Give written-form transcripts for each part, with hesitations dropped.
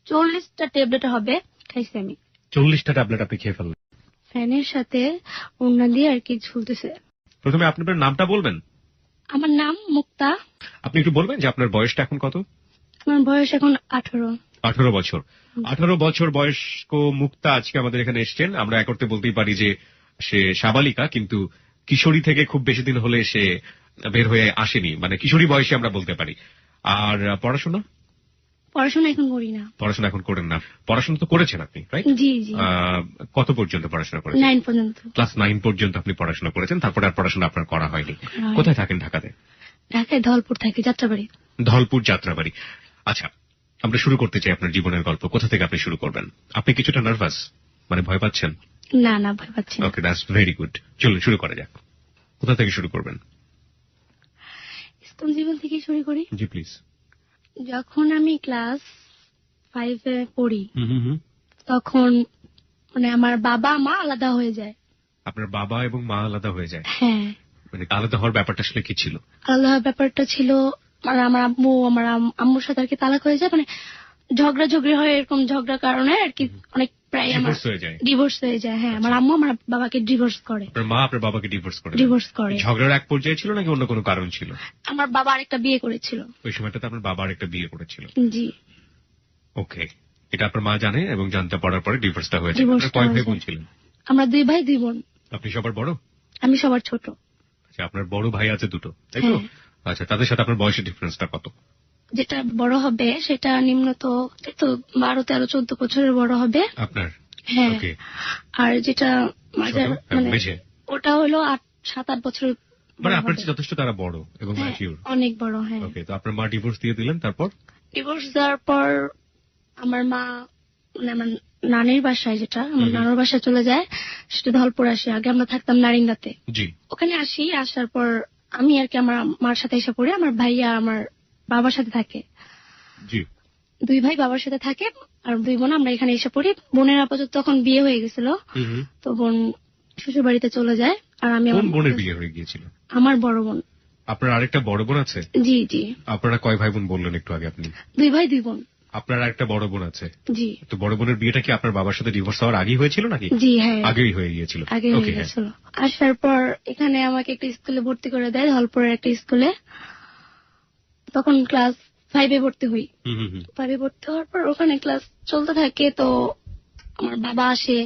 40টা tablet হবে খাইছি আমি। 40টা ট্যাবলেট আপনি খেয়ে ফেললেন ফ্যানের সাথে ওড়না দিয়ে আর কি ঝুলতেছে। প্রথমে আপনি আপনার নামটা বলবেন? আমার নাম মুক্তা। আপনি একটু বলবেন যে আপনার বয়সটা এখন কত? আমার বয়স এখন 18। 18 বছর। 18 বছর বয়স্ক মুক্তা আজকে আমাদের এখানে এসেছেন। আমরা এক অর্থে বলতেই পারি যে সে সাবালিকা, কিন্তু কিশোরী থেকে খুব বেশি দিন হলে সে বের হয়ে আসেনি, মানে কিশোরী বয়সে আমরা বলতে পারি। আর পড়াশোনা? পড়াশোনা এখন করি না। পড়াশোনা এখন করেন না। পড়াশোনা তো করেছেন আপনি, রাইট? জি জি। কত পর্যন্ত পড়াশোনা করেছেন? 9 পর্যন্ত। ক্লাস 9 পর্যন্ত আপনি পড়াশোনা করেছেন, তারপর আর পড়াশোনা আপনার করা হয়নি। কোথায় থাকেন ঢাকাতে? ঢাকায় ধলপুর থাকি, যাত্রাবাড়ি। ধলপুর, যাত্রাবাড়ি। আচ্ছা, আমরা শুরু করতে চাই আপনার জীবনের গল্প। কোথা থেকে আপনি শুরু করবেন? আপনি কিছুটা নার্ভাস, মানে ভয় পাচ্ছেন? না না, ভয় পাচ্ছি না। ওকে, দ্যাটস ভেরি গুড। চলুন শুরু করা যাক। কোথা থেকে শুরু করবেন? স্কুল জীবন থেকে শুরু করি। জি প্লিজ। যখন আমি ক্লাস 5 এ পড়ি তখন মানে আমার বাবা মা আলাদা হয়ে যায়। আপনার বাবা এবং মা আলাদা হয়ে যায়? হ্যাঁ। মানে আলাদা হওয়ার ব্যাপারটা আসলে কি ছিল? আলাদা হওয়ার ব্যাপারটা ছিল আমার আম্মু আমার আম্মুর সাথে আর কি তালাক হয়ে যায়, মানে ঝগড়াঝগড়ি হয়, এরকম ঝগড়ার কারণে আর কি অনেক প্রায় আমার ডিভোর্স হয়ে যায়। হ্যাঁ, আমার আম্মু আমার বাবাকে ডিভোর্স করে। আপনার মা আপনার বাবাকে ডিভোর্স করে? ঝগড়ার এক পর্যায়ে ছিল নাকি অন্য কোনো কারণ ছিল? আমার বাবা আরেকটা বিয়ে করেছিল। ওই সময়টাতে আপনার বাবা আরেকটা বিয়ে করেছিল? জি। ওকে, এটা আপনার মা জানে এবং জানতে পারার পরে ডিভোর্সটা হয়েছে। আপনার কয় ভাই বোন ছিলেন? আমরা 2 ভাই 2 বোন। আপনি সবার বড়? আমি সবার ছোট। আচ্ছা, আপনার বড় ভাই আছে 2টো, তাই তো? আচ্ছা, তাদের সাথে আপনার বয়সের ডিফারেন্সটা কত? যেটা বড় হবে সেটা নিম্নত 12, 13, 14 বছরের বড় হবে আপনার। হ্যাঁ। আর যেটা মাঝার মানে ওটা হলো 7-8 বছরের। মানে আপনার চেয়ে যথেষ্ট তারা বড় এবং ম্যাচিউর। অনেক বড়। হ্যাঁ। ওকে, তো আপনার মা ডিভোর্স দিয়ে দিলেন, তারপর? ডিভোর্স দেওয়ার পর আমার মা মানে আমার নানির বাসায়, যেটা আমার নানুর বাসায় চলে যায়, সেটা ধলপুর আসে। আগে আমরা থাকতাম নারিন্দাতে। জি। ওখানে আসি, আসার পর আমি আর কি আমার মার সাথে এসে পড়ি। আমার ভাইয়া আমার বাবার সাথে থাকে। জি। 2 ভাই বাবার সাথে থাকে আর 2 বোন আমরা এখানে এসে পড়ি। বোনের আপাতত তখন বিয়ে হয়ে গেছিল, তো বোন শ্বশুর বাড়িতে চলে যায়। আর আমি কোন বোনের বিয়ে হয়ে গিয়েছিল? আমার বড় বোন। আপনার আরেকটা বড় বোন আছে? জি জি। আপনারা কয় ভাই বোন বললেন একটু আগে আপনি? 2 ভাই 2 বোন। আপনার আরেকটা বড় বোন আছে? জি। তো বড় বোনের বিয়েটা কি আপনার বাবার সাথে ডিভোর্স হওয়ার আগেই হয়েছিল নাকি? জি হ্যাঁ, আগেই হয়ে গিয়েছিল। ওকে। আসার পর এখানে আমাকে একটা স্কুলে ভর্তি করে দেয়, ধলপুরের একটা স্কুলে। তখন ক্লাস 5 এ ভর্তি হই। 5 এ ভর্তি হওয়ার পর ওখানে ক্লাস চলতে থাকে, তো আমার বাবা আসে,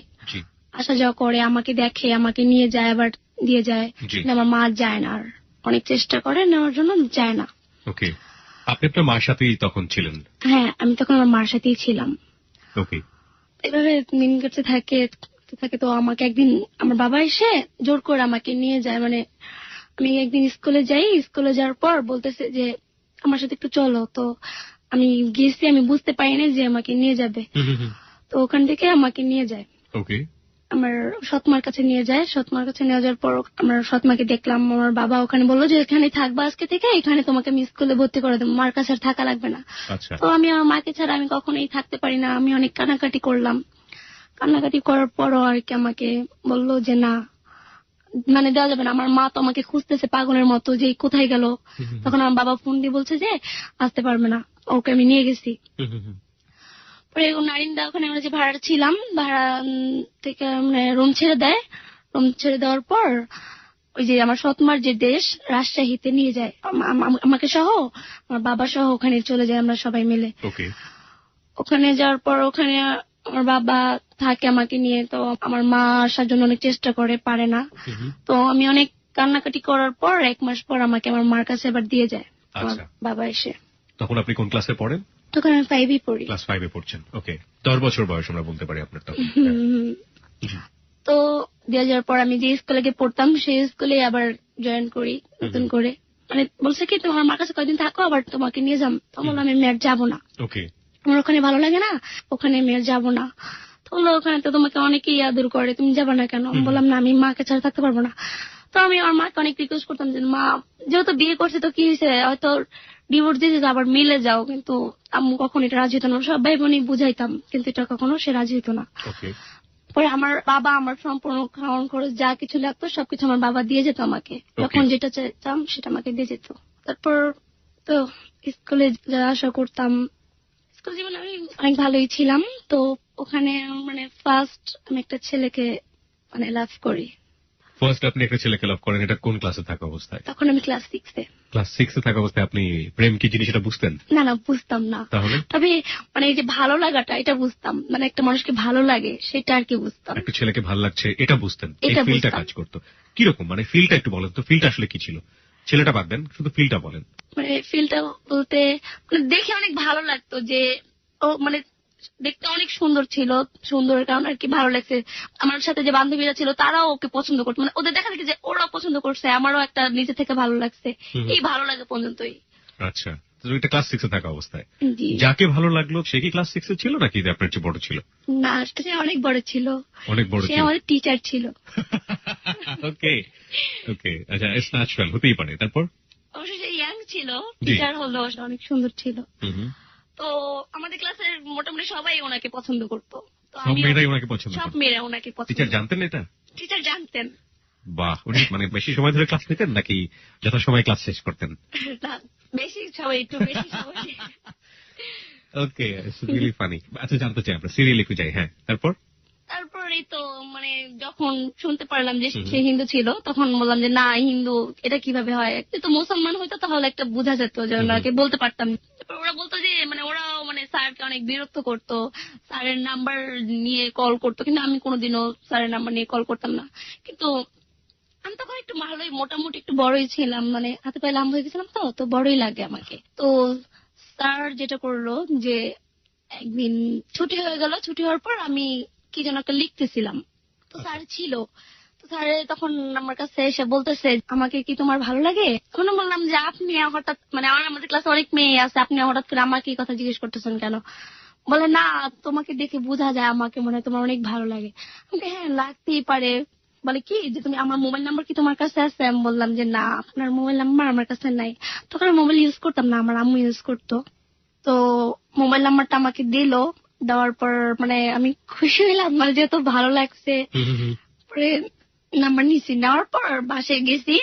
আসা যাওয়া করে, আমাকে দেখে, আমাকে নিয়ে যায়, আবার দিয়ে যায়। আমার মা যায় না, আর অনেক চেষ্টা করে নেওয়ার জন্য, যায় না। ওকে, আপনি আপনার মার সাথেই তখন ছিলেন? হ্যাঁ, আমি তখন আমার মার সাথেই ছিলাম। ওকে, এভাবে দিন কাটতে থাকে। তো আমাকে একদিন আমার বাবা এসে জোর করে আমাকে নিয়ে যায়। মানে আমি একদিন স্কুলে যাই, স্কুলে যাওয়ার পর বলতেছে যে আমার সাথে একটু চলো। তো আমি গেছি, আমি বুঝতে পারিনি যে আমাকে নিয়ে যাবে। তো ওখান থেকে আমাকে নিয়ে যায়। ওকে, আমার সৎমার কাছে নিয়ে যায়। সৎমার কাছে নিয়ে যাওয়ার পর আমার সৎমাকে দেখলাম। আমার বাবা ওখানে বললো যে এখানে থাকবা আজকে থেকে, এখানে তোমাকে আমি স্কুলে ভর্তি করে দেবো, মার কাছে আর থাকা লাগবে না। তো আমি আমার মাকে ছাড়া আমি কখনোই থাকতে পারি না। আমি অনেক কান্নাকাটি করলাম। কান্নাকাটি করার পরও আর কি আমাকে বললো যে না, মানে দেওয়া যাবে না। আমার মা তো আমাকে খুঁজতেছে পাগলের মতো যে কোথায় গেল। তখন আমার বাবা ফোন দিয়ে বলছে যে আসতে পারবে না, ওকে আমি নিয়ে গেছি। পরে নারিন্দা ওখানে আমরা যে ভাড়া ছিলাম, ভাড়া থেকে মানে রুম ছেড়ে দেয়। রুম ছেড়ে দেওয়ার পর ওই যে আমার সৎমার যে দেশ, রাজশাহীতে নিয়ে যায় আমাকে সহ, আমার বাবা সহ ওখানে চলে যায় আমরা সবাই মিলে। ওখানে যাওয়ার পর ওখানে আমার বাবা থাকে আমাকে নিয়ে। তো আমার মা আসার জন্য অনেক চেষ্টা করে, পারে না। তো আমি অনেক কান্নাকাটি করার পর 1 মাস পর আমাকে আমার মার কাছে আবার দিয়ে যায় আমার বাবা এসে। তখন আপনি কোন ক্লাসে পড়েন? তখন আমি 5 এ পড়ি। ক্লাস 5 এ পড়ছেন। ওকে, 10 বছর বয়স আমরা বলতে পারি আপনার তখন। তো দিয়ে যাওয়ার পর আমি যে স্কুলে গিয়ে পড়তাম সেই স্কুলে আবার জয়েন করি নতুন করে। মানে বলছে কি তোমার মার কাছে কয়েকদিন থাকো, আবার তোমাকে নিয়ে যাম। তো বললাম আমি মেয়ের যাবো না, আমার ওখানে ভালো লাগে না, ওখানে মেয়ের যাবো না। তো বললো ওখানে তো তোমাকে অনেকেই আদর করে, তুমি যাবা না কেন? বললাম না, আমি মাকে ছাড়া থাকতে পারবো না। তো আমি আমার মাকে অনেক রিকোয়েস্ট করতাম যে মা, যেহেতু বিয়ে করছে তো কি হয়েছে, হয়তো ডিভোর্স দিয়েছে আবার মিলে যাও। কিন্তু আম্মু কখনো এটা রাজি হতো না। সব ভাই বোনই বুঝাইতাম, কিন্তু এটা কখনো সে রাজি হতো না। পরে আমার বাবা আমার সম্পূর্ণ খাওয়ান খরচ যা কিছু লাগতো সবকিছু আমার বাবা দিয়ে যেত আমাকে। যখন যেটা চাইতাম সেটা আমাকে দিয়ে যেত। তারপর তো স্কুলে যাওয়া আসা করতাম। স্কুল জীবনে আমি অনেক ভালোই ছিলাম। তো ওখানে মানে ফার্স্ট আমি একটা ছেলেকে মানে লাভ করি। ফার্স্ট আপনি একটা ছেলেকে লাভ করেন, এটা কোন ক্লাসে থাকা অবস্থায়? তখন আমি ক্লাস 6-এ। ক্লাস 6 এ থাকা অবস্থায় আপনি প্রেম কি জিনিস এটা বুঝতেন? না না, বুঝতাম না। তাহলে তবে মানে এই যে ভালো লাগাটা এটা বুঝতাম, মানে একটা মানুষকে ভালো লাগে সেটা আর কি বুঝতাম। একটা ছেলেকে ভালো লাগছে এটা বুঝতেন, এই এটা ফিলটা বুঝতাম। কাজ করতো কিরকম? মানে ফিলটা একটু বলেন তো, ফিলটা আসলে কি ছিল? ছেলেটা বাদ দেন, শুধু ফিলটা বলেন। মানে ফিলটা বলতে মানে দেখে অনেক ভালো লাগতো যে ও মানে দেখতে অনেক সুন্দর ছিল, সুন্দরের কারণে আর কি ভালো লাগছে। আমার সাথে যে বান্ধবীরা ছিল তারাও ওকে পছন্দ করতো, মানে ওদের দেখা দেখি যে ওরাও পছন্দ করছে, আমারও একটা নিজে থেকে ভালো লাগছে, এই ভালো লাগে পর্যন্তই। আচ্ছা, তো এটা ক্লাস 6 এ থাকা অবস্থায় জি। যাকে ভালো লাগলো সে কি ক্লাস 6 এ ছিল নাকি আপনার চেয়ে বড় ছিল? না, সে অনেক বড় ছিল। অনেক বড় সে ছিল। আমাদের টিচার ছিল। ওকে ওকে, আচ্ছা, ইটস ন্যাচারাল, হতেই পারে। তারপর অবশ্য সে ইয়াং ছিল, টিচার হলো, সে অনেক সুন্দর ছিল। তো আমাদের ক্লাসের মোটামুটি সবাই ওনাকে পছন্দ করতো। সব মেয়েরাই ওনাকে পছন্দ করতো? সব মেয়েরা ওনাকে পছন্দ। টিচার জানতেন এটা? টিচার জানতেন। বাহ, উনি মানে বেশি সময় ধরে ক্লাস নিতেন নাকি যথাসময়ে ক্লাস শেষ করতেন? না, বেশি সবাই একটু বেশি সময়। ওকে, ইটস রিয়েলি ফানি। আচ্ছা, জানতে চাই, আমরা সিরিয়ালি একটু যাই। হ্যাঁ, তারপর? তারপরেই তো মানে যখন শুনতে পারলাম যে সে হিন্দু ছিল, তখন বললাম যে না, হিন্দু এটা কিভাবে হয়, তো মুসলমান হয়তো তাহলে একটা বোঝা যেত, যে ওনাকে বলতে পারতাম। তারপর ওরা বলতো যে মানে ওরাও মানে স্যারকে অনেক বিরক্ত করতো, স্যারের নাম্বার নিয়ে কল করতো, কিন্তু আমি কোনোদিনও স্যারের নাম্বার নিয়ে কল করতাম না। কিন্তু আমি তখন একটু ভালোই মোটামুটি একটু বড়ই ছিলাম, মানে হাতে পায়ে লম্বা হয়ে গেছিলাম, তো বড়ই লাগে আমাকে। তো স্যার যেটা করলো যে একদিন ছুটি হয়ে গেল, ছুটি হওয়ার পর আমি কি যেন একটা লিখতেছিলাম, তো স্যার ছিল। তো স্যার তখন আমার কাছে এসে বলতেছে, আমাকে কি তোমার ভালো লাগে? তখন আমি বললাম যে আপনি হঠাৎ, মানে আমাদের ক্লাসে অনেক মেয়ে আছে, আপনি হঠাৎ করে আমাকে এই কথা জিজ্ঞেস করতেছেন কেন? বলে না, তোমাকে দেখে বোঝা যায় আমাকে মনে হয় তোমার অনেক ভালো লাগে। আমাকে হ্যাঁ লাগতেই পারে। বলে কি যে তুমি আমার মোবাইল নাম্বার কি তোমার কাছে আছে? আমি বললাম যে না, আপনার মোবাইল নাম্বার আমার কাছে নাই। তখন আমি মোবাইল ইউজ করতাম না, আমার আম্মু ইউজ করতো। তো মোবাইল নাম্বারটা আমাকে দিল, দেওয়ার পর মানে আমি খুশি হইলাম, মানে যেহেতু ভালো লাগছে। পরে নাম্বার নিছি, নেওয়ার পর বাসায় গেছি,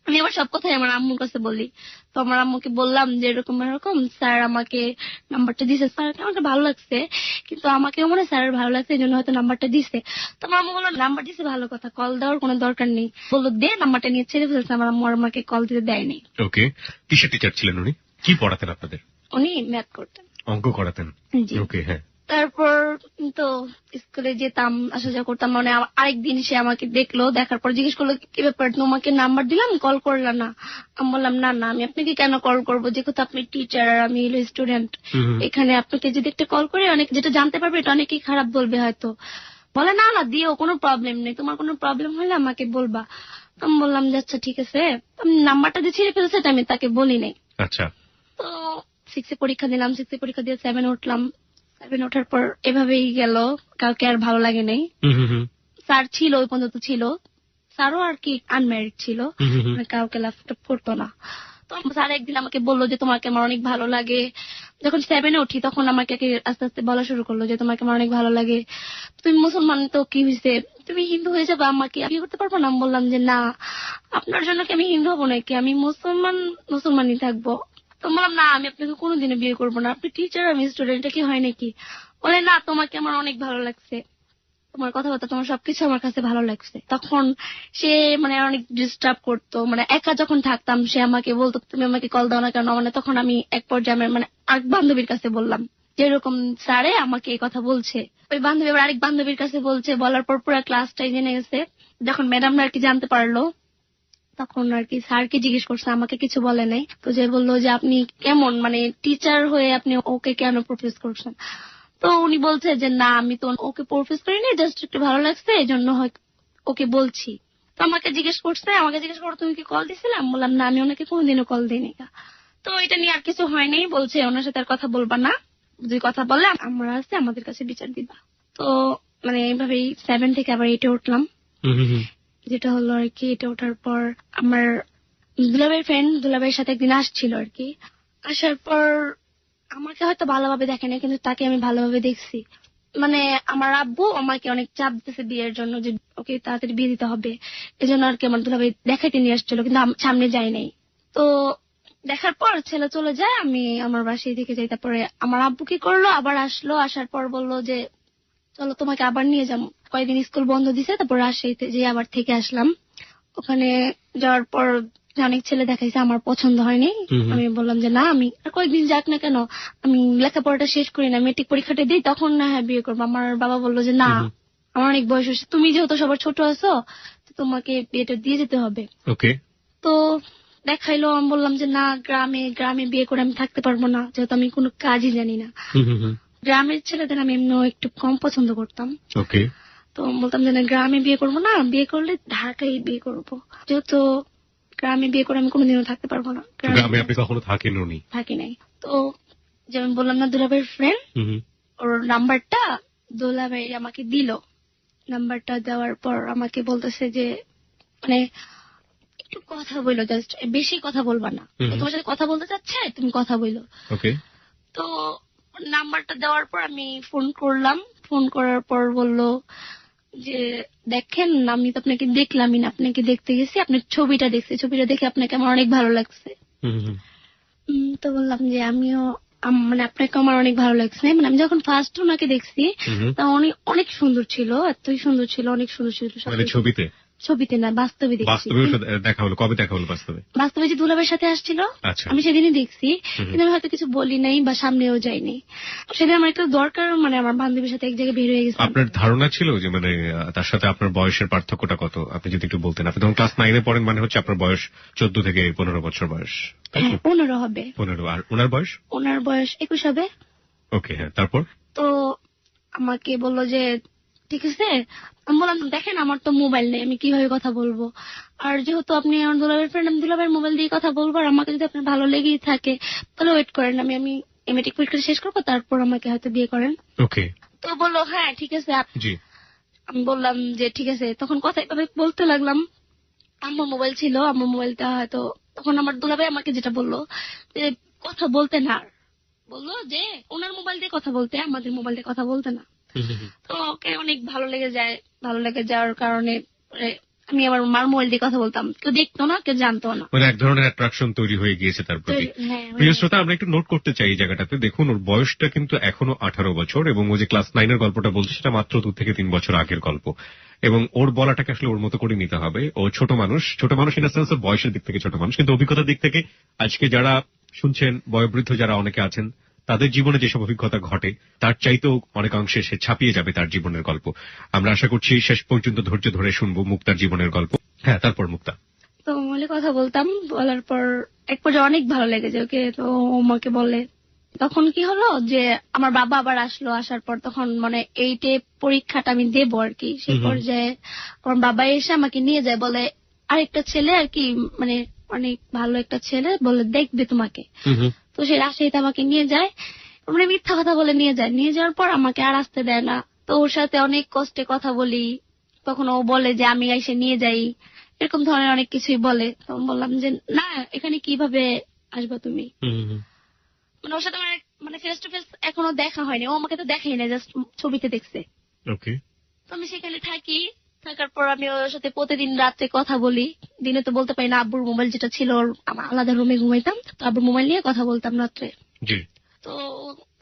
আমি আবার সব কথাই আমার আম্মুর কাছে বলি। তো আমার আম্মুকে বললাম যে এরকম এরকম স্যার আমাকে নাম্বারটা দিছে, স্যার আমাকে ভালো লাগছে, কিন্তু আমাকেও মনে হয় স্যারের ভালো লাগছে, এই জন্য হয়তো নাম্বারটা দিছে। তো আমার আম্মু বললো নাম্বার দিছে ভালো কথা, কল দেওয়ার কোনো দরকার নেই। বললো দে, নাম্বারটা নিয়ে ছেড়ে ফেলছে। আমার আম্মু আর আমাকে কল দিতে দেয়নি। ওকে, কিসের টিচার ছিলেন উনি? কি পড়াতেন আপনাদের? উনি ম্যাথ করতেন। অঙ্ক করাতেন? ওকে, হ্যাঁ। তারপর তো স্কুলে যেতাম, আসা যাওয়া করতাম, মানে আরেকদিন সে আমাকে দেখলো, দেখার পর জিজ্ঞেস করলো কি ব্যাপার, তোমাকে নাম্বার দিলাম কল করলাম না? আমি বললাম না না, আমি আপনাকে কেন কল করবো, যেহেতু আপনি টিচার আর আমি হলো স্টুডেন্ট, এখানে আপনাকে যদি একটা কল করে অনেক যেটা জানতে পারবে এটা অনেকেই খারাপ বলবে হয়তো। বলে না না, দিও, কোনো প্রবলেম নেই, তোমার কোনো প্রবলেম হলে আমাকে বলবা। আমি বললাম যে আচ্ছা ঠিক আছে। আমি নাম্বারটা দিয়ে ছিঁড়ে ফেলছে, আমি তাকে বলি নাই। আচ্ছা। তো 6 এ পরীক্ষা দিলাম, 6 এ পরীক্ষা দিয়ে 7 এ উঠলাম। 7 ওঠার পর এভাবেই গেল, কাউকে আর ভালো লাগে নাই। স্যার ছিল, ওই পর্যন্ত ছিল, স্যারও আর কি আনম্যারিড ছিল, কাউকে লাভ করতো না। তো স্যার একদিন আমাকে বললো যে তোমাকে আমার অনেক ভালো লাগে। যখন 7 এ উঠি তখন আমাকে আস্তে আস্তে বলা শুরু করলো যে তোমাকে আমার অনেক ভালো লাগে, তুমি মুসলমান তো কি হয়েছে, তুমি হিন্দু হয়ে যাবে, আমাকে বিয়ে করতে পারবো না? আমি বললাম যে না, আপনার জন্য কি আমি হিন্দু হবো নাকি, আমি মুসলমানই থাকবো। তো বললাম না, আমি আপনাকে কোনোদিনও বিয়ে করবো না, আপনি টিচার আমি স্টুডেন্ট, এটা কি হয় নাকি? বলে না, তোমাকে আমার অনেক ভালো লাগছে, তোমার কথাবার্তা, তোমার সবকিছু আমার কাছে ভালো লাগছে। তখন সে মানে অনেক ডিস্টার্ব করতো, মানে একা যখন থাকতাম সে আমাকে বলতো তুমি আমাকে কল দাও না কেন? মানে তখন আমি এক পর্যায়ে মানে আরেক বান্ধবীর কাছে বললাম যে এরকম স্যারে আমাকে এই কথা বলছে। ওই বান্ধবী আবার আরেক বান্ধবীর কাছে বলছে, বলার পর পুরো ক্লাসটাই জেনে গেছে। যখন ম্যাডামরা আর কি জানতে পারলো, তখন আর কি স্যারকে জিজ্ঞেস করছে, আমাকে কিছু বলে নাই। তো যে বললো যে আপনি কেমন, মানে টিচার হয়ে আপনি ওকে কেন প্রপোজ করছেন? তো উনি বলছে যে না, আমি তো ওকে প্রপোজ করিনি, জাস্ট একটু ভালো লাগছে এই জন্য ওকে বলছি। তো আমাকে জিজ্ঞেস করো তুমি কি কল দিছিলাম? বললাম না, আমি ওনাকে কোনোদিনও কল দিইনি। তো এটা নিয়ে আর কিছু হয়নি, বলছে ওনার সাথে আর কথা বলবা না, যদি কথা বলে আমরা আছে আমাদের কাছে বিচার দিবা। তো মানে এইভাবেই 7 থেকে আবার 8 এ উঠলাম। যেটা হলো আর কি, এটা ওঠার পর আমার দুলাভাইয়ের ফ্রেন্ড দুলাভাইয়ের সাথে একদিন আসছিল আর কি। আসার পর আমাকে হয়তো ভালোভাবে দেখে না, কিন্তু তাকে আমি ভালোভাবে দেখছি। মানে আমার আব্বু আমাকে অনেক চাপ দিতেছে বিয়ের জন্য, যে ওকে তাড়াতাড়ি বিয়ে দিতে হবে, এজন্য আর কি আমার দুলাভাই দেখাইতে নিয়ে আসছিল, কিন্তু সামনে যাই নাই। তো দেখার পর ছেলে চলে যায়, আমি আমার বাসায় থেকে যাই। তারপরে আমার আব্বু কি করলো, আবার আসলো, আসার পর বললো যে চলো তোমাকে আবার নিয়ে যাবো। কয়েকদিন স্কুল বন্ধ দিছে, তারপর রাজশাহীতে যে আবার থেকে আসলাম। ওখানে যাওয়ার পর অনেক ছেলে দেখাইছে, আমার পছন্দ হয়নি। আমি বললাম যে না, আমি আর কয়েকদিন যাক না কেন, আমি লেখাপড়াটা শেষ করি না, মেট্রিক পরীক্ষাটা দিই, তখন না হ্যাঁ বিয়ে করবো। আমার বাবা বললো যে না, আমার অনেক বয়স হয়েছে, তুমি যেহেতু সবার ছোট আছো, তোমাকে বিয়েটা দিয়ে যেতে হবে। ওকে। তো দেখাইলো, আমি বললাম যে না, গ্রামে গ্রামে বিয়ে করে আমি থাকতে পারবো না, যেহেতু আমি কোনো কাজই জানি না। গ্রামের ছেলেদের আমি এমনিও একটু কম পছন্দ করতাম। ওকে। তো বলতাম যে না, গ্রামে বিয়ে করবো না, বিয়ে করলে ঢাকায় বিয়ে করবো, যেহেতু গ্রামে বিয়ে করে আমি কোনোদিনও থাকতে পারবো না। গ্রামে আপনি কখনো থাকেননি? থাকি নাই। তো যেমন বললাম না, দুলাভাইয়ের ফ্রেন্ড, ওর নাম্বারটা দুলাভাই আমাকে দিল। নাম্বারটা দেওয়ার পর আমাকে বলতেছে যে মানে একটু কথা বললো, জাস্ট বেশি কথা বলবা না, তোমার সাথে কথা বলতে চাচ্ছে, তুমি কথা বললো। ওকে। তো নাম্বারটা দেওয়ার পর আমি ফোন করলাম। ফোন করার পর বলল যে দেখেন, আমি তো আপনাকে দেখলামই না, আপনাকে দেখতে গেছি, আপনার ছবিটা দেখছি, ছবিটা দেখে আপনাকে আমার অনেক ভালো লাগছে। তো বললাম যে আমিও মানে আপনাকে আমার অনেক ভালো লাগছে। মানে আমি যখন ফার্স্ট ওনাকে দেখছি, তা উনি অনেক সুন্দর ছিল, এতই সুন্দর ছিল, অনেক সুন্দর ছিল। ছবিতে? ছবিতে না, বাস্তবে দেখছি। বাস্তবে দেখা হলো? কবে দেখা হলো বাস্তবে? বাস্তবে যে দুলাভাইয়ের সাথে আসছিল, আমি সেদিনই দেখছি, কিন্তু আমি হয়তো কিছু বলি নাই বা সামনেও যাইনি। সেদিন আমার একটু দরকার, মানে আমার বান্ধবীর সাথে এক জায়গায় বের হয়ে গেছে। আপনার ধারণা ছিল যে মানে তার সাথে আপনার বয়সের পার্থক্যটা কত? আপনি যদি একটু বলতেন। আপনি তখন ক্লাস 9-এ পড়েন, মানে হচ্ছে আপনার বয়স 14 থেকে 15 বছর বয়স। 15 হবে। 15। আর ওনার বয়স? ওনার বয়স 21 হবে। ওকে, হ্যাঁ। তারপর তো আমাকে বললো যে ঠিক আছে। আমি বললাম দেখেন, আমার তো মোবাইল নেই, আমি কিভাবে কথা বলবো, আর যেহেতু আপনি আমার দুলাভাইয়ের ফ্রেন্ড, আমি দুলাভাইয়ের মোবাইল দিয়ে কথা বলবো, আর আমাকে যদি আপনার ভালো লেগেই থাকে তাহলে ওয়েট করেন, আমি মেট্রিক পরীক্ষা শেষ করবো, তারপর আমাকে হয়তো বিয়ে করেন। ওকে। তো বললো হ্যাঁ ঠিক আছে। জি। আমি বললাম যে ঠিক আছে। তখন কথা এভাবে বলতে লাগলাম। আমার মোবাইল ছিল, আমার মোবাইলটা হয়তো তখন আমার দুলাভাই আমাকে যেটা বললো যে কথা বলতে না, বললো যে ওনার মোবাইল দিয়ে কথা বলতে, আমাদের মোবাইল দিয়ে কথা বলতে না। তো ওকে অনেক ভালো লেগে যায়। ভালো লেগে যাওয়ার কারণে আমি আমার মার মোবাইল দিয়ে কথা বলতাম, কেউ দেখতো না, কেউ জানতো না, মানে এক ধরনের অ্যাট্রাকশন তৈরি হয়ে গিয়েছে তার প্রতি। প্রিয় শ্রোতা, আমরা একটু নোট করতে চাই এই জায়গাটাতে। দেখুন, ওর বয়সটা কিন্তু এখনো 18 বছর, এবং ও যে ক্লাস 9-এর গল্পটা বলছে সেটা মাত্র 2 থেকে 3 বছর আগের গল্প। এবং ওর বলাটাকে আসলে ওর মতো করে নিতে হবে। ও ছোট মানুষ ইন দ্য সেন্স বয়সের দিক থেকে ছোট মানুষ, কিন্তু অভিজ্ঞতার দিক থেকে আজকে যারা শুনছেন, বয়োবৃদ্ধ যারা অনেকে আছেন, তাদের জীবনে যেসব অভিজ্ঞতা ঘটে তার চাইতেও অনেকাংশে সে ছাপিয়ে যাবে তার জীবনের গল্প। আমরা আশা করছি শেষ পর্যন্ত ধৈর্য ধরে শুনবো মুক্তার জীবনের গল্প। হ্যাঁ, তারপর মুক্তা। তো মোবাইলে কথা বলতাম, বলার পর এক পর্যায়ে অনেক ভালো লেগেছে ওকে। তো ও আমাকে বলে, তখন কি হলো যে আমার বাবা আবার আসলো। আসার পর তখন মানে 8-এ পরীক্ষাটা আমি দেবো আর কি, সেই পর্যায়ে আমার বাবা এসে আমাকে নিয়ে যায়, বলে আরেকটা ছেলে আর কি, মানে অনেক ভালো একটা ছেলে, বলে দেখবে তোমাকে। তো সে রাজশাহীতে আমাকে নিয়ে যায়, মানে মিথ্যা কথা বলে নিয়ে যায়। নিয়ে যাওয়ার পর আমাকে আর আসতে দেয় না। তো ওর সাথে অনেক কষ্টে কথা বলি, তখন ও বলে যে আমি এসে নিয়ে যাই, এরকম ধরনের অনেক কিছুই বলে। তখন বললাম যে না, এখানে কিভাবে আসবা তুমি। মানে ওর সাথে মানে ফেস টু ফেস এখনো দেখা হয়নি, ও আমাকে তো দেখাই না, জাস্ট ছবিতে দেখছে। ওকে। তো আমি সেখানে থাকি, থাকার পর আমি ওর সাথে প্রতিদিন রাত্রে কথা বলি। দিনে তো বলতে পারি না, আব্বুর মোবাইল যেটা ছিল, আমার আলাদা রুমে ঘুমাইতাম, তো আব্বুর মোবাইল নিয়ে কথা বলতাম রাত্রে। জি। তো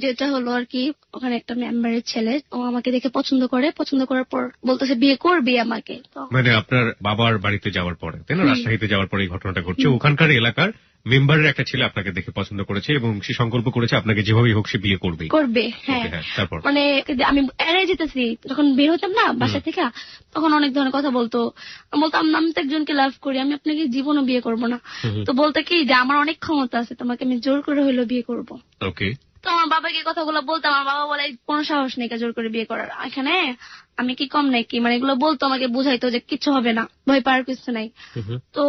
যেটা হলো আর কি, ওখানে একটা মেম্বারের ছেলে, ও আমাকে দেখে পছন্দ করে, পছন্দ করার পর বলতেছে বিয়ে করবি আমাকে। মানে আপনার বাবার বাড়িতে যাওয়ার পরে, তাই না, রাজশাহীতে যাওয়ার পরে এই ঘটনাটা ঘটছে। ওখানকার এলাকার মেম্বারের একটা ছেলে আপনাকে দেখে পছন্দ করেছে এবং সে সংকল্প করেছে আপনাকে যেভাবেই হোক সে বিয়ে করবে। হ্যাঁ। তারপর মানে আমি এড়িয়ে যেতেছি, যখন বের হতাম না বাসা থেকে, তখন অনেক ধরনের কথা বলতো। বলতাম আমি তো একজনকে লাভ করি, আমি আপনাকে জীবনও বিয়ে করবো না। তো বলতে কি যে আমার অনেক ক্ষমতা আছে, তোমাকে আমি জোর করে হইলো বিয়ে করবো। ওকে। তো আমার বাবাকে কথাগুলো বলতাম, আমার বাবা বলে কোনো সাহস নেই জোর করে বিয়ে করার, এখানে আমি কি কম নাকি, মানে এগুলো বলতো, আমাকে বুঝাইতো যে কিছু হবে না, ভয় পাওয়ার কিছু নাই। তো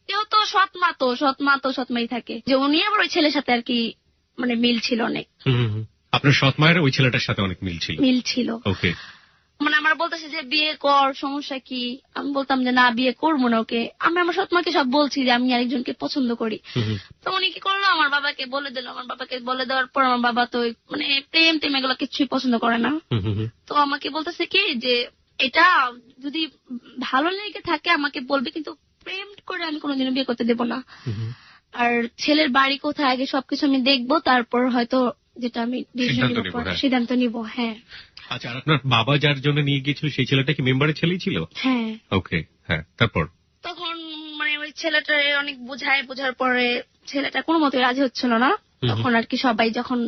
কেউ তো সৎ মা মাই থাকে, যে উনি আবার ওই ছেলের সাথে আর কি মানে মিল ছিল অনেক। আপনার সৎ মায়ের ওই ছেলেটার সাথে অনেক মিল ছিল। ওকে। মানে আমার বলতেছে যে বিয়ে কর, সমস্যা কি। আমি বলতাম যে না, বিয়ে করবো না ওকে। আমি আমার সৎ মাকে সব বলছি যে আমি আরেকজনকে পছন্দ করি। তো উনি কি করলো, আমার বাবাকে বলে দিল। আমার বাবাকে বলে দেওয়ার পর আমার বাবা তো মানে প্রেম টেম এগুলো কিছুই পছন্দ করে না। তো আমাকে বলতেছে কি যে এটা যদি ভালো লেগে থাকে আমাকে বলবে, কিন্তু প্রেম করে আমি কোনোদিনও বিয়ে করতে দেবো না। আর ছেলের বাড়ি কোথায় আগে সবকিছু আমি দেখবো, তারপর হয়তো যেটা আমি সিদ্ধান্ত নিব। হ্যাঁ। আচ্ছা, আর আপনার বাবা যার জন্য নিয়ে গিয়েছিল সেই ছেলেটা কি মেম্বারের ছেলেই ছিল? হ্যাঁ। ওকে, হ্যাঁ, তারপর তখন মানে ওই ছেলেটারে অনেক বোঝার পরে ছেলেটা কোনো মতে রাজি হচ্ছিল না। তখন আর কি সবাই যখন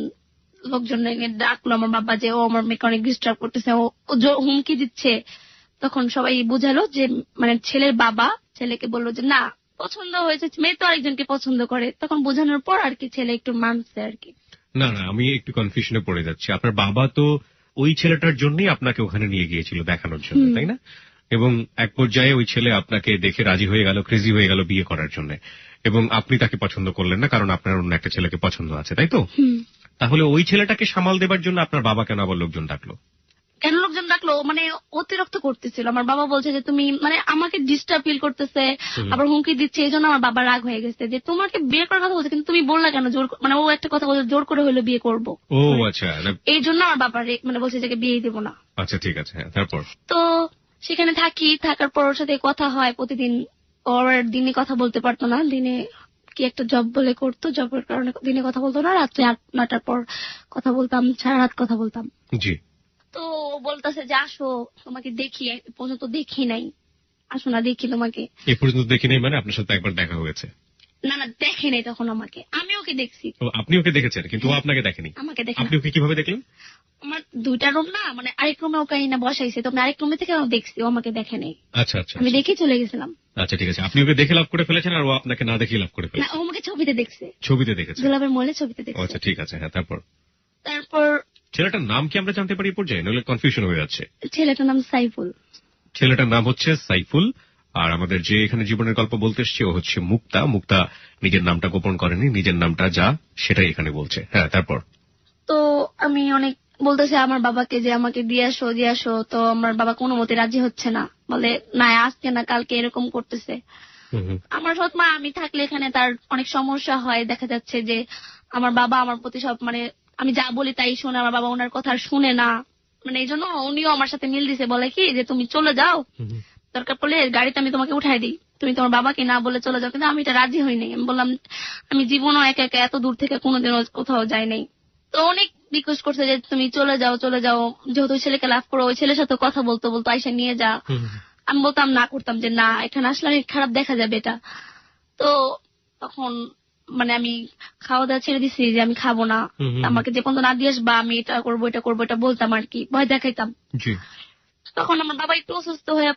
লোকজন ডাকলো আমার বাবা যে ও আমার মেয়েকে অনেক ডিস্টার্ব করতেছে, ও হুমকি দিচ্ছে, তখন সবাই বুঝালো যে মানে ছেলের বাবা ছেলেকে বললো যে না, পছন্দ হয়েছে, মেয়ে তো আরেকজনকে পছন্দ করে। তখন বোঝানোর পর আর কি ছেলে একটু মানছে আর কি। না, আমি একটু কনফিউশনে পড়ে যাচ্ছি। আপনার বাবা তো ওই ছেলেটার জন্যই আপনাকে ওখানে নিয়ে গিয়েছিল দেখানোর জন্য, তাই না? এবং এক পর্যায়ে ওই ছেলে আপনাকে দেখে রাজি হয়ে গেল, ক্রেজি হয়ে গেল বিয়ে করার জন্য, এবং আপনি তাকে পছন্দ করলেন না কারণ আপনার অন্য একটা ছেলেকে পছন্দ আছে, তাই তো? তাহলে ওই ছেলেটাকে সামাল দেবার জন্য আপনার বাবা কেন আবার লোকজন ডাকলো? কেন লোকজন ডাকলো মানে অতিরিক্ত করতেছিল। আমার বাবা বলছে যে তুমি মানে আমাকে ডিস্টার্ব ফিল করতেছে, আবার হুমকি দিচ্ছে, এই জন্য আমার বাবা রাগ হয়ে গেছে যে তোমাকে বিয়ে করার কথা বলছে কিন্তু তুমি বললা কেন জোর, মানে ও একটা কথা বলছে জোর করে হইলো বিয়ে করবো। ও আচ্ছা, এই জন্য আমার বাবা মানে বলছে যে বিয়ে দেবো না। আচ্ছা ঠিক আছে, তারপর? তো সেখানে থাকার পর ওর সাথে কথা হয় প্রতিদিন। ওর দিনে কথা বলতে পারতো না, দিনে কি একটা জব বলে করতো, জবের কারণে দিনে কথা বলতো না, রাত্রে 8-9টার পর কথা বলতাম, সারা রাত কথা বলতাম। জি। তো বলতেছে যে আসো তোমাকে দেখি, পর্যন্ত দেখি নাই, আসো না দেখি তোমাকে। এ পর্যন্ত দেখি নাই মানে আপনার সাথে একবার দেখা হয়েছে? না দেখে নাই তখন আমাকে, আমি ওকে দেখছি। আপনি ওকে দেখেছেন কিন্তু ও আপনাকে দেখেনি? আমাকে দেখে। আপনি ওকে কিভাবে দেখলেন? আমার 2টা রুম না, মানে আরেক রুমে ওকে না বসাইছে, তো আমি আরেক রুমে থেকে দেখছি, ও আমাকে দেখে নাই। আচ্ছা, আমি দেখে চলে গেছিলাম। আচ্ছা ঠিক আছে, আপনি ওকে দেখে লাভ করে ফেলেছেন আর ও আপনাকে না দেখে লাভ করে ফেলেছে? ও আমাকে ছবিতে দেখছে। ছবিতে দেখেছে? গোলাপের মোড়ে ছবিতে দেখছে। আচ্ছা ঠিক আছে, হ্যাঁ, তারপর? তারপর ছেলেটার নাম কি আমরা জানতে পারি পর্যায়ে, নইলে কনফিউশন হয়ে যাচ্ছে। ছেলেটার নাম সাইফুল। ছেলেটার নাম হচ্ছে সাইফুল। আর আমাদের যে এখানে জীবনের গল্প বলতে এসছে ও হচ্ছে মুক্তা। মুক্তা নিজের নামটা গোপন করেনি, নিজের নামটা যা সেটাই এখানে বলছে। হ্যাঁ, তারপর? তো আমি অনেক বলতেছে আমার বাবাকে যে আমাকে দিয়ে আসো, তো আমার বাবা কোনো মতে রাজি হচ্ছে না, বলে না আজকে না কালকে এরকম করতেছে। আমার সৎ মা আমি থাকলে এখানে তার অনেক সমস্যা হয়, দেখা যাচ্ছে যে আমার বাবা আমার প্রতি সব মানে আমি যা বলি তাই শোনে, আমার বাবা ওনার কথা শুনে না, মানে এই জন্য উনিও আমার সাথে মিল দিছে, বলে কি যে তুমি চলে যাও, দরকার পড়লে গাড়িতে আমি তোমাকে উঠাই দিই, তুমি তোমার বাবাকে না বলে চলে যাও। কিন্তু আমি এটা রাজি হইনি। আমি বললাম আমি জীবনও একা এত দূর থেকে কোনোদিনও কোথাও যাই নাই। তো অনেক রিকোয়েস্ট করছে যে তুমি চলে যাও, যেহেতু ছেলেকে লাভ করো, ওই ছেলের সাথে কথা বলতে আইসা নিয়ে যা। আমি বলতাম না, করতাম যে না এখানে আসলে খারাপ দেখা যাবে এটা। তো তখন মানে আমি খাওয়া দাওয়া ছেড়ে দিচ্ছি যে আমি খাবো না, আমাকে যে পর্যন্ত না দিয়ে আসবা আমি এটা করবো এটা বলতাম আর কি, ভয় দেখাইতাম। তখন আমার বাবা একটু অসুস্থ হয়ে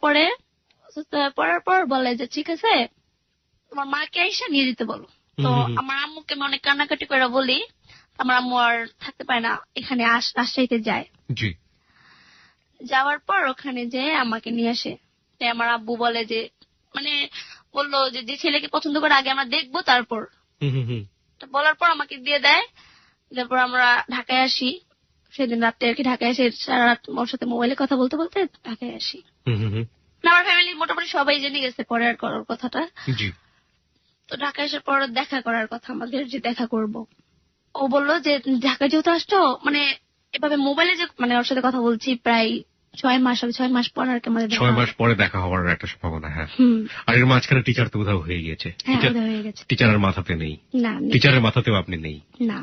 পড়ার পর বলে যে ঠিক আছে তোমার মাকে আইসা নিয়ে যেতে বলো। তো আমার আম্মুকে আমি অনেক কান্নাকাটি করে বলি, আমার আম্মু আর থাকতে পারে না, এখানে রাজশাহীতে যায়। যাওয়ার পর ওখানে যে আমাকে নিয়ে আসে। তাই আমার আব্বু বলে যে মানে বললো যে ছেলেকে পছন্দ করে আগে আমরা দেখবো তারপর। বলার পর আমাকে দিয়ে দেয়। তারপর আমরা ঢাকায় আসি। সেদিন রাত্রে আর কি ঢাকায় এসে সারা রাত ওর সাথে মোবাইলে কথা বলতে বলতে ঢাকায় আসি। আমার ফ্যামিলি মোটামুটি সবাই জেনে গেছে পরে আর করার কথাটা। তো ঢাকায় আসার পর দেখা করার কথা আমাদের, যে দেখা করব। ও বললো যে ঢাকা যেহেতু আসছো মানে এভাবে মোবাইলে যে মানে ওর সাথে কথা বলছি প্রায় 6 মাস হবে, 6 মাস পর আর কি আমাদের 6 মাস পরে দেখা হওয়ার একটা সম্ভাবনা। হ্যাঁ, আর এর মাঝখানে টিচার তো উধাও হয়ে গিয়েছে। টিচারের মাথাতে নেই? না, টিচারের মাথাতেও আপনি নেই? না।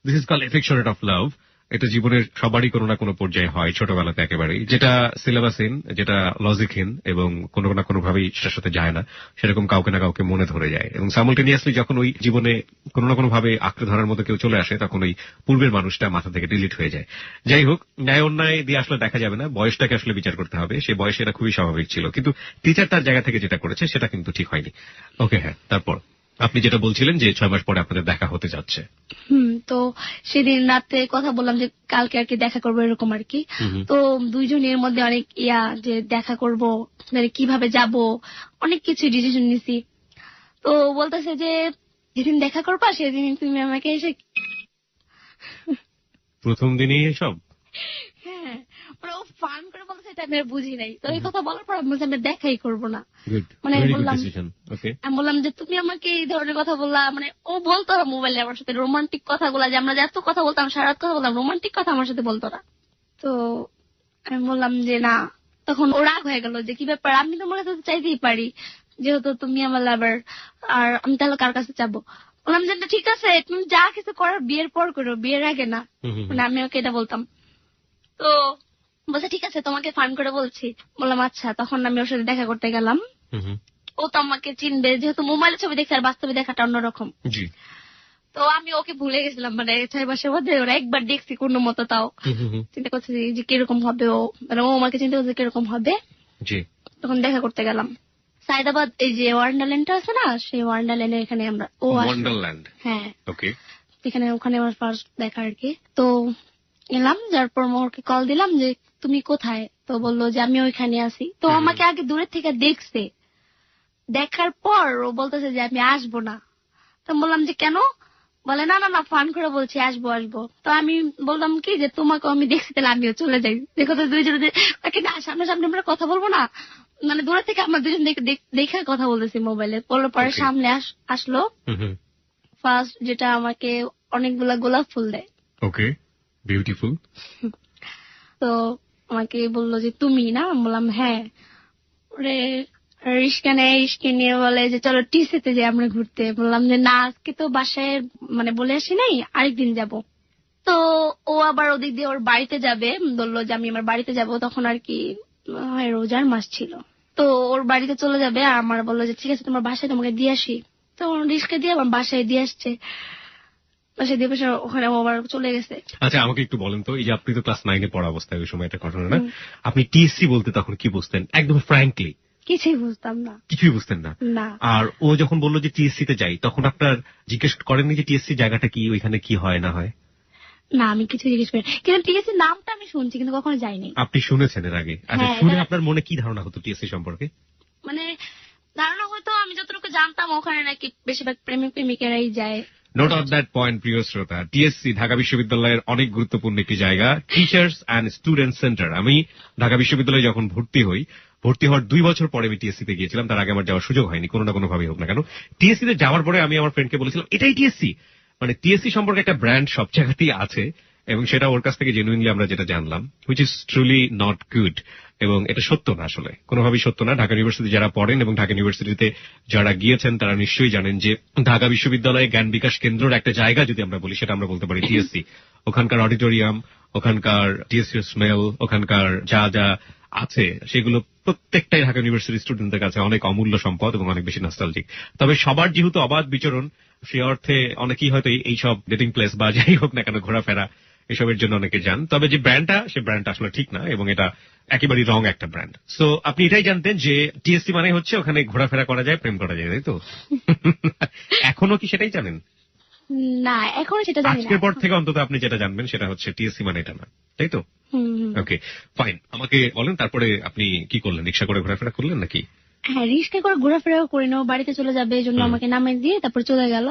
This is called affectionate of love. এটা জীবনের সবারই কোনো না কোনো পর্যায়ে হয়, ছোটবেলাতে একেবারেই, যেটা সিলেবাসহীন, যেটা লজিকহীন এবং কোনো না কোনো ভাবেই সেটার সাথে যায় না, সেরকম কাউকে না কাউকে মনে ধরে যায়। এবং সাইমultaneously যখন ওই জীবনে কোনো না কোনো ভাবে আঁকড়ে ধরার মতো কেউ চলে আসে তখন ওই পূর্বের মানুষটা মাথা থেকে ডিলিট হয়ে যায়। যাই হোক, ন্যায় অন্যায় দিয়ে আসলে দেখা যাবে না, বয়সটাকে আসলে বিচার করতে হবে। সেই বয়সে এটা খুবই স্বাভাবিক ছিল, কিন্তু টিচার তার জায়গা থেকে যেটা করেছে সেটা কিন্তু ঠিক হয়নি। ওকে, হ্যাঁ, তারপর আপনি যেটা বলছিলেন যে 6 মাস পরে আপনাদের দেখা হতে যাচ্ছে। তো সেদিন রাতে কথা বললাম যে কালকে আর কি দেখা করবো এরকম আর কি। তো দুইজনের মধ্যে অনেক যে দেখা করব, মানে কিভাবে যাব, অনেক কিছু ডিসিশন নিছি। তো বলতেছে যে যেদিন দেখা করবা সেদিন তুমি আমাকে এসে। প্রথম দিনই এসব? হ্যাঁ, মানে ও ফান করে বলছে, এটা আমি বুঝি নাই। তো এই কথা বলার পর আমি দেখাই করবো না। মানে আমি বললাম যে তুমি আমাকে এই ধরনের কথা বললা, মানে ও বলতো না মোবাইলে আমার সাথে রোমান্টিক কথাগুলা, যে আমরা এত কথা বলতাম, সারা রাত কথা বলতাম, রোমান্টিক কথা আমার সাথে বলতো না। তো আমি বললাম যে না, তখন ও রাগ হয়ে গেল যে কি ব্যাপার, আমি তোমার কাছে চাইতেই পারি, যেহেতু তুমি আমার লাভার, আর আমি তাহলে কার কাছে যাবো? বললাম যে ঠিক আছে, তুমি যা কিছু করার বিয়ের পর করো, বিয়ের আগে না। মানে আমি ওকে এটা বলতাম। তো বলছে ঠিক আছে, তোমাকে ফান করে বলছি। বললাম আচ্ছা। তখন আমি ওর সাথে দেখা করতে গেলাম। ও তো আমাকে চিনবে, যেহেতু মোবাইলের ছবি দেখে আর বাস্তবে দেখাটা অন্যরকম। তো আমি ওকে ভুলে গেছিলাম, মানে 6 মাসের মধ্যে ওরা একবার দেখছি কোনো মতো, তাও চিন্তা করছি যে কিরকম হবে ও, মানে ও আমাকে চিন্তা করছে কিরকম হবে। তখন দেখা করতে গেলাম সাইদাবাদ, এই যে ওয়ান্ডারল্যান্ডটা আছে না, সেই ওয়ান্ডারল্যান্ডের এখানে আমরা। ও ওয়ান্ডারল্যান্ড, হ্যাঁ, ওকে। এখানে ওখানে আমার ফার্স্ট দেখা আর কি। তো এলাম, যার পর ওকে কল দিলাম যে তুমি কোথায়। তো বললো যে আমি ওইখানে আছি। তো আমাকে আগে দূরের থেকে দেখছে, দেখার পর ও বলতেছে যে আমি আসবো না। তো বললাম যে কেন? বলে না না না, ফান করে বলছি আসবো আসবো। তো আমি বললাম কি যে তোমাকে আমি দেখছি, তাহলে আমিও চলে যাই। দেখো তো দুইজনে সামনে আমরা কথা বলবো না, মানে দূরে থেকে আমরা দুজন দেখে কথা বলতেছি মোবাইলে। বলার পরে সামনে আসলো, ফার্স্ট যেটা আমাকে অনেকগুলা গোলাপ ফুল দেয়। ওকে, বিউটিফুল। তো আমাকে বললো যে তুমি না? বললাম হ্যাঁ। ওরে রিস্কা নিয়ে বলে যে চলো টিসিতে যাই আমরা ঘুরতে। বললাম যে না, আজকে তো বাসায় মানে বলে আসি নাই, আরেকদিন যাব। তো ও আবার ওদিক দিয়ে ওর বাড়িতে যাবে, বললো যে আমি আমার বাড়িতে যাব। তখন আর কি রোজার মাস ছিল, তো ওর বাড়িতে চলে যাবে। আর আমার বললো যে ঠিক আছে তোমার বাসায় তোমাকে দিয়ে আসি। তো রিস্কা দিয়ে আমার বাসায় দিয়ে আসছে। বাসায় দিয়ে ওখানে আবার চলে গেছে। আচ্ছা, আমাকে একটু বলেন তো, এই যে আপনি তো ক্লাস 9-এ পড়া অবস্থায় ওই সময় একটা ঘটনা না, আপনি টিএসসি বলতে তখন কি বুঝতেন? একদম ফ্র্যাঙ্কলি। কিছুই বুঝতাম না। কিছুই বুঝতেন না? না। আর ও যখন বললো যে টিএসসি তে যাই, তখন আপনার জিজ্ঞেস করেননি যে টিএসসি জায়গাটা কি, ওইখানে কি হয় না হয়? না, আমি কিছু জিজ্ঞেস করি, কিন্তু টিএসসি নামটা আমি শুনছি কিন্তু কখনো যাইনি। আপনি শুনেছেন এর আগে? আচ্ছা, শুনে আপনার মনে কি ধারণা হতো টিএসসি সম্পর্কে? মানে ধারণা হতো, আমি যতটুকু জানতাম ওখানে নাকি বেশিরভাগ প্রেমিক প্রেমিকেরাই যায়। নোট অন দ্যাট পয়েন্ট, প্রিয় শ্রোতা। টিএসসি ঢাকা বিশ্ববিদ্যালয়ের অনেক গুরুত্বপূর্ণ একটি জায়গা, টিচার্স অ্যান্ড স্টুডেন্ট সেন্টার। আমি ঢাকা বিশ্ববিদ্যালয়ে যখন ভর্তি হওয়ার 2 বছর পরে আমি টিএসসি তে গিয়েছিলাম। তার আগে আমার যাওয়ার সুযোগ হয়নি, কোনো না কোনো ভাবে হোক না কেন। টিএসসি তে যাওয়ার পরে আমি আমার ফ্রেন্ডকে বলেছিলাম এটাই টিএসসি। মানে টিএসসি সম্পর্কে একটা ব্র্যান্ড সব জায়গাতেই আছে, এবং সেটা ওর কাছ থেকে জেনুইনলি আমরা যেটা জানলাম, which is truly not good. এবং এটা সত্য না, আসলে কোনোভাবেই সত্য না। ঢাকা ইউনিভার্সিটি যারা পড়েন এবং ঢাকা ইউনিভার্সিটিতে যারা গিয়েছেন তারা নিশ্চয়ই জানেন যে ঢাকা বিশ্ববিদ্যালয়ে জ্ঞান বিকাশ কেন্দ্রের একটা জায়গা যদি আমরা বলি, সেটা আমরা বলতে পারি টিএসসি। ওখানকার অডিটোরিয়াম, ওখানকার টিএসসি স্মেল, ওখানকার যা যা আছে সেগুলো প্রত্যেকটাই ঢাকা ইউনিভার্সিটি স্টুডেন্টদের কাছে অনেক অমূল্য সম্পদ এবং অনেক বেশি নস্টালজিক। তবে সবার যেহেতু অবাধ বিচরণ, সে অর্থে অনেকেই হয়তো এইসব ডেটিং প্লেস বা যাই হোক না কেন ঘোরাফেরা এসবের জন্য অনেকে যান। তবে যে ব্র্যান্ডটা, সে ব্র্যান্ডটা আসলে ঠিক না, এবং এটা একেবারেই রং একটা ব্র্যান্ড। সো আপনি এটাই জানতেন যে টিএসসি মানে হচ্ছে ওখানে ঘোরাফেরা করা যায়, প্রেম করা যায়, তাই তো? এখনো কি সেটাই জানেন? না, এখনো সেটা জানি না। আজকের পর থেকে অন্তত আপনি যেটা জানবেন সেটা হচ্ছে টিএসসি মানে এটা না, তাই তো? ওকে, ফাইন। আমাকে বলেন, তারপরে আপনি কি করলেন? রিক্সা করে ঘোরাফেরা করলেন নাকি? হ্যাঁ, রিক্সা করে ঘোরাফেরা করি না, বাড়িতে চলে যাবে এই জন্য আমাকে নামিয়ে দিয়ে তারপর চলে গেল।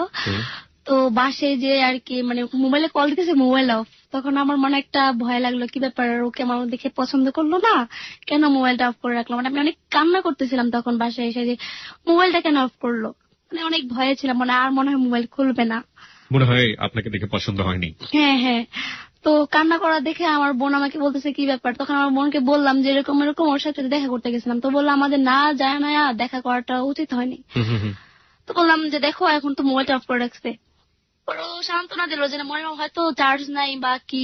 তো বাসে যে আর কি, মানে মোবাইলে কল দিতেছে, মোবাইল অফ। তখন আমার মনে একটা ভয় লাগলো, কি ব্যাপার, ওকে আমার দেখে পছন্দ করলো না, কেন মোবাইলটা অফ করে রাখলো। মানে আমি অনেক কান্না করতেছিলাম তখন বাসায় এসে, যে মোবাইলটা কেন অফ করলো। মানে অনেক ভয়ে ছিলাম, মানে আর মনে হয় মোবাইল খুলবে না, মনে হয় আপনাকে দেখে পছন্দ হয়নি। হ্যাঁ হ্যাঁ। তো কান্না করা দেখে আমার বোন আমাকে বলতেছে কি ব্যাপার। তখন আমার বোনকে বললাম যে এরকম এরকম ওর সাথে দেখা করতে গেছিলাম। তো বললাম আমাদের না যায় না দেখা করাটা উচিত হয়নি। তো বললাম যে দেখো এখন তো মোবাইলটা অফ করে রাখছে। ও সান্ত্বনা দিল যে মনে হয়তো চার্জ নাই বা কি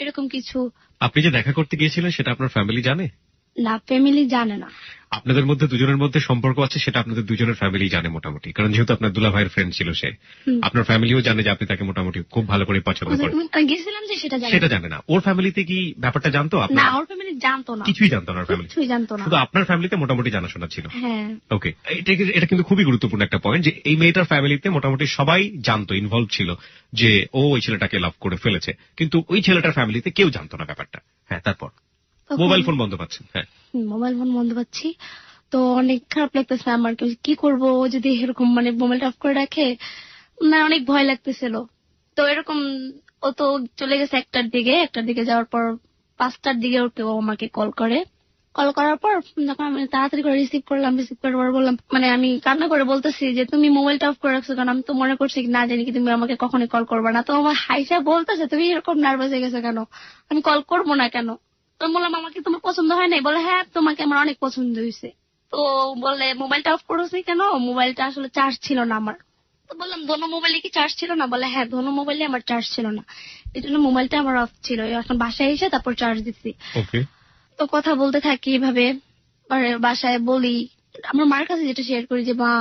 এরকম কিছু। আপনি যে দেখা করতে গিয়েছিলেন সেটা আপনার ফ্যামিলি জানে? না, ফ্যামিলি জানে না। আপনাদের মধ্যে দুজনের মধ্যে সম্পর্ক আছে সেটা আপনাদের দুজনের ফ্যামিলি জানে মোটামুটি, কারণ যেহেতু আপনার দুলা ভাইয়ের ফ্রেন্ড ছিল সে। আপনার ফ্যামিলিও জানে যে আপনি তাকে মোটামুটি খুব ভালো করে পছন্দ করেন। গেছিলাম যে সেটা জানে না। ওর ফ্যামিলিতে কি ব্যাপারটা জানতো? না, ওর ফ্যামিলি জানতো না, কিছুই জানতো না। ফ্যামিলি কিছুই জানতো না, শুধু আপনার ফ্যামিলিতে মোটামুটি জানাশোনা ছিল। হ্যাঁ, ওকে। এটা কিন্তু খুবই গুরুত্বপূর্ণ একটা পয়েন্ট যে এই মেয়েটার ফ্যামিলিতে মোটামুটি সবাই জানতো, ইনভলভ ছিল যে ও ওই ছেলেটাকে লাভ করে ফেলেছে, কিন্তু ওই ছেলেটার ফ্যামিলিতে কেউ জানতো না ব্যাপারটা। হ্যাঁ, তারপর মোবাইল ফোন বন্ধ পাচ্ছেন? হ্যাঁ, মোবাইল ফোন বন্ধ পাচ্ছি। তো অনেক খারাপ লাগতেছে আমার, কি করবো যদি এরকম মানে মোবাইলটা অফ করে রাখে, মানে অনেক ভয় লাগতেছিল। তো এরকম ও তো চলে গেছে 1টার দিকে যাওয়ার পর 5টার দিকে ও আমাকে কল করার পর যখন আমি তাড়াতাড়ি করে রিসিভ করার পর বললাম, মানে আমি কান্না করে বলতেছি যে তুমি মোবাইলটা অফ করে রাখছো কারণ আমি তো মনে করছি না জানি কি তুমি আমাকে কখনোই কল করবা না। তো আমার হাইসা বলতেছে তুমি এরকম নার্ভাস হয়ে গেছো কেন, আমি কল করবো না কেন। তো বললাম আমাকে তোমার পছন্দ হয় নাই। বলে হ্যাঁ, তোমাকে আমার অনেক পছন্দ হয়েছে। তো বলে মোবাইলটা অফ করেছি কেন, মোবাইলটা আসলে চার্জ ছিল না আমার। তো বললাম দোনো মোবাইলে কি চার্জ ছিল না? বলে হ্যাঁ, দোনো মোবাইলে আমার চার্জ ছিল না, এই জন্য মোবাইলটা আমার অফ ছিল, এখন বাসায় এসে তারপর চার্জ দিচ্ছি। তো কথা বলতে থাকি এভাবে, বাসায় বলি, আমার মার কাছে যেটা শেয়ার করি যে মা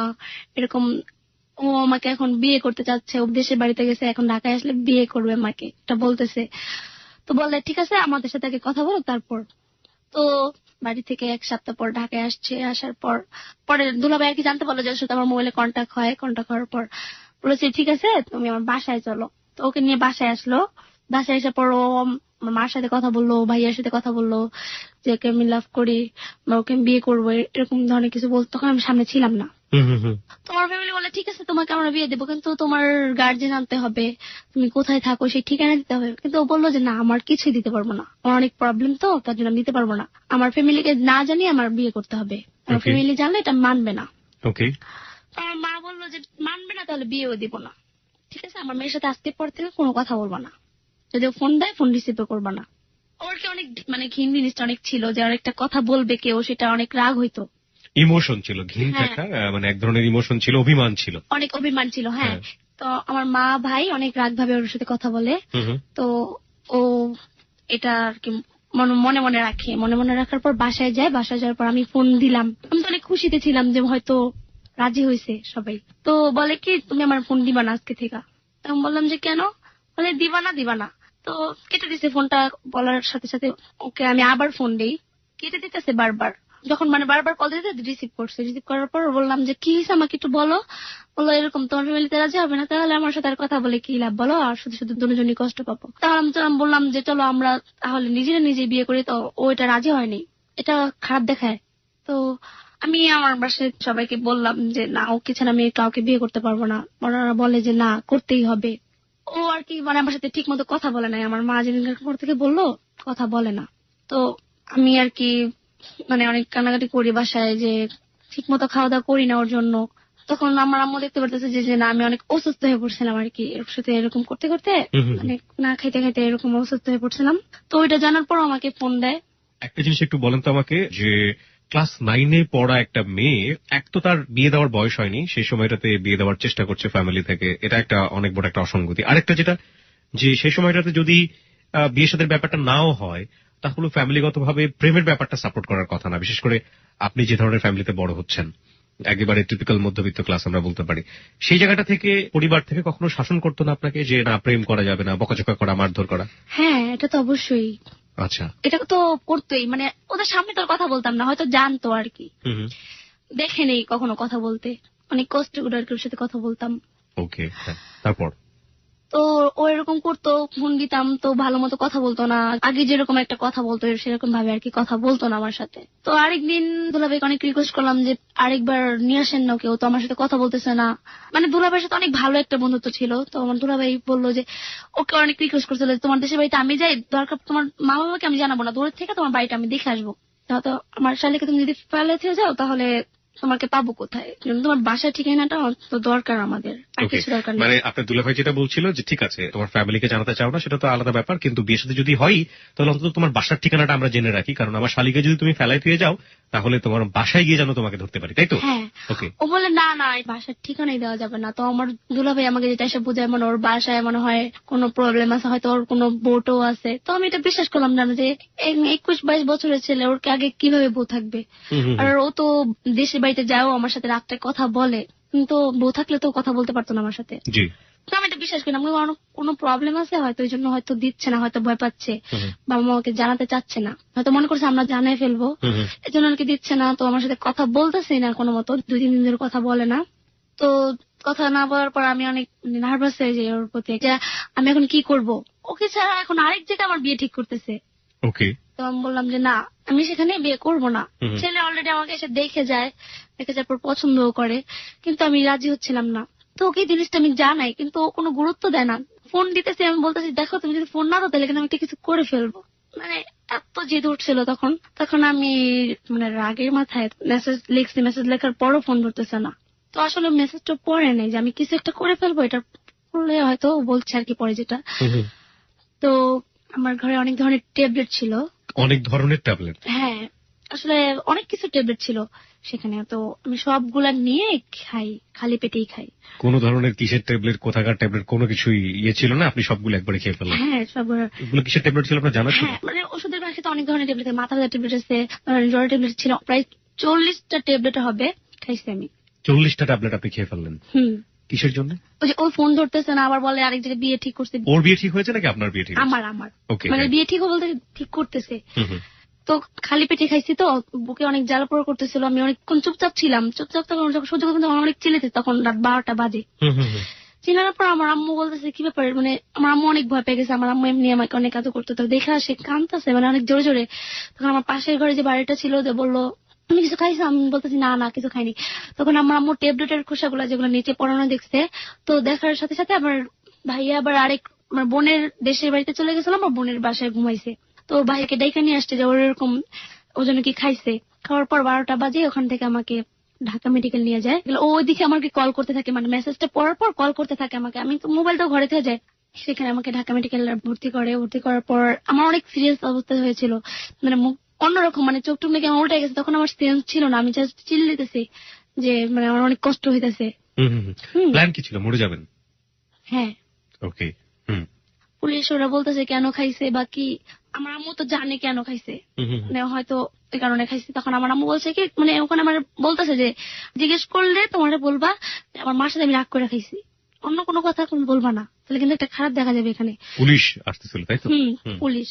এরকম ও আমাকে এখন বিয়ে করতে চাচ্ছে, ও দেশের বাড়িতে গেছে, এখন ঢাকায় আসলে বিয়ে করবে আমাকে, এটা বলতেছে। তো বলে ঠিক আছে আমাদের সাথে আগে কথা বলো তারপর। তো বাড়ি থেকে 1 সপ্তাহ পর ঢাকায় আসছে, আসার পর পরে দুলাভাই আর কি জানতে পারলো যে ওর সাথে আমার মোবাইলে কন্ট্যাক্ট হয়। কন্ট্যাক্ট হওয়ার পর বলেছে ঠিক আছে তুমি আমার বাসায় চলো। তো ওকে নিয়ে বাসায় আসলো। বাসায় আসার পর ও আমার মার সাথে কথা বললো, ভাইয়ার সাথে কথা বললো যে ওকে আমি লাভ করি বা ওকে আমি বিয়ে করবো, এরকম ধরনের কিছু বলতো। তখন আমি সামনে ছিলাম না। তোমার ফ্যামিলি বলে ঠিক আছে তোমাকে আমরা বিয়ে দেবো, কিন্তু তোমার গার্জেন আনতে হবে, তুমি কোথায় থাকো সেই ঠিকানা দিতে হবে। কিন্তু ও বললো যে না আমার কিছুই দিতে পারবো না, আমার অনেক প্রবলেম, তো তার জন্য আমি দিতে পারবো না, আমার ফ্যামিলিকে না জানিয়ে আমার বিয়ে করতে হবে, আমার ফ্যামিলি জানলে এটা মানবে না। আমার মা বললো যে মানবে না তাহলে বিয়েও দিব না। ঠিক আছে আমার মেয়ের সাথে আজকের পর থেকে কোনো কথা বলবা না, যদি ও ফোন দেয় ফোন রিসিভ করবা না। ওর কি অনেক মানে ঘিন জিনিসটা অনেক ছিল যে অনেকটা কথা বলবে কেউ, সেটা অনেক রাগ হইতো, ইমোশন ছিল, ঘিন থাকা মানে এক ধরনের ইমোশন ছিল, অভিমান ছিল, অনেক অভিমান ছিল। হ্যাঁ, তো আমার মা ভাই অনেক রাগ ভাবে ওর সাথে কথা বলে। তো ও এটা আর কি মনে মনে রাখে, মনে মনে রাখার পর বাসায় যায়। বাসায় যাওয়ার পর আমি ফোন দিলাম, আমি তো অনেক খুশিতে ছিলাম যে হয়তো রাজি হয়েছে সবাই। তো বলে কি তুমি আমার ফোন দিবা না আজকে থেকে। আমি বললাম যে কেন? বলে দিবা না। তো কেটে দিছে ফোনটা। বলার সাথে সাথে ওকে আমি আবার ফোন দিই, কেটে দিতেছে বারবার। যখন মানে বারবার কল দিতে রিসিভ করছে, রিসিভ করার পর বললাম যে কি হয়েছে আমাকে একটু বলো। বললো এরকম তোমার ফ্যামিলিতে রাজি হবে না, তাহলে আমার সাথে আর কথা বলে কি লাভ বলো, আর শুধু শুধু দুজনই কষ্ট পাবো। তাহলে আমি বললাম যে চলো আমরা তাহলে নিজে বিয়ে করি। তো ও এটা রাজি হয়নি, এটা খারাপ দেখায়। তো আমি আমার বাসায় সবাইকে বললাম যে না ওকে ছাড়া আমি কাউকে বিয়ে করতে পারবো না। ওনারা বলে যে না করতেই হবে। ও আর কি মানে আমার সাথে ঠিক মতো কথা বলে নাই, আমার মা যেদিনকার পর থেকে বললো কথা বলে না। তো আমি আর কি মানে অনেক কান্নাকাটি করি বাসায় যে ঠিক মতো খাওয়া দাওয়া করি না ওর জন্য। তখন আমার আম্মু দেখতে পারতেছে যে না আমি অনেক অসুস্থ হয়ে পড়ছিলাম আর কি, এর সাথে এরকম করতে করতে মানে না খাইতে খাইতে এরকম অসুস্থ হয়ে পড়ছিলাম। তো ওইটা জানার পর আমাকে ফোন দেয়। একটা জিনিস একটু বলেন তো আমাকে, যে ক্লাস 9-এ পড়া একটা মেয়ে, এক তো তার বিয়ে দেওয়ার বয়স হয়নি, সেই সময়টাতে বিয়ে দেওয়ার চেষ্টা করছে ফ্যামিলি থেকে, এটা একটা অনেক বড় একটা অসঙ্গতি। আরেকটা যেটা যে সেই সময়টাতে যদি বিয়ে শাদীর ব্যাপারটা নাও হয় তাহলে ফ্যামিলিগতভাবে প্রেমের ব্যাপারটা সাপোর্ট করার কথা না, বিশেষ করে আপনি যে ধরনের ফ্যামিলিতে বড় হচ্ছেন, একেবারে টিপিক্যাল মধ্যবিত্ত ক্লাস আমরা বলতে পারি, সেই জায়গাটা থেকে পরিবার থেকে কখনো শাসন করতো না আপনাকে যে না প্রেম করা যাবে না, বকাঝকা করা, মারধর করা? হ্যাঁ এটা তো অবশ্যই। আচ্ছা, এটা তো করতোই, মানে ওদের সামনে তো কথা বলতাম না, হয়তো জানতো আর কি, দেখে নেই কখনো কথা বলতে, অনেক কষ্ট করে আর কি ওর সাথে কথা বলতাম। ওকে, তারপর? তো ও এরকম করতো, ফোন দিতাম তো ভালো মতো কথা বলতো না, আগে যেরকম একটা কথা বলতো সেরকম ভাবে আর কি কথা বলতো না আমার সাথে। তো আরেকদিন দুলাভাইকে অনেক রিকোয়েস্ট করলাম যে আরেকবার নিয়ে আসেন না, কেউ তো আমার সাথে কথা বলতেছে না। মানে দুলাভাইয়ের সাথে অনেক ভালো একটা বন্ধুত্ব ছিল। তো আমার দুলাভাই বললো যে ওকে অনেক রিকোয়েস্ট করছিল তোমার দেশের বাড়িতে আমি যাই, দরকার তোমার মা বাবাকে আমি জানাবো না, দূরের থেকে তোমার বাড়িটা আমি দেখে আসবো, তো আমার শালীকে তুমি যদি ফেলে থেকে যাও তাহলে তোমাকে পাবো কোথায়, তোমার বাসার ঠিকানাটা তো দরকার আমাদের, আর কিছু দরকার নেই। মানে আপনার দুলাভাই যেটা বলছিল যে ঠিক আছে তোমার ফ্যামিলিকে জানাতে চাও না সেটা তো আলাদা ব্যাপার, কিন্তু বিয়ের সাথে যদি হয় তাহলে অন্তত তোমার বাসার ঠিকানাটা আমরা জেনে রাখি, কারণ আমার শালীকে যদি তুমি ফেলাই দিয়ে যাও তাহলে তোমার বাসায় গিয়ে যেন তোমাকে ধরতে পারি, তাই তো? হ্যাঁ। ও বলে না বাসার ঠিকানাই দেওয়া যাবে না। তো আমার দুলাভাই আমাকে যেটা এসে বোঝায় মানে ওর বাসায় মনে হয় কোনো প্রবলেম আছে, হয়তো ওর কোনো বোটও আছে। তো আমি এটা বিশ্বাস করলাম না যে 21-22 বছরের ছেলে, ওর আগে কিভাবে বউ থাকবে। আর ও তো দেশের বাড়িতে যাও আমার সাথে রাত্রে কথা বলে, কিন্তু বউ থাকলে তো কথা বলতে পারতো না আমার সাথে। তো আমি এটা বিশ্বাস করলাম কোনো প্রবলেম আছে হয়তো, ওই জন্য হয়তো দিচ্ছে না, হয়তো ভয় পাচ্ছে, বাবা মাকে জানাতে চাচ্ছে না, হয়তো মনে করছে আমরা জানাই ফেলবো, এই জন্য আর কি দিচ্ছে না। তো আমার সাথে কথা বলতেছে না কোনো মতো, 2-3 দিন ধরে কথা বলে না। তো কথা না বলার পর আমি অনেক নার্ভাস হয়ে যাই ওর প্রতি, যে আমি এখন কি করব, ওকে ছাড়া এখন আরেক জায়গায় আমার বিয়ে ঠিক করতেছে। তো আমি বললাম যে না আমি সেখানে বিয়ে করব না। ছেলে অলরেডি আমাকে এসে দেখে যায়, দেখে যাওয়ার পর পছন্দও করে, কিন্তু আমি রাজি হচ্ছিলাম না। তো ওকে জিনিসটা আমি জানাই, কিন্তু ও কোনো গুরুত্ব দেয় না। ফোন দিতেছি, আমি বলতেছি দেখো তুমি যদি ফোন না দাও তাহলে কিন্তু আমি কিছু করে ফেলবো। মানে এত জেদ উঠছিল তখন আমি মানে রাগের মাথায় মেসেজ লিখছি, মেসেজ লেখার পরও ফোন ধরতেছে না। তো আসলে মেসেজটা পড়ে নেই যে আমি কিছু একটা করে ফেলবো, এটা করলে হয়তো বলছে আর কি পরে যেটা। তো আমার ঘরে অনেক ধরনের ট্যাবলেট ছিল। অনেক ধরনের ট্যাবলেট? হ্যাঁ, আসলে অনেক কিছু ট্যাবলেট ছিল সেখানে, তো আমি সবগুলা নিয়ে খাই, খালি পেটেই খাই। কোন ধরনের কিসের ট্যাবলেট, কোথাকার ট্যাবলেট, কোনো কিছুই ছিল না, আপনি সবগুলো একবারে খেয়ে ফেললেন? হ্যাঁ, সবগুলো। এগুলো কিসের ট্যাবলেট ছিল আপনার জানা ছিল? হ্যাঁ, মানে ওষুধের বাসাতে অনেক ধরনের ট্যাবলেট, মাথা ব্যথার ট্যাবলেট আছে, জ্বরের ট্যাবলেট ছিল, প্রায় 40টা ট্যাবলেট হবে খাইছি আমি। 40টা ট্যাবলেট আপনি খেয়ে ফেললেন? কিসের জন্য? ওই যে ও ফোন ধরতেছে না, আবার বলে আরেক জায়গায় বিয়ে ঠিক করছে। ওর বিয়ে ঠিক হয়েছে নাকি আপনার বিয়ে ঠিক? আমার। মানে বিয়ে ঠিক বলতে ঠিক করতেছে। তো খালি পেটে খাইছি, তো বুকে অনেক জ্বালা পোড়া করতেছিল, আমি অনেকক্ষণ চুপচাপ ছিলাম। চুপচাপ তখন সহ্য করতে অনেক চিলেছে, তখন রাত 12টা বাজে। চিনার পর আমার আম্মু বলতেছে কি ব্যাপার, মানে আমার আম্মু অনেক ভয় পেয়ে গেছে। আমার আম্মু এমনি আমাকে অনেক কাজ করতে, তো দেখা সে কাঁদতেছে, মানে অনেক জোরে জোরে। তখন আমার পাশের ঘরে যে বাড়িটা ছিল, যে বললো তুমি কিছু খাইছো? আমি বলতেছি না না কিছু খাইনি। তখন আমার আম্মু ট্যাবলেটের খোসাগুলা যেগুলো নিচে পড়ানো দেখছে, তো দেখার সাথে সাথে আমার ভাইয়া আবার আরেক আমার বোনের দেশের বাড়িতে চলে গেছিল, আমার বোনের বাসায় ঘুমাইছে। তো ভাইকে ডাইকা নিয়ে আসছে যে ওর এরকম ওজনে কি খাইছে। খাওয়ার পর 12টা বাজে ওখান থেকে আমাকে ঢাকা মেডিকেল নিয়ে যায়। ও ওইদিকে আমাকে কল করতে থাকে, মানে মেসেজটা পড়ার পর কল করতে থাকে আমাকে। আমি তো মোবাইলটা ঘরে থেকে যাই, সেখানে আমাকে ঢাকা মেডিকেল ভর্তি করে। ভর্তি করার পর আমার অনেক সিরিয়াস অবস্থা হয়েছিল, মানে অন্যরকম, মানে চোখ টুক নাকি আমার উল্টে গেছে। তখন আমার সেন্স ছিল না, আমি জাস্ট চিল্লাইতেছি যে মানে আমার অনেক কষ্ট হইতেছে। প্ল্যান কি ছিল, মরে যাবেন? হ্যাঁ। ওকে। পুলিশ ওরা বলতেছে কেন খাইছে বা কি, আমার আম্মু তো জানে কেন খাইছে, মানে হয়তো এই কারণে খাইছে। তখন আমার আম্মু বলছে কি, মানে ওখানে আমার বলতেছে যে জিজ্ঞেস করলে তোমার বলবা আমার মার সাথে আমি রাগ করে খাইছি, অন্য কোনো কথা তুমি বলবা না, তাহলে কিন্তু একটা খারাপ দেখা যাবে এখানে। পুলিশ আসতেছিল তাই তো? পুলিশ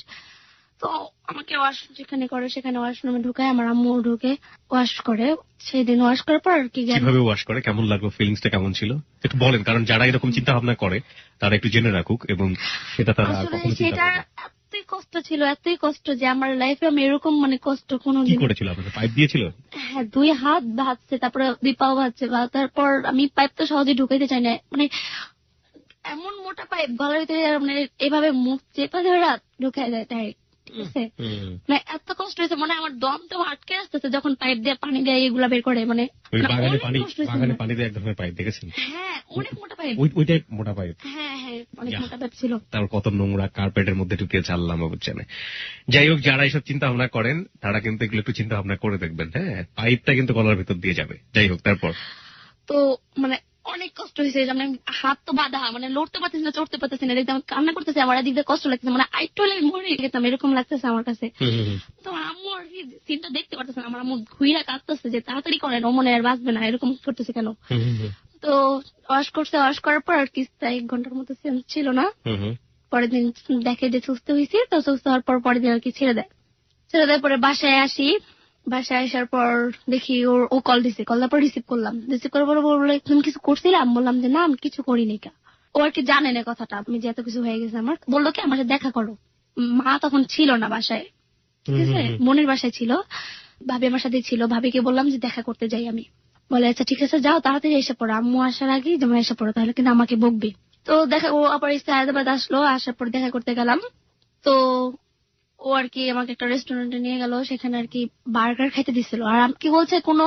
তো আমাকে ওয়াশ যেখানে করে সেখানে ওয়াশরুমে ঢুকায়, আমার আম্মু ঢুকে ওয়াশ করে। সেই দিন ওয়াশ করার পর আর কি, কিভাবে ওয়াশ করে, কেমন লাগলো, ফিলিংসটা কেমন ছিল একটু বলেন, কারণ যারা এরকম চিন্তা ভাবনা করে তারা একটু জেনে রাখুক, এবং সেটা তারা কখনো চিন্তা করবে না। এতই কষ্ট ছিল, এতই কষ্ট যে আমার লাইফে আমি এরকম মানে কষ্ট কোনোদিন। কি করেছিল আপনাকে, পাইপ দিয়েছিল? হ্যাঁ, 2 হাত ভাজছে, তারপরে 2 পাও ভাজছে। তারপর আমি পাইপ তো সহজে ঢুকাইতে চাই না, মানে এমন মোটা পাইপ গলার ভিতরে, মানে এভাবে মুখ চেপে ধরে ঢুকাই দেয় ডাইরেক্ট। ঠিক আছে, মানে এত কষ্ট হয়েছে, মানে আমার দম তো আটকে আসতেছে যখন পাইপ দিয়ে পানি দিয়ে এগুলা বের করে। মানে বাগানে পানি দিয়ে এক ধরনের পাইপ দেখেছেন? হ্যাঁ, অনেক মোটা পাইপ। ওইটাই মোটা পাইপ। হ্যাঁ, অনেক মোটা পাইপ ছিল। তার কত নোংরা কার্পেটের মধ্যে ঢুকে চাললাম বুঝছেন। যাই হোক, যারা এইসব চিন্তা ভাবনা করেন তারা কিন্তু এগুলো একটু চিন্তা ভাবনা করে দেখবেন। হ্যাঁ, পাইপটা কিন্তু গলার ভিতর দিয়ে যাবে। যাই হোক, তারপর তো মানে অনেক কষ্ট হয়েছে, মানে হাত তো বাঁধা, মানে লড়তে পারতেছি না, চড়তে পারতেছি না, দেখতে আমি কান্না করতেছি, আমার এদিক দিয়ে কষ্ট লাগতেছে, মানে আইটলে মরে গেতাম এরকম লাগতেছে আমার কাছে। তো আম্মু আর কি সিনটা দেখতে পারতেছে না, আমার আম্মু ঘুইরা কাঁদতেছে যে তাড়াতাড়ি করেন, ও মনে আর বাঁচবে না, এরকম করতেছে কেন। তো ওয়াশ করছে, ওয়াশ করার পর আর কি 1 ঘন্টার মতো সেন্স ছিল না। পরের দিন দেখে যে সুস্থ হয়েছি, তো সুস্থ হওয়ার পর পরের দিন আর কি ছেড়ে দেয়। পরে বাসায় আসি, বাসায় আসার পর দেখি ও কল দিছে, কল দেওয়ার পর রিসিভ করলাম। রিসিভ করার পর বললো তুমি কিছু করছিলাম? বললাম যে না আমি কিছু করিনি। ও আর কি জানে না কথাটা, আমি যে এত কিছু হয়ে গেছে আমার। বললো কি আমার সাথে দেখা করো। মা তখন ছিল না বাসায়, ঠিক আছে, বোনের বাসায় ছিল, ভাবি আমার সাথে ছিল। ভাবিকে বললাম যে দেখা করতে যাই আমি। বলে আচ্ছা ঠিক আছে যাও, তাড়াতাড়ি এসে পড়ো, আম্মু আসার আগে যেমন এসে পড়ো, তাহলে কিন্তু আমাকে বকবে। তো দেখা, ও আবার হায়দ্রাবাদ আসলো, আসার পর দেখা করতে গেলাম। তো ও আর কি আমাকে একটা রেস্টুরেন্টে নিয়ে গেল, সেখানে আর কি বার্গার খাইতে দিছিল। আর কি বলছে কোনো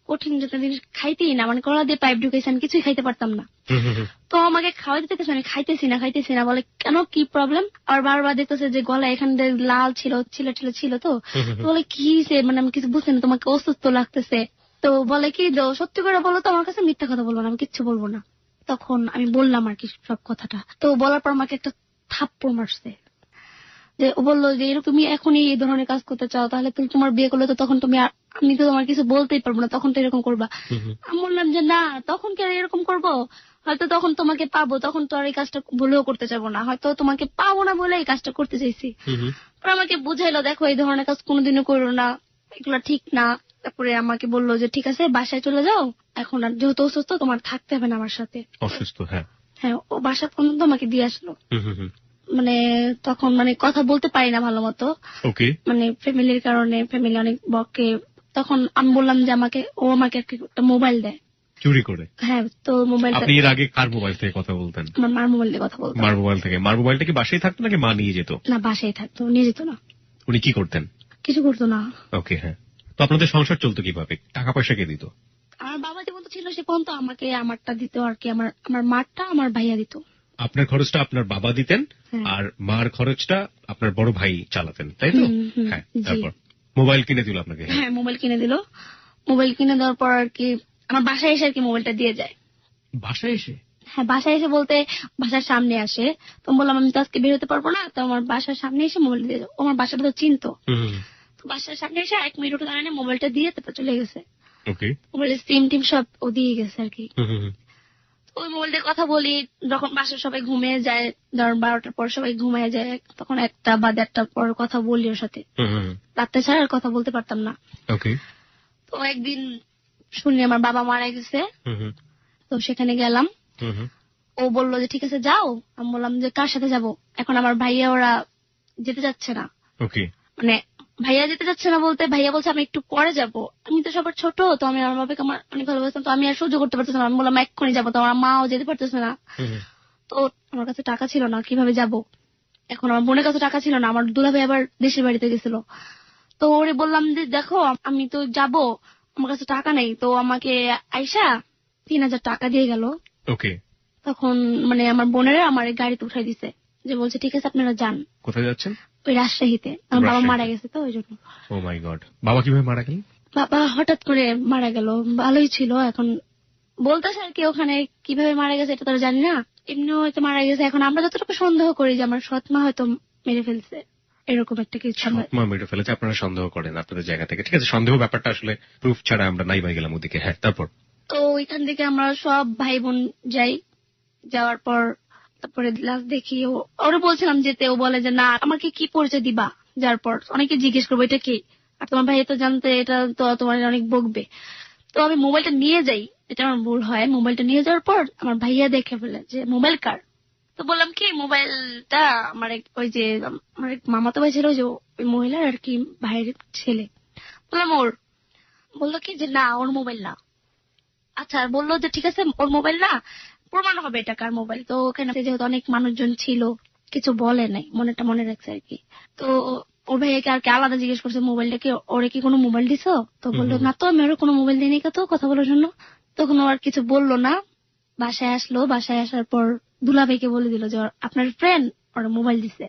কঠিন জিনিস খাইতেই না, মানে কলা দিয়ে পাইপ ঢুকেছে, আমি কিছুই খাইতে পারতাম না। তো আমাকে খাওয়াই দিতে আমি খাইতেছি না। বলে কেন, কি প্রবলেম? আর বারবার দেখতেছে যে গলা এখান দিয়ে লাল ছিল, ছিল। তো বলে কি হয়েছে, মানে আমি কিছু বুঝছি না, তোমাকে অসুস্থ লাগতেছে। তো বলে কি সত্যি করে বলো তো, আমার কাছে মিথ্যা কথা বলবো না, আমি কিচ্ছু বলবো না। তখন আমি বললাম আর কি সব কথাটা। তো বলার পর আমাকে একটা থাপ্পড় মারছে। যে ও বললো যে তুমি এখনই এই ধরনের কাজ করতে চাও, তাহলে তুমি তোমার বিয়ে করলে তো তখন আমি তো তোমার কিছু বলতেই পারবো না, তখন তো এরকম করবা। আমি বললাম যে না, তখন কি এরকম করবো? হয়তো তখন তোমাকে পাবো, তখন তো আর এই কাজটা ভুলেও করতে চাবো না, হয়তো তোমাকে পাবো না বলে এই কাজটা করতে চাইছি। আমাকে বুঝাইলো দেখো এই ধরনের কাজ কোনোদিনও করো না, এগুলো ঠিক না। তারপরে আমাকে বললো যে ঠিক আছে বাসায় চলে যাও, এখন আর যেহেতু অসুস্থ তোমার থাকতে হবে না আমার সাথে। অসুস্থ? হ্যাঁ, ও বাসা পর্যন্ত আমাকে দিয়ে আসলো। মানে তখন মানে কথা বলতে পারি না ভালো মতো, মানে ফ্যামিলির কারণে, ফ্যামিলি অনেক বকে। তখন আমি বললাম যে ও আমাকে একটা মোবাইল দেয় চুরি করে। হ্যাঁ, তো মোবাইল। আপনি এর আগে কার মোবাইল থেকে কথা বলতেন? আমার মার মোবাইল দিয়ে কথা বলতাম। মার মোবাইল থেকে? মার মোবাইলটা কি বাসায় থাকতো নাকি মা নিয়ে যেত? না, বাসায় থাকতো, নিয়ে যেত না। উনি কি করতেন? কিছু করতো না। ওকে, হ্যাঁ। তো আপনাদের সংসার চলতো কিভাবে, টাকা পয়সা কে দিত? আমার বাবা যেমন ছিল সে পর্যন্ত আমাকে আমারটা দিত আর কি, আমার মারটা আমার ভাইয়া দিত। আপনার খরচটা আপনার বাবা দিতেন, আর মার খরচটা আপনার বড় ভাই চালাতেন, তাই তো? হ্যাঁ, তারপর? মোবাইল কিনে দিল আপনাকে? হ্যাঁ, মোবাইল কিনে দিল। মোবাইল কিনে দেওয়ার পর আর কি আমার বাসায় এসে আর কি মোবাইলটা দিয়ে যায়। বাসায় এসে? হ্যাঁ, বাসায় এসে বলতে বাসার সামনে আসে। তো বললাম আমি তো আজকে বের হতে পারবো না, তো আমার বাসার সামনে এসে মোবাইল দিয়ে যাও। আমার বাসাটা তো চিনতো। তো বাসার সামনে এসে 1 মিনিট দাঁড়ানে মোবাইলটা দিয়ে তারপর চলে গেছে। ওকে। মোবাইলের সিম টিম সব ও দিয়ে গেছে আর কি। ওই মোবাইল দিয়ে কথা বলি যখন বাসার সবাই ঘুমিয়ে যায়, ধর 12টার পর সবাই ঘুমিয়ে যায়, তখন 1টা বা 1:30টার পর কথা বলি ওর সাথে। রাত্রে ছাড়া আর কথা বলতে পারতাম না। ওকে। তো একদিন শুনি আমার বাবা মারা গেছে। তো সেখানে গেলাম। ও বললো যে ঠিক আছে যাও। আমি বললাম যে কার সাথে যাব? এখন আমার ভাইয়া ওরা যেতে যাচ্ছে না। ওকে। মানে ভাইয়া যেতে যাচ্ছে না বলতে ভাইয়া বলছে আমি একটু পরে যাব। আমি তো সবার ছোট, তো আমি আমার বাবাকে আমার অনেক ভালোবাসতাম, তো আমি আর সহ্য করতে পারতেছিলাম। আমি বললাম এক্ষুনি যাবো, তো আমার মাও যেতে পারতেছে না। তো আমার কাছে টাকা ছিল না, কিভাবে যাব? এখন আমার বোনের কাছে টাকা ছিল না, আমার দুলাভাই আবার দেশের বাড়িতে গেছিল। তো ওরে বললাম যে দেখো আমি তো যাব, আমার কাছে টাকা নেই। তো আমাকে আইসা 3000 টাকা দিয়ে গেল। ওকে। তখন মানে আমার বোনেরা আমার গাড়িতে উঠাই দিছে, যে বলছে ঠিক আছে আপনারা যান। কোথায় যাচ্ছেন? ওই রাজশাহীতে। আমার বাবা মারা গেছে তো ওই জন্য। ও মাই গড। বাবা কিভাবে মারা গেলেন? বাবা হঠাৎ করে মারা গেল, ভালোই ছিল। এখন বলতেছে আর কি ওখানে কিভাবে মারা গেছে এটা তো জানি না, এমনি হয়তো মারা গেছে। এখন আমরা যতটুকু সন্দেহ করি যে আমার সৎ মা হয়তো মেরে ফেলছে, এরকম একটা কিছু। মা মেরে ফেলেছে আপনারা সন্দেহ করেন আপনাদের জায়গা থেকে, ঠিক আছে। সন্দেহ ব্যাপারটা আসলে প্রুফ ছাড়া আমরা নাই বাই গেলাম ওদিকে। হ্যাঁ, তারপর? তো ওইখান থেকে আমরা সব ভাই বোন যাই। যাওয়ার পর তারপরে লাস্ট দেখি ওরা বলছিলাম যেতে, ও বলে যে না আমাকে কি পরিচয় দিবা? যার পর অনেকে জিজ্ঞেস করবো এটা কি, আর তোমার ভাই তো জানতে এটা তো তোমার অনেক বকবে। তো আমি মোবাইলটা নিয়ে যাই, এটা আমার ভুল হয়। মোবাইলটা নিয়ে যাওয়ার পর আমার ভাইয়া দেখে ফেলে যে মোবাইল কার। তো বললাম কি মোবাইলটা আমার ওই যে আমার মামাতো ভাই ছিল, যে ওই মহিলার আর কি ভাইয়ের ছেলে। বললাম ওর। বললো কি যে না ওর মোবাইল না। আচ্ছা, বললো যে ঠিক আছে ওর মোবাইল না, প্রমাণ হবে এটা কার মোবাইল। তো ওখানে যেহেতু অনেক মানুষজন ছিল কিছু বলে নাই, মনেটা মনে রাখছে আর কি। তো ওর ভাইয়াকে আর কি আলাদা জিজ্ঞেস করছে মোবাইলটা কি ওরে কি কোনো মোবাইল দিছো? তো বললো না তো আমি ওর কোনো মোবাইল দিইনি, তো কথা বলার জন্য। তখন ও আর কিছু বললো না, বাসায় আসলো। বাসায় আসার পর দুলাভাইকে বলে দিল যে আপনার ফ্রেন্ড ওর মোবাইল দিছে।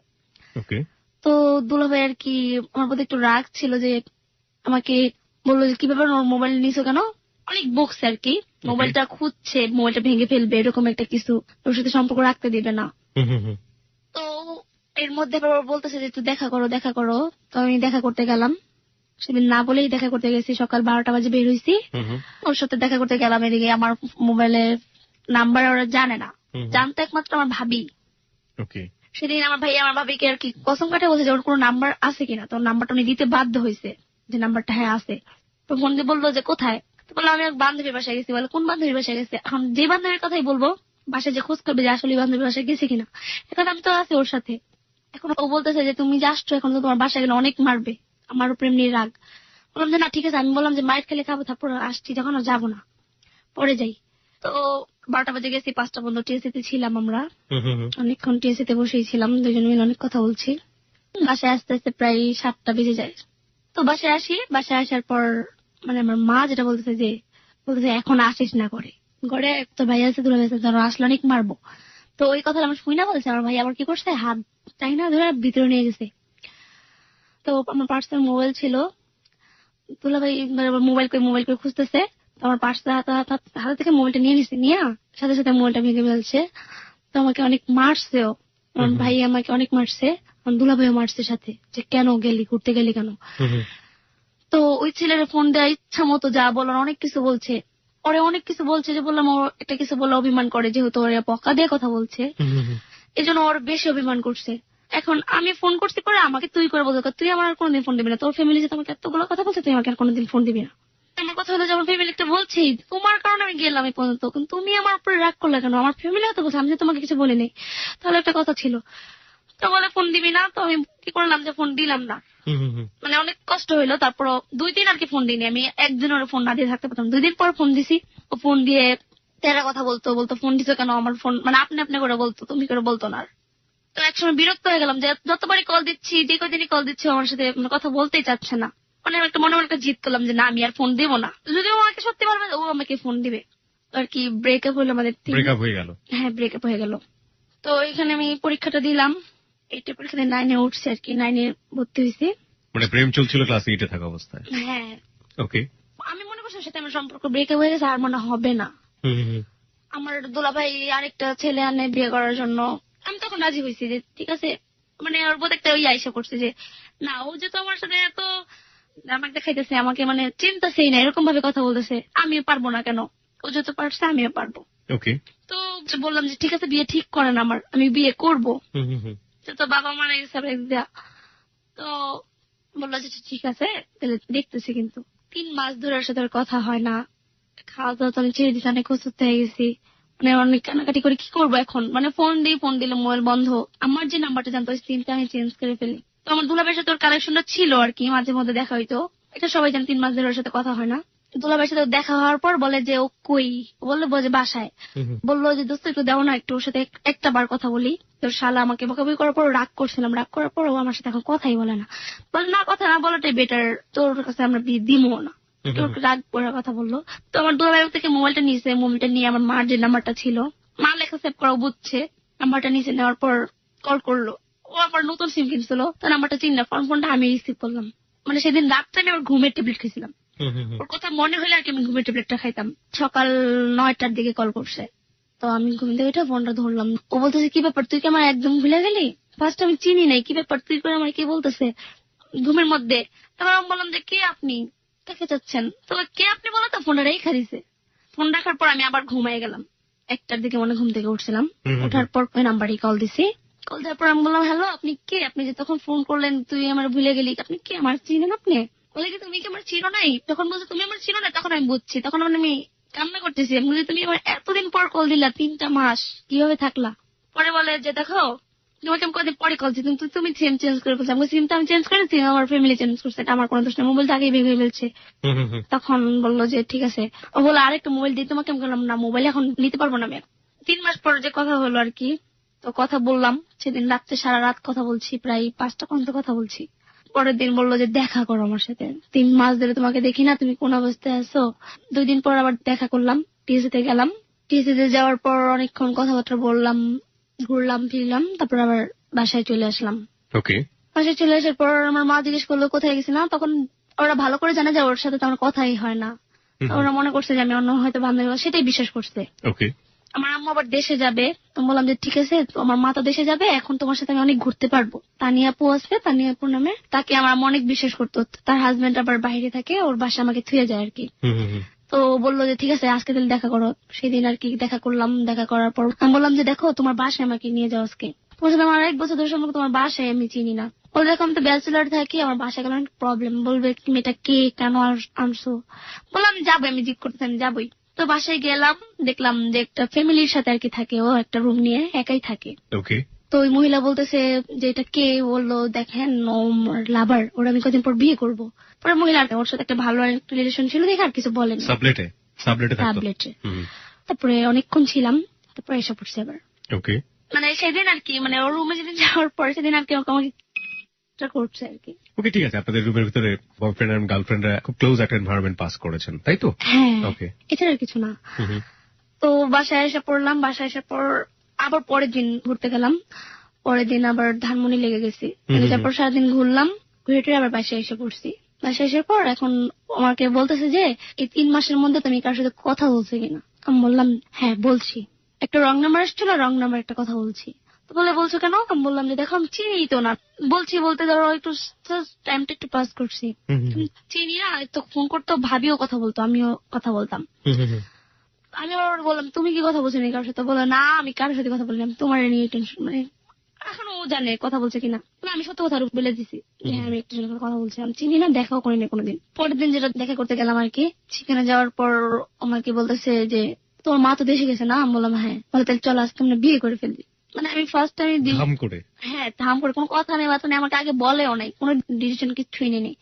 তো দুলাভাই আর কি আমার প্রতি একটু রাগ ছিল, যে আমাকে বললো যে কিভাবে ওর মোবাইল নিছো কেন, অনেক বকছে আর কি। মোবাইলটা খুঁজছে, মোবাইলটা ভেঙে ফেলবে এরকম একটা কিছু, ওর সাথে সম্পর্ক রাখতে দিবে না। তো এর মধ্যে আবার বলতেছে যে তুই দেখা করো দেখা করো। তো আমি দেখা করতে গেলাম। সেদিন না বলেই দেখা করতে গেছি, সকাল 12টা বাজে বের হইছি। ওর সাথে দেখা করতে গেলাম। এদিকে আমার মোবাইলের নাম্বার ওরা জানে না, জানতো একমাত্র আমার ভাবি। সেদিন আমার ভাই আমার ভাবিকে আর কি কসম কাটে বলছে যে ওর কোনো নাম্বার আছে কিনা। তো নাম্বারটা উনি দিতে বাধ্য হয়েছে, যে নাম্বারটা হ্যাঁ আছে। তো ফোন দিয়ে বললো যে কোথায়? তো বললো আমি এক বান্ধবীর বাসায় গেছি। বলে কোন বান্ধবীর বাসায় গেছে? এখন যে বান্ধবীর কথাই বলবো বাসায় যে খোঁজ করবে যে আসলে বান্ধবীর বাসায় গেছে কিনা। এখন আমি তো আছি ওর সাথে। এখন ও বলতেছে যে তুমি যে আসছো এখন তো তোমার বাসায় গেলে অনেক মারবে, আমার উপরে এমনি রাগ। বললাম যে না ঠিক আছে। আমি বললাম যে মায়ের খেলে খাবো, তারপর আসছি যখন আর যাবো না, পরে যাই। তো 12টা বাজে গেছি, 5টা পর্যন্ত টিএসসিতে ছিলাম আমরা। অনেকক্ষণ টিএসসিতে বসেই ছিলাম, দুজন মিলে অনেক কথা বলছি। বাসায় আসতে আসতে প্রায় 7টা বেজে যায়। তো বাসায় আসি। বাসায় আসার পর মানে আমার মা যেটা বলতেছে এখন আসিস না করে, ঘরে তো ভাই আছে দূরে আছে, ধরো আসলে অনেক মারবো। তো ওই কথা আমার শুই না বলছে। আমার ভাই আবার কি করছে, হাত টাই না ধরে ভিতরে নিয়ে গেছে। তো আমার পার্সোনাল মোবাইল ছিল, দুলাভাই মোবাইল করে খুঁজতেছে। তো আমার পার্সের হাতে থেকে মোবাইলটা নিয়ে নিছে, নিয়ে সাথে সাথে মোবাইলটা ভেঙে ফেলছে। তো আমাকে অনেক মারছেও, আমার ভাই আমাকে অনেক মারছে, আমার দুলাভাইও মারছে সাথে, যে কেন গেলি, ঘুরতে গেলি কেন। তো ওই ছেলের ফোন দেওয়া ইচ্ছা মতো যা বলার অনেক কিছু বলছে, ওরে অনেক কিছু বলছে। যে বললাম ও একটা কিছু বলে অভিমান করে, যেহেতু ওরা বকা দিয়ে কথা বলছে, এই জন্য ওর বেশি অভিমান করছে। এখন আমি ফোন করছি পরে আমাকে তুই করে বলতো, তুই আমার আর কোনোদিন ফোন দিবি না, তোর ফ্যামিলি যে তোমাকে এতগুলো কথা বলছে তুই আমাকে আর কোনোদিন ফোন দিবি না। আমার কথা হলো যে আমার ফ্যামিলি একটা বলছি তোমার কারণে আমি গেলাম এই পর্যন্ত, কিন্তু তুমি আমার উপরে রাগ করলে কেন? আমার ফ্যামিলি হয়তো বলছে, আমি যে তোমাকে কিছু বলিনি, তাহলে একটা কথা ছিল। তো বলে ফোন দিবি না। তো আমি কি করলাম যে ফোন দিলাম না। মানে অনেক কষ্ট হইলো। তারপর 2 দিন আর কি ফোন দিইনি আমি, একদিন ওর ফোন না দিয়ে থাকতে পারতাম। 2 দিন পর ফোন দিছি। ও ফোন দিয়ে তেরা কথা বলতো ফোন দিছো কেন, আমার ফোন মানে আপনি করে বলতো, তুমি করে বলতো না। তো একসময় বিরক্ত হয়ে গেলাম যে যতবারই কল দিচ্ছি, যে কদিনই কল দিচ্ছি আমার সাথে কথা বলতেই চাচ্ছে না। মানে একটা মনে একটা জিদ করলাম যে না আমি আর ফোন দেবো না, যদি ও আমাকে সত্যি বলবে ও আমাকে ফোন দিবে। আর কি ব্রেকআপ হলো আমাদের। ব্রেকআপ হয়ে গেল? হ্যাঁ, ব্রেকআপ হয়ে গেল। তো এখানে আমি পরীক্ষাটা দিলাম, 8 পরীক্ষাতে 9-এ উঠছে আর কি, 9-এ ভর্তি হয়েছি। মানে প্রেম চলছিল ক্লাস 8 থাকা অবস্থায়? হ্যাঁ। ওকে। আমি মনে করছি সাথে আমার সম্পর্ক ব্রেকআপ হয়ে গেছে, আর মনে হবে না। আমার দুলাভাই আরেকটা ছেলে আনে বিয়ে করার জন্য। আমি তখন রাজি হয়েছি যে ঠিক আছে, মানে ওর বোধ একটা ওই আইসা করছে যে না, ও যেহেতু আমার সাথে এত আমাকে দেখাইতেছে, আমাকে মানে চিন্তাছেই না, এরকম ভাবে কথা বলতেছে, আমিও পারবো না কেন? ও যত পারছে আমিও পারবো। ওকে। তো বললাম যে ঠিক আছে, বিয়ে ঠিক করেন আমার, আমি বিয়ে করবো। তো বাবা মারা গেছে দেয়া। তো বললো যে ঠিক আছে তাহলে দেখতেছি। কিন্তু 3 মাস ধরে ওর সাথে কথা হয় না, খাওয়া দাওয়া তো আমি ছেড়ে দিচ্ছি, অনেক অসুস্থ হয়ে গেছি, মানে অনেক কানাকাটি করে কি করবো এখন, মানে ফোন দিলে মোবাইল বন্ধ। আমার যে নাম্বারটা জানতো ওই সিমটা আমি চেঞ্জ করে ফেলি। তো আমার দুলাভাইয়ের সাথে ওর কানেকশনটা ছিল আর কি, মাঝে মধ্যে দেখা হইতো। এটা সবাই জানে 3 মাস ধরে ওর সাথে কথা হয় না। দুলাভাইয়ের সাথে দেখা হওয়ার পর বলে যে ও কই, বললো যে বাসায়। বললো যে দোস্ত একটু দেও না, একটু ওর সাথে একটা বার কথা বলি। তো শালা আমাকে বকাবকি করার পর রাগ করছিলাম, রাগ করার পর ও আমার সাথে এখন কথাই বলে না। বলে না, কথা না বলাটাই বেটার, তোর কাছে আমরা বিয়ে দিমো না। রাগ করার কথা বললো। তো আমার দুলাভাই থেকে মোবাইলটা নিয়েছে, মোবাইলটা নিয়ে আমার মার যে নাম্বারটা ছিল, মা লেখা সেভ করা বুঝছে, নাম্বারটা নিচে নেওয়ার পর কল করলো। ও আবার নতুন সিম কিনছিল, তো নাম্বারটা চিন্তা ফোনটা আমি রিসিভ করলাম। মানে সেদিন রাত্রে আমি আবার ঘুমের ট্যাবলেট খেয়েছিলাম, ওর কথা মনে হলে আর কি আমি ঘুমের ট্যাবলেটটা খাইতাম। সকাল 9টার দিকে কল করছে। তো আমি ঘুম থেকে উঠে ফোনটা ধরলাম। ও বলতেছে কি ব্যাপার, তুই কি আমার একদম ভুলে গেলি? ফার্স্ট আমি চিনি নাই, কি ব্যাপার তুই করে আমার কি বলতেছে ঘুমের মধ্যে। তারপর আমি বললাম যে কে আপনি, কাকে চাচ্ছেন? তো কে আপনি বলে তো ফোনটা রেখে দিছে। ফোন রাখার পর আমি আবার ঘুমাই গেলাম। 1টার দিকে মনে ঘুম থেকে উঠছিলাম। ওঠার পর ওই নাম্বারই কল দিছি। কল দেওয়ার পর আমি বললাম হ্যালো, আপনি কে? আপনি যে তখন ফোন করলেন তুই আমার ভুলে গেলি, আপনি কে, আমার চিনেন আপনি? বলে কি তুমি কি আমার চিনো নাই? তখন বলছে তুমি আমার চিনো না। তখন আমি বুঝছি, তখন আমি কান্না করতেছি। আমি বলি তুমি আমার এতদিন পর কল দিলা, 3টা মাস কিভাবে থাকলা? পরে বলে যে দেখো তোমাকে আমি কদিন পরে কল দিচ্ছি, কিন্তু তুমি সিম চেঞ্জ করে ফেলছো। আমি সিমটা আমি চেঞ্জ করেছি, আমার ফ্যামিলি চেঞ্জ করছে, এটা আমার কোনো দোষ নেই, মোবাইলটা আগেই ভেঙে ফেলছে। তখন বললো যে ঠিক আছে। ও বললো আরেকটা মোবাইল দিই তোমাকে। আমি বললাম না, মোবাইল এখন নিতে পারবো না আমি। 3 মাস পর যে কথা হলো আর কি, তো কথা বললাম সেদিন রাত্রে, সারা রাত কথা বলছি, প্রায় 5টা পর্যন্ত কথা বলছি। পরের দিন বললো যে দেখা করো আমার সাথে, 3 মাস ধরে তোমাকে দেখি না, তুমি কোন অবস্থায় আছো। 2 দিন পর আবার দেখা করলাম, টিএসসি তে গেলাম। টিএসসি তে যাওয়ার পর অনেকক্ষণ কথাবার্তা বললাম, ঘুরলাম ফিরলাম, তারপর আবার বাসায় চলে আসলাম। ওকে। বাসায় চলে আসার পর আমার মা জিজ্ঞেস করলো কোথায় গেছিলাম। তখন ওরা ভালো করে জানে যে ওর সাথে তো আমার কথাই হয় না। ওরা মনে করছে যে আমি অন্য হয়তো বান্ধবী, সেটাই বিশ্বাস করছে। ওকে। আমার আম্মু আবার দেশে যাবে, তো বললাম যে ঠিক আছে, আমার মা তো দেশে যাবে, এখন তোমার সাথে আমি অনেক ঘুরতে পারবো। তানিয়া আপু আছে, তানিয়া আপু নামে, তাকে আমার আম্মু অনেক বিশ্বাস করতো। তার হাজবেন্ড আবার বাইরে থাকে, ওর বাসা আমাকে থুয়ে যায় আর কি। তো বললো যে ঠিক আছে আজকে তাহলে দেখা করো। সেদিন আর কি দেখা করলাম। দেখা করার পর আমি বললাম যে দেখো তোমার বাসায় আমাকে নিয়ে যাও আজকে। তোমার সাথে আমার 1 বছর ধরে সম্পর্ক, তোমার বাসায় আমি চিনি না। বলে দেখো আমি তো ব্যাচেলার থাকি, আমার বাসায় গেলে অনেক প্রবলেম, বলবে তুমি এটা কে, কেন আনছো? বললাম আমি যাবো, আমি জিদ করতেছি আমি যাবোই। তো বাসায় গেলাম, দেখলাম যে একটা ফ্যামিলির সাথে আর কি থাকে, ও একটা রুম নিয়ে একাই থাকে। ওকে। তো ওই মহিলা বলতেছে যে এটা কে? বললো দেখেন লাভার, ওরা আমি কদিন পর বিয়ে করবো। পরে মহিলা ওর সাথে একটা ভালো একটা রিলেশন ছিল দেখে আর কিছু বলেন। ট্যাবলেটে। তারপরে অনেকক্ষণ ছিলাম, তারপরে এসে পড়ছে আবার। ওকে। মানে সেদিন আর কি, মানে ওর রুমে যেদিন যাওয়ার পর সেদিন আর কি আমাকে করছে আর কি। ওকে, ঠিক আছে, আপনাদের রুমের ভিতরে বয়ফ্রেন্ড আর গার্লফ্রেন্ডরা খুব ক্লোজ একটা এনভায়রনমেন্ট পাস করেছেন, তাই তো? হ্যাঁ। ওকে। এছাড়া আর কিছু না। তো বাসায় এসে পড়লাম। বাসায় এসে পর আবার পরের দিন ঘুরতে গেলাম। পরের দিন আবার ধানমন্ডি লেগে গেছি। তারপর সারাদিন ঘুরলাম, ঘুরে আবার বাসায় এসে পড়ছি। বাসায় এসে পর এখন আমাকে বলতেছে যে এই 3 মাসের মধ্যে তুমি কার সাথে কথা বলছো কিনা। আমি বললাম হ্যাঁ বলছি। একটা রং নাম্বার আসছিল, রং নাম্বার একটা কথা বলছি। তো বলে বলছো কেন? আমি বললাম যে দেখো আমি চিনি তো না। বলছি বলতে ধরো একটু টাইমটা একটু পাস করছি, চিনি না। তো ফোন করতো, ভাবিও কথা বলতো, আমিও কথা বলতাম। আমি আবার বললাম তুমি কি কথা বলছো কারোর সাথে? বলে না আমি কারোর সাথে কথা বলিনি, আমি তোমার নিয়ে টেনশন। মানে এখনো ও জানে কথা বলছে কিনা। আমি সত্য কথা বলে দিছি যে হ্যাঁ আমি একটা জনের সাথে কথা বলছি, আমি চিনি না, দেখাও করিনি কোনোদিন। পরের দিন যেটা দেখা করতে গেলাম আর কি, সেখানে যাওয়ার পর আমাকে বলতেছে যে তোমার মা তো দেশে গেছে না? আমি বললাম হ্যাঁ। বলে তাহলে চলো আজকে আমরা বিয়ে করে ফেলি। মানে আমি ফার্স্ট টাইম ধাম করে, হ্যাঁ ধাম করে, কোনো কথা নেই বার্তা নেই, আমাকে আগে বলেও নাই, কোনো ডিসিশন কিছুই নেই।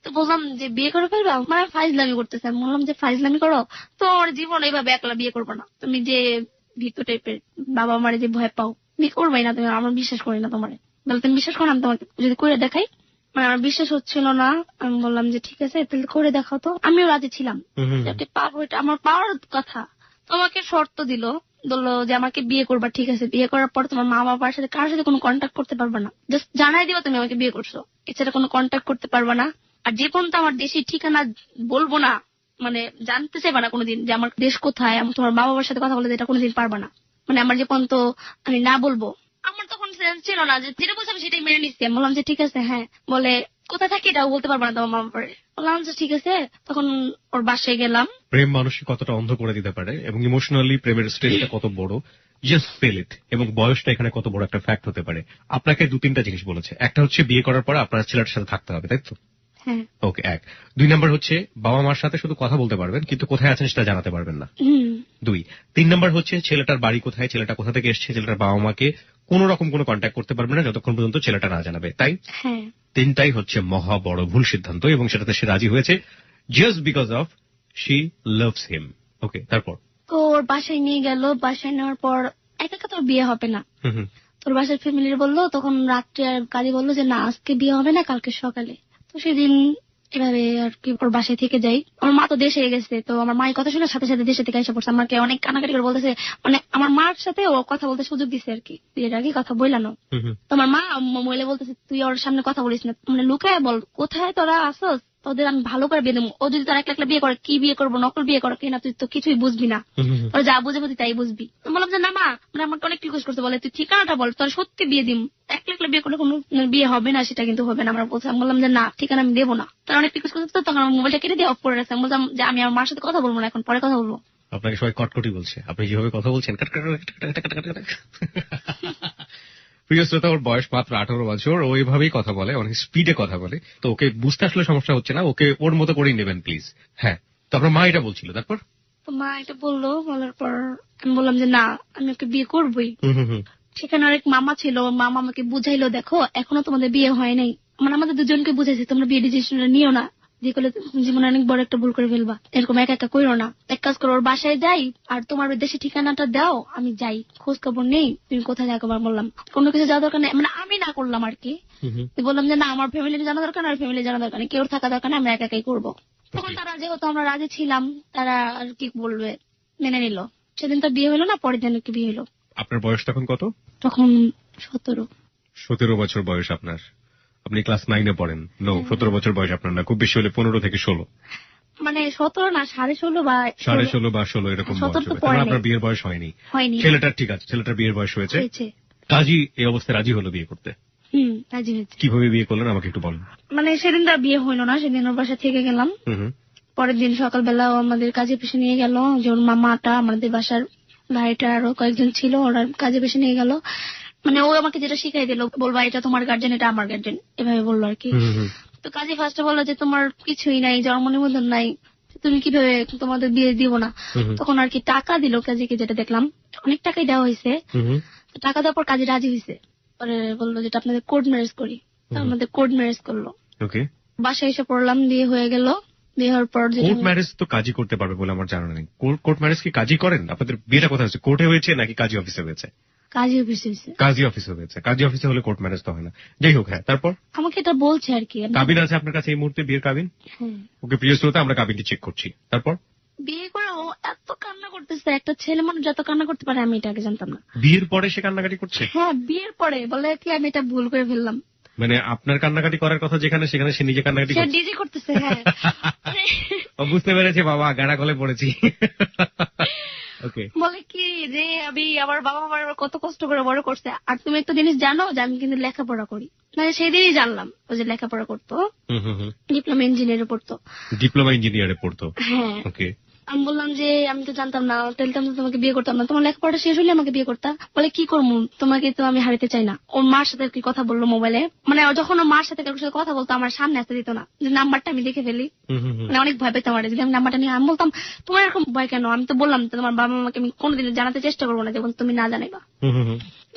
তো বললাম যে বিয়ে করে ফেলবা, মানে ফাইজলামি করতেছে। আমি বললাম যে ফাইজলামি করো তো আমার জীবন এইভাবে একলা বিয়ে করবো না, তুমি যে ভীতু টাইপের, বাবা মারে যে ভয় পাও, বিয়ে করবাই না তুমি, আমার বিশ্বাস করি না তোমারে। বলে তুমি বিশ্বাস করো, আমি তোমাকে যদি করে দেখাই। মানে আমার বিশ্বাস হচ্ছিল না। আমি বললাম যে ঠিক আছে তাহলে করে দেখাও। তো আমিও রাজি ছিলাম, পারবো, এটা আমার পাওয়ার কথা। তোমাকে শর্ত দিল, বললো যে আমাকে বিয়ে করবা, ঠিক আছে বিয়ে করার পর তোমার মা বাবার সাথে কারোর সাথে কোনো কন্ট্যাক্ট করতে পারবে না, জাস্ট জানাই দিবা তুমি আমাকে বিয়ে করছো। এছাড়া কোনো কন্ট্যাক্ট করতে পারবা না। আর যে পর্যন্ত আমার দেশের ঠিকানা বলবো না, মানে জানতে চাইবা না কোনোদিন যে আমার দেশ কোথায়, আমি তোমার মা বাবার সাথে কথা বলে এটা কোনোদিন পারবা না। মানে আমার যে পর্যন্ত আমি না বলবো, আমার তখন সেন্স ছিল না, যে যেটা বলছে আমি সেটাই মেনে নিচ্ছি। আমি বললাম যে ঠিক আছে। হ্যাঁ, বলে কোথায় থাকি এটাও বলতে পারবা না তোমার মা বাবার। বললাম যে ঠিক আছে। তখন ওর বাসায় গেলাম। প্রেম মানুষকে কতটা অন্ধ করে দিতে পারে এবং ইমোশনালি প্রেমের স্টেজটা কত বড়, জাস্ট ফিল ইট। এবং বয়সটা এখানে কত বড় একটা ফ্যাক্ট হতে পারে। আপনাকে 2-3টা জিনিস বলেছে। একটা হচ্ছে বিয়ে করার পর আপনার ছেলেটার সাথে থাকতে হবে, তাই তো? হ্যাঁ। ওকে, 1। 2 নাম্বার হচ্ছে বাবা মার সাথে শুধু কথা বলতে পারবেন, কিন্তু কোথায় আছেন সেটা জানাতে পারবেন না। 2। 3 নাম্বার হচ্ছে ছেলেটার বাড়ি কোথায়, ছেলেটা কোথা থেকে এসেছে, ছেলেটার বাবা মাকে কোন রকম কোনো কন্ট্যাক্ট করতে পারবেন না যতক্ষণ পর্যন্ত ছেলেটা না জানাবে, তাই? হ্যাঁ। 3টাই হচ্ছে মহা বড় ভুল সিদ্ধান্ত, এবং সেটাতে সে রাজি হয়েছে just because of she loves him. Okay, তারপর? তো ওর বাসায় নিয়ে গেল। বাসায় নেওয়ার পর একা একা তোর বিয়ে হবে না। তোর বাসার ফ্যামিলির বললো, তখন রাত্রে কাজে বললো যে না, আজকে বিয়ে হবে না, কালকে সকালে। তো সেদিন এভাবে আর কি ওর বাসায় থেকে যাই। আমার মা তো দেশে গেছে, তো আমার মায়ের কথা শুনে সাথে সাথে দেশে থেকে এসে পড়ছে। আমাকে অনেক কানাকাটি করে বলতেছে, মানে আমার মার সাথে ও কথা বলতে সুযোগ দিচ্ছে আর কি, বিয়ের আগে কথা বইলানো। তোমার মা মহিলা বলতেছে তুই ওর সামনে কথা বলিস না, মানে লুকায় বল কোথায় তোরা আসস, তোদের আমি ভালো করে বিয়ে দেবো। ও যদি তোর একলা বিয়ে করে, কি বিয়ে করবো, নকল বিয়ে করো কিনা, তুই তো কিছুই বুঝবি না, তোর যা বুঝে বুঝি তাই বুঝবি। আমি বললাম যে না মা, মানে আমাকে অনেক রিকোয়েস্ট করতে, বলে তুই ঠিকানাটা বল, তোর সত্যি বিয়ে দিম, একলা বিয়ে করলে কোনো বিয়ে হবে না, সেটা কিন্তু হবে না আমার বলছে। আমি বললাম যে না, ঠিকানা আমি দেবো না। তার অনেক রিকোয়েস্ট করতে, তখন আমার মোবাইলটা কেটে দিয়ে অফ করে রাখছে। আমি বললাম যে আমি আমার মার সাথে কথা বলবো না, এখন পরে কথা বলবো। আপনাকে সবাই কটকটি বলছে, আপনি যেভাবে কথা বলছেন। প্রিয় শ্রোতা, ওর বয়স মাত্র 18 বছর, ও এভাবেই কথা বলে, অনেক স্পিডে কথা বলে। তো ওকে বুঝতে আসলে সমস্যা হচ্ছে না, ওকে ওর মতো করেই নেবেন প্লিজ। হ্যাঁ, তো আপনার মা এটা বলছিল, তারপর? তো মা এটা বললো, বলার পর আমি বললাম যে না, আমি ওকে বিয়ে করবোই। সেখানে অনেক মামা ছিল, মামা আমাকে বুঝাইলো, দেখো এখনো তোমাদের বিয়ে হয় নাই, মানে আমাদের দুজনকে বুঝাইছে তোমরা বিয়ে ডিসিশনটা নিও না, যে করলে জীবনে অনেক বড় একটা ভুল করে ফেলবা, এরকম একা একা করো না। এক কাজ করো, ওর বাসায় যাই, আর তোমার দেশে ঠিকানাটা দাও, আমি যাই, খোঁজ খবর নেই তুমি কোথায় থাকো। বললাম কোনো কিছু যাওয়া দরকার নেই, মানে আমি না করলাম আর কি। বললাম যে না, আমার ফ্যামিলি জানা দরকার, আর ফ্যামিলি জানা দরকার নেই, কেউ থাকা দরকার নেই, আমরা একা একাই করবো। তখন তারা, যেহেতু আমরা রাজি ছিলাম, তারা আর কি বলবে, মেনে নিল। সেদিন তো বিয়ে হলো না, পরের দিন কি বিয়ে হলো। আপনার বয়স তখন কত? তখন 17। 17 বছর বয়স আপনার। আপনি ক্লাস 9-এ পড়েন। নো, 17 বছর বয়স আপনার না, খুব বেশি হলে 15 থেকে 16। মানে 17 না, 16.5 বা 16.5 বা 16 এরকম বয়স হবে। তাহলে আপনার বিয়ের বয়স হয়নি। ছেলেটার ঠিক আছে, ছেলেটার বিয়ের বয়স হয়েছে। কাজী এই অবস্থায় রাজি হলো বিয়ে করতে। রাজি হয়েছে। কিভাবে বিয়ে করলেন আমাকে একটু বলুন। মানে সেদিন তো বিয়ে হইলো না, সেদিন ওর বাসা থেকে গেলাম। পরের দিন সকালবেলা আমাদের কাজে পেশে নিয়ে গেল, যে ওর মামাটা, আমাদের বাসার ভাইটা আরো কয়েকজন ছিল, ওরা কাজে পেশে নিয়ে গেল। মানে ও আমাকে যেটা শিখাই দিল, বলবা এটা তোমার গার্জেন, এটা আমার গার্জেন, এভাবে বললো আর কি। তো কাজী ফার্স্টে বললো যে তোমার কিছুই নাই, জন্ম নিবন্ধন নাই, তুমি কিভাবে তোমাদের বিয়ে দিব না। তখন আর কি টাকা দিল কাজীকে, যেটা দেখলাম অনেক টাকাই দেওয়া হয়েছে। টাকা দেওয়ার পর কাজী রাজি হয়েছে, পরে বললো যেটা আপনাদের কোর্ট ম্যারেজ করি। আমাদের কোর্ট ম্যারেজ করলো। বাসায় এসে পড়লাম, বিয়ে হয়ে গেল। বিয়ে হওয়ার পর কোর্ট ম্যারেজ তো কাজী করতে পারবে বলে আমার জানা নেই। কোর্ট ম্যারেজ কি কাজী করেন? আপনাদের বিয়েটা কোথায় হয়েছে, কোর্টে হয়েছে নাকি কাজী অফিসে হয়েছে? কাজী অফিসে হয়েছে। কাজী অফিসে হয়েছে। কাজী অফিসে হলে কোর্ট ম্যারেজ তো হয় না। যাই হোক, হ্যাঁ, তারপর? আমাকে এটা বলছে আর কি। কাবিন আছে আপনার কাছে এই মুহূর্তে, বিয়ের কাবিন? ওকে, প্রিয় শ্রোতা, আমরা কাবিনটি চেক করছি। তারপর? বিয়ে করে ও এত কান্না করতেছে, একটা ছেলে মানুষ যত কান্না করতে পারে আমি এটা আগে জানতাম না। বিয়ের পরে সে কান্নাকাটি করছে? হ্যাঁ, বিয়ের পরে বলে কি আমি এটা ভুল করে ফেললাম। মানে আপনার কান্নাকাটি করার কথা যেখানে, সেখানে সে নিজে কান্নাকাটি করছে। ডিজি করতেছে। হ্যাঁ, ও বুঝতে পেরেছে, বাবা গাড়া গলে পড়েছি। ওকে, বলে কি যে আমি আমার বাবা আমার কত কষ্ট করে বড় করছে, আর তুমি একটা জিনিস জানো যে আমি কিন্তু লেখাপড়া করি। মানে সেদিনই জানলাম ও যে লেখাপড়া করতো, ডিপ্লোমা ইঞ্জিনিয়ারে পড়তো। ডিপ্লোমা ইঞ্জিনিয়ারে পড়তো? হ্যাঁ। ওকে। আমি বললাম যে আমি তো জানতাম না, তাহলে তো তোমাকে বিয়ে করতাম না, তোমার লেখাপড়া শেষ হলে আমাকে বিয়ে করতাম। বলে কি করবো, তোমাকে তো আমি হারাতে চাই না। ওর মার সাথে কি কথা বললো মোবাইলে, মানে যখন ওর মার সাথে কারোর সাথে কথা বলতো আমার সামনে আসতে দিত না, যে নাম্বারটা আমি দেখে ফেলি। মানে অনেক ভয় পেতাম আর, যদি আমি নাম্বারটা নিয়ে, আমি বলতাম তোমার এরকম ভয় কেন, আমি তো বললাম তোমার বাবা মামাকে আমি কোনোদিন জানাতে চেষ্টা করবো না, যেমন তুমি না জানাইবা।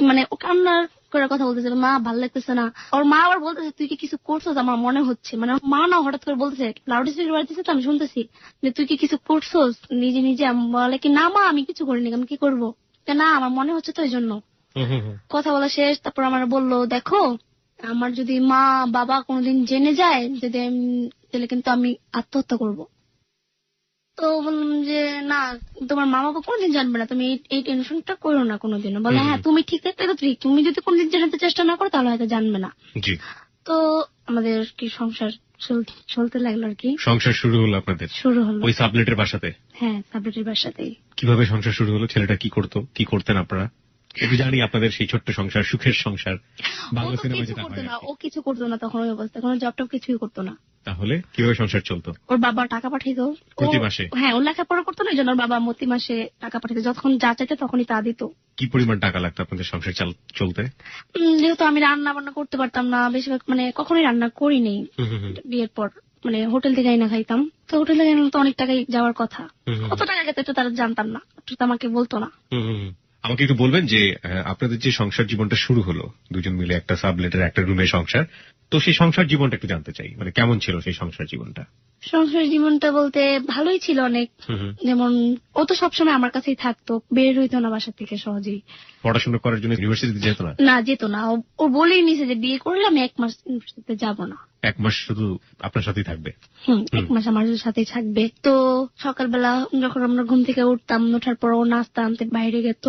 মানে ও কান্নার করে কথা বলতেছে, মা ভালো লাগতেছে না। ওর মা আবার বলতেছে তুই কি কিছু করছো, আমার মনে হচ্ছে, মানে মা না হঠাৎ করে বলতেছে, লাউড স্পিকার বাড়তেছে তো আমি শুনতেছি, যে তুই কি কিছু করছো নিজে নিজে। বলে কি না মা, আমি কিছু করিনি, আমি কি করবো, না আমার মনে হচ্ছে তো এই জন্য। কথা বলা শেষ, তারপর আমার বললো দেখো আমার যদি মা বাবা কোনোদিন জেনে যায় যদি, তাহলে কিন্তু আমি আত্মহত্যা করবো। তো বললাম যে না, তোমার মা বাবা কোনোদিন জানবে না, তুমি এই টেনশনটা করো না কোনোদিনও। বলে হ্যাঁ তুমি ঠিক থাকতে তো ঠিক, তুমি যদি কোনোদিন জানাতে চেষ্টা না করো তাহলে হয়তো জানবে না। তো আমাদের কি সংসার চলতে লাগলো আর কি। সংসার শুরু হলো আপনাদের? শুরু হলো ওই সাবলেটের বাসাতে? হ্যাঁ, সাবলেটের বাসাতেই। কিভাবে সংসার শুরু হলো? ছেলেটা কি করতো, কি করতেন আপনারা? একটু জানি আপনাদের সেই ছোট্ট সংসার, সুখের সংসার। বাংলা সিনেমা যেটা হয়। ও কিছু করতো না তখন, ওই অবস্থা কোনো জব টব কিছুই করতো না। তাহলে কিভাবে সংসার চলতো? ওর বাবা টাকা পাঠাইতো প্রতি মাসে? হ্যাঁ, ও লেখাপড়া করতো না, এই জন্য ওর বাবা প্রতি মাসে টাকা পাঠাইতো, যখন যা চাইতো তখনই তা দিত। কি পরিমাণ টাকা লাগতো আপনাদের সংসার চলতে? যেহেতু আমি রান্না বান্না করতে পারতাম না, বেশিরভাগ মানে কখনোই রান্না করিনি বিয়ের পর, মানে হোটেল থেকে আইনা খাইতাম। তো হোটেল থেকে তো অনেক টাকাই যাওয়ার কথা, কত টাকা গেছে এটা তারা জানতাম না, আমাকে বলতো না। আমাকে একটু বলবেন যে আপনাদের যে সংসার জীবনটা শুরু হলো দুজন মিলে একটা সাবলেটের একটা রুমে সংসার, তো সেই সংসার জীবনটা একটু জানতে চাই, মানে কেমন ছিল সেই সংসার জীবনটা? সংসার জীবনটা বলতে ভালোই ছিল অনেক। যেমন ও তো সবসময় আমার কাছেই থাকতো, বের হইতো না বাসা থেকে সহজেই। পড়াশোনা করার জন্য ইউনিভার্সিটিতে যেত না? না, যেত না। ও বলেই নিছে যে বিয়ে করলে আমি 1 মাস ইউনিভার্সিটিতে যাব না। 1 মাস শুধু আপনার সাথেই থাকবে? 1 মাস আমার সাথেই থাকবে। তো সকালবেলা যখন আমরা ঘুম থেকে উঠতাম, ওঠার পর ও নাস্তা আনতে বাইরে যেত,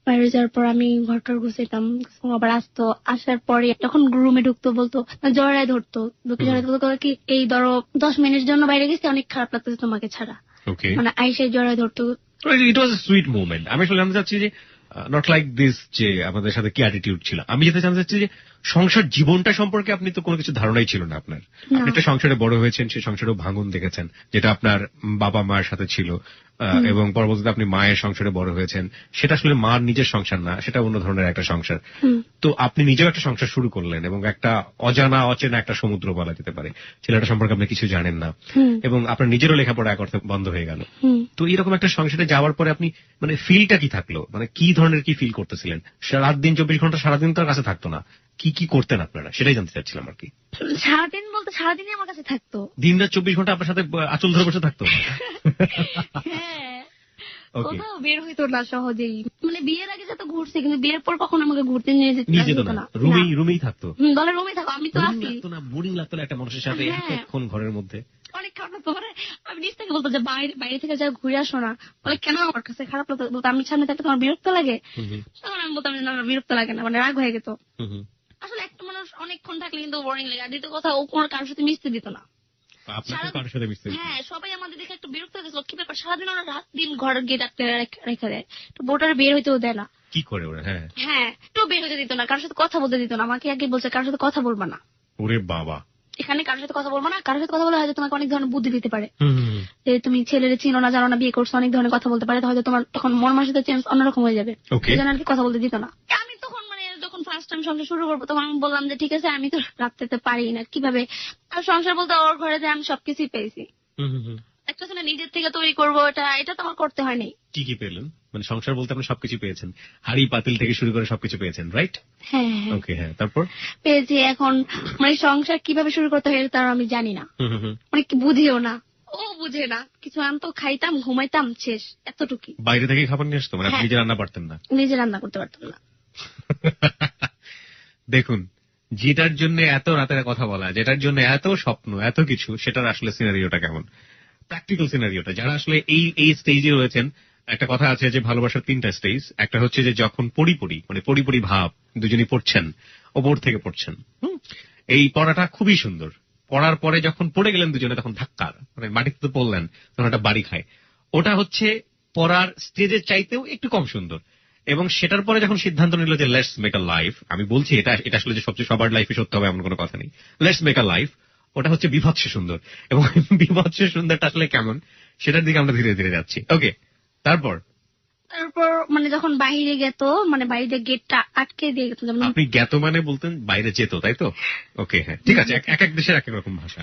বাইরে যাওয়ার পর আমি ঘরটার গুছাইতাম, আবার আসতো, আসার পরে যখন রুমে ঢুকতো বলতো জড়ায় ধরতো, জড়ায় ধরতো কি এই ধরো 10 মিনিটের জন্য বাইরে গেছি, অনেক খারাপ লাগতেছে তোমাকে ছাড়া, মানে আইসে জড়ায় ধরতো। ইট ওয়াজ এ সুইট মোমেন্ট। আমি আসলে জানতে চাচ্ছি যে নট লাইক দিস যে আমাদের সাথে কি অ্যাটিটিউড ছিল, আমি যেটা জানতে চাচ্ছি যে সংসার জীবনটা সম্পর্কে আপনি তো কোনো কিছু ধারণাই ছিল না আপনার। আপনি একটা সংসারে বড় হয়েছেন, সেই সংসারেও ভাঙন দেখেছেন যেটা আপনার বাবা মায়ের সাথে ছিল, এবং পরবর্তীতে আপনি মায়ের সংসারে বড় হয়েছেন, সেটা আসলে মার নিজের সংসার না, সেটা অন্য ধরনের একটা সংসার। তো আপনি নিজেও একটা সংসার শুরু করলেন এবং একটা অজানা অচেনা একটা সমুদ্র বলা যেতে পারে, ছেলেটা সম্পর্কে আপনি কিছু জানেন না, এবং আপনার নিজেরও লেখাপড়া করতে বন্ধ হয়ে গেল। তো এরকম একটা সংসারে যাওয়ার পরে আপনি মানে ফিলটা কি থাকলো, মানে কি ধরনের কি ফিল করতেছিলেন? রাত দিন 24 ঘন্টা সারাদিন তার কাছে থাকতো না, কি কি করতেন আপনারা সেটাই জানতে চাচ্ছিলাম আর কি। সারাদিন বলতে সারাদিনই আমার কাছে থাকতো, দিন রাত 24 ঘন্টা আপনার সাথে আঁচল ধরে বসে থাকতো? হ্যাঁ, কোথাও বের হইতো না সহজেই। মানে বিয়ের আগে যত ঘুরছে, কিন্তু বিয়ের পর কখন আমাকে ঘুরতে নিয়ে যেত না। রুমেই থাকতো? দলের রুমেই থাকো, আমি তো আসি না। বোরিং লাগতো না একটা মানুষের সাথে এতক্ষণ ঘরের মধ্যে? অনেক খারাপ লাগতো। মানে আমি নিজ থেকে বলতো যে বাইরে থেকে যা ঘুরে আসো না, বলে কেন আমার কাছে খারাপ লাগতো, বলতো আমি সামনে থাকতে তোমার বিরক্ত লাগে? তখন আমি বলতাম না, বিরক্ত লাগে না, মানে রাগ হয়ে যেত। আসলে একটা মানুষ অনেকক্ষণ থাকলে কিন্তু বোরিং লাগে। আর দ্বিতীয় কথা, ও কোনো কারোর সাথে মিশতে দিত না। হ্যাঁ, সবাই আমাদের দেখে একটু বিরক্ত হয়ে গেছিল, কি ব্যাপার সারাদিন ওরা রাত দিন ঘরের গেট আটকে রেখে দেয়, তো বোটার বের হইতেও দেয় না। কি করে ওরা? হ্যাঁ, একটু বের হইতে দিত না, কারোর সাথে কথা বলতে দিত না। আমাকে আগে বলছে কারোর সাথে কথা বলবা না। ওরে বাবা! এখানে কারোর সাথে কথা বলবো না, কারোর সাথে কথা বলে হয়তো তোমাকে অনেক ধরনের বুদ্ধি দিতে পারে, যে তুমি ছেলেরে চিনো না, জানো না, বিয়ে করছো, অনেক ধরনের কথা বলতে পারে, হয়তো তোমার তখন মন মানসিকতা চেঞ্জ অন্যরকম হয়ে যাবে। এই জন্য আর কি কথা বলতে দিত না। আমি তখন মানে যখন ফার্স্ট টাইম সংসার শুরু করবো, তখন আমি বললাম যে ঠিক আছে, আমি তো রাখতে পারি না, কিভাবে আর সংসার বলতে ওর ঘরে যে আমি সবকিছুই পেয়েছি, একটা ছেলে নিজের থেকে তৈরি করবো, এটা তো আমার করতে হয়নি। কি কি পেলেন? মানে সংসার বলতে আপনি সবকিছু পেয়েছেন, হাড়ি পাতিল থেকে শুরু করে সবকিছু পেয়েছেন, রাইট? হ্যাঁ, ওকে, হ্যাঁ। তারপর পেয়েছি। এখন মানে সংসার কিভাবে শুরু করতে হয় তার আমি জানি না, অনেক বুঝিও না, ও বুঝে না। কিছু আনতো, খাইতাম, ঘুমাইতাম, শেষ, এতটুকুই। বাইরে থেকে খাবার নিয়ে আসতো? মানে আপনি নিজে রান্না পারতেন না? নিজে রান্না করতে পারতাম না। দেখুন, যেটার জন্য এত রাতের কথা বলা, যেটার জন্য এত স্বপ্ন, এত কিছু, সেটার আসলে সিনারিওটা কেমন, প্র্যাকটিক্যাল সিনারিওটা, যারা আসলে এই স্টেজে রয়েছেন। একটা কথা আছে যে ভালোবাসার 3টা স্টেজ। একটা হচ্ছে যে যখন পড়ি ভাব, দুজনই পড়ছেন, ওপর থেকে পড়ছেন, এই পড়াটা খুবই সুন্দর। পড়ার পরে যখন পড়ে গেলেন দুজনে, তখন ধাক্কা, মানে মাটিতে তো পড়লেন, তখন একটা বাড়ি খায়। ওটা হচ্ছে পড়ার স্টেজের চাইতেও একটু কম সুন্দর। এবং সেটার পরে যখন সিদ্ধান্ত নিল যে লেটস মেক আ লাইফ, আমি বলছি এটা আসলে যে সবচেয়ে সবার লাইফে সত্য হবে এমন কোনো কথা নেই, লেটস মেক আ লাইফ, ওটা হচ্ছে বিভৎস সুন্দর। এবং বিভৎস সুন্দরটা আসলে কেমন, সেটার দিকে আমরা ধীরে ধীরে যাচ্ছি। ওকে, তারপর মানে যখন বাইরে যেত, মানে বাইরে গেটটা আটকে দিয়ে গেত। আপনি গেত মানে বলতেন বাইরে যেত, তাই তো? ওকে, হ্যাঁ, ঠিক আছে, এক এক দেশের এক এক রকম ভাষা।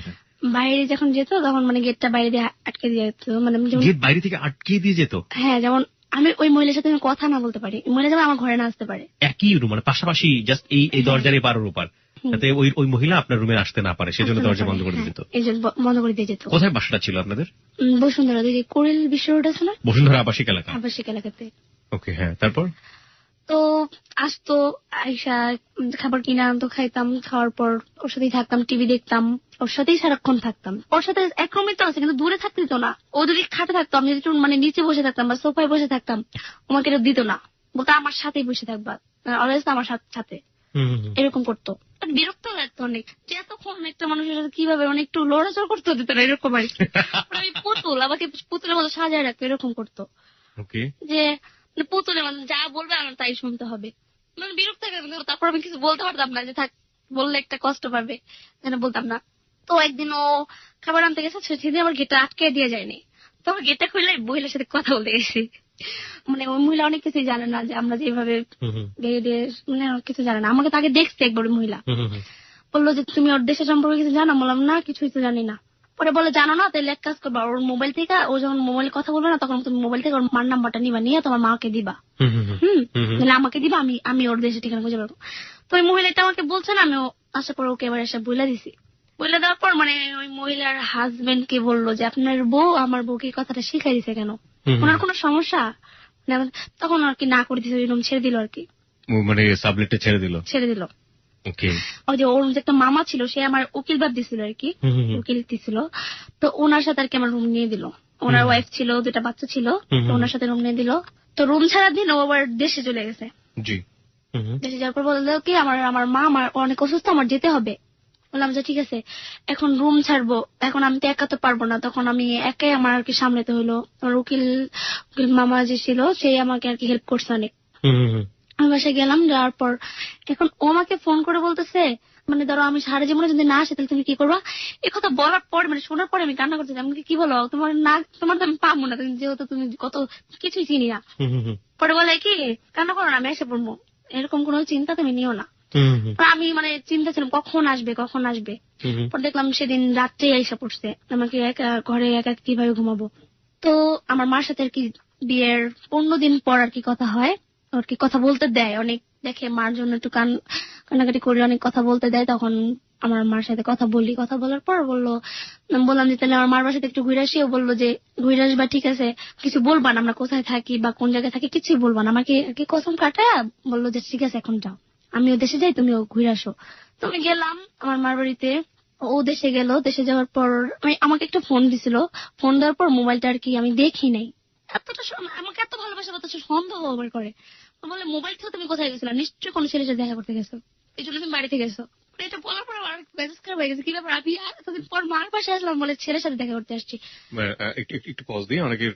বাইরে যখন যেত তখন মানে গেটটা বাইরে দিয়ে আটকে দিয়ে যেত, মানে গেট বাইরে থেকে আটকে দিয়ে যেত? হ্যাঁ, যেমন আমি ওই মহিলার সাথে কথা না বলতে পারি, মহিলা যেমন আমার ঘরে না আসতে পারে। একই রুম, মানে পাশাপাশি, জাস্ট এই দরজার এই পারের উপর, যাতে ওই মহিলা আপনার রুমে আসতে না পারে, সেজন্য দরজা বন্ধ করে দিত। এই জন্য বন্ধ করে দিয়ে যেত। কোথায় বাসাটা ছিল আপনাদের? বসুন্ধরা, দিকে কোরেল বিশ্ব রোড আছে না, বসুন্ধরা আবাসিক এলাকাতে। ওকে, হ্যাঁ। তারপর তো আসতো, আইসা খাবার কিনে আনতো, খাইতাম, খাওয়ার পর ওর সাথেই থাকতাম, টিভি দেখতাম, ওর সাথেই সারাক্ষণ থাকতাম। ওর সাথে এক রুমে তো আছে, কিন্তু দূরে থাকতে দিত না। ও যদি খাটে থাকতো, আমি যদি মানে নিচে বসে থাকতাম বা সোফায় বসে থাকতাম, আমাকে এটা দিত না, বলতো আমার সাথেই বসে থাকবা, অলওয়েজ আমার সাথে। এরকম করতো। বিরক্ত লাগতো অনেক, যে এতক্ষণ একটা মানুষের সাথে কিভাবে মানে একটু লড়াচড় করতে দিত না, এরকম আর কি। আমি পুতুল, আমাকে পুতুলের মতো সাজায় রাখতো, এরকম করতো যে পুতুলের মতো যা বলবে আমার তাই শুনতে হবে। মানে বিরক্ত হয়ে গেল। তারপর আমি কিছু বলতে পারতাম না, যে থাক বললে একটা কষ্ট পাবে, বলতাম না। তো একদিন ও খাবার আনতে গেছে, সেদিন আমার গেটটা আটকে দিয়ে যায়নি। তো আমার গেটটা খুললে মহিলার সাথে কথা বলতে গেছি। মানে ওই মহিলা অনেক কিছুই জানে না, যে আমরা যেভাবে মানে অনেক কিছু জানে না। আমাকে তাকে দেখছে একবার মহিলা, বললো যে তুমি ওর দেশের সম্পর্কে কিছু জানো? বললাম না, কিছুই তো জানি না। পরে বলে জানো না, তাহলে এক কাজ করবা, ওর মোবাইল থেকে, ও যখন মোবাইলে কথা বলবে না, তখন তুমি মোবাইল থেকে ওর মার নাম্বারটা নিবা, নিয়ে তোমার মাকে দিবা। তাহলে আমাকে দিবা, আমি ওর দেশের ঠিকানা খুঁজে পাবো। তো ওই মহিলাটা আমাকে বলছে না, আমি আসার পর ওকে এবার এসে বলে দিছি। বলে দেওয়ার পর মানে ওই মহিলার হাজবেন্ড কে বললো যে আপনার বউ আমার বউকে কথাটা শিখাই দিছে কেন, ওনার কোনো সমস্যা? তখন আর কি না করে দিছে, ওই রুম ছেড়ে দিল আর কি। মানে সাবলেটে ছেড়ে দিল। ওই যে ওর যে একটা মামা ছিল, সে আমার উকিল বাদ দিছিল আর কি, উকিল দিছিল। তো ওনার সাথে আর কি আমার রুম নিয়ে দিল। ওনার ওয়াইফ ছিল, 2টা বাচ্চা ছিল, তো ওনার সাথে রুম নিয়ে দিল। তো রুম ছাড়া দিন ও আবার দেশে চলে গেছে। দেশে যাওয়ার পর বললো কি আমার মা আমার অনেক অসুস্থ, আমার যেতে হবে। বললাম যে ঠিক আছে, এখন রুম ছাড়বো, এখন আমি তো একা তো পারবো না, তখন আমি একাই আমার আর কি সামলাতে হলো। আমার উকিল মামা যে ছিল, সে আমাকে আর কি হেল্প করছে অনেক। আমি বাসায় গেলাম, যাওয়ার পর এখন ও আমাকে ফোন করে বলতেছে, মানে ধরো আমি সারা জীবনে যদি না আসে তাহলে তুমি কি করবা? এই কথা বলার পর মানে শোনার পরে আমি কান্না করতেছি। আমি কি বলো, তোমার তো আমি পাবো না, যেহেতু তুমি কত কিছুই চিনি না। পরে বলে কি কান্না করো না, আমি এসে পড়বো, এরকম কোনো চিন্তা তুমি নিও না। আমি মানে চিন্তা ছিলাম কখন আসবে। পর দেখলাম সেদিন রাত্রে এসে পড়ছে, আমাকে ঘরে একা কিভাবে ঘুমাবো। তো আমার মার সাথে আর কি বিয়ের 15 দিন পর আর কি কথা হয়, আর কি কথা বলতে দেয় অনেক, দেখে মার জন্য একটু কান্নাকাটি করে অনেক কথা বলতে দেয়। তখন আমার মার সাথে কথা বলার পর বললাম যে তাহলে আমার মার বাসাতে একটু ঘুরে আসি। ও বললো যে ঘুরে আসবা, ঠিক আছে, কিছু বলবা না আমরা কোথায় থাকি বা কোন জায়গায় থাকি, কিছুই বলবা না। আমাকে আর কি কসম কাটায় বললো যে ঠিক আছে এখন যাও, আমিও দেশে যাই, তুমিও ঘুরে আসো। তো আমি গেলাম আমার মার বাড়িতে। ও দেশে গেল, দেশে যাওয়ার পর আমাকে একটা ফোন দিছিল। ফোন দেওয়ার পর মোবাইলটা আর কি আমি দেখি নাই। এতটা আমাকে এত ভালোবাসা, অথচ সন্দেহ আমার করে। বলে মোবাইল থেকে তুমি কোথায় গেছিলা? নিশ্চয়ই কোনো ছেলের সাথে দেখা করতে গেছো, এই জন্য তুমি বাড়িতে গেছো। এটা বলার পর আমার মেজাজ খারাপ হয়ে গেছে, কি ব্যাপার আমি এতদিন পর মার পাশে আসলাম, বলে ছেলের সাথে দেখা করতে আসছি। একটু পজ দিয়ে, অনেকের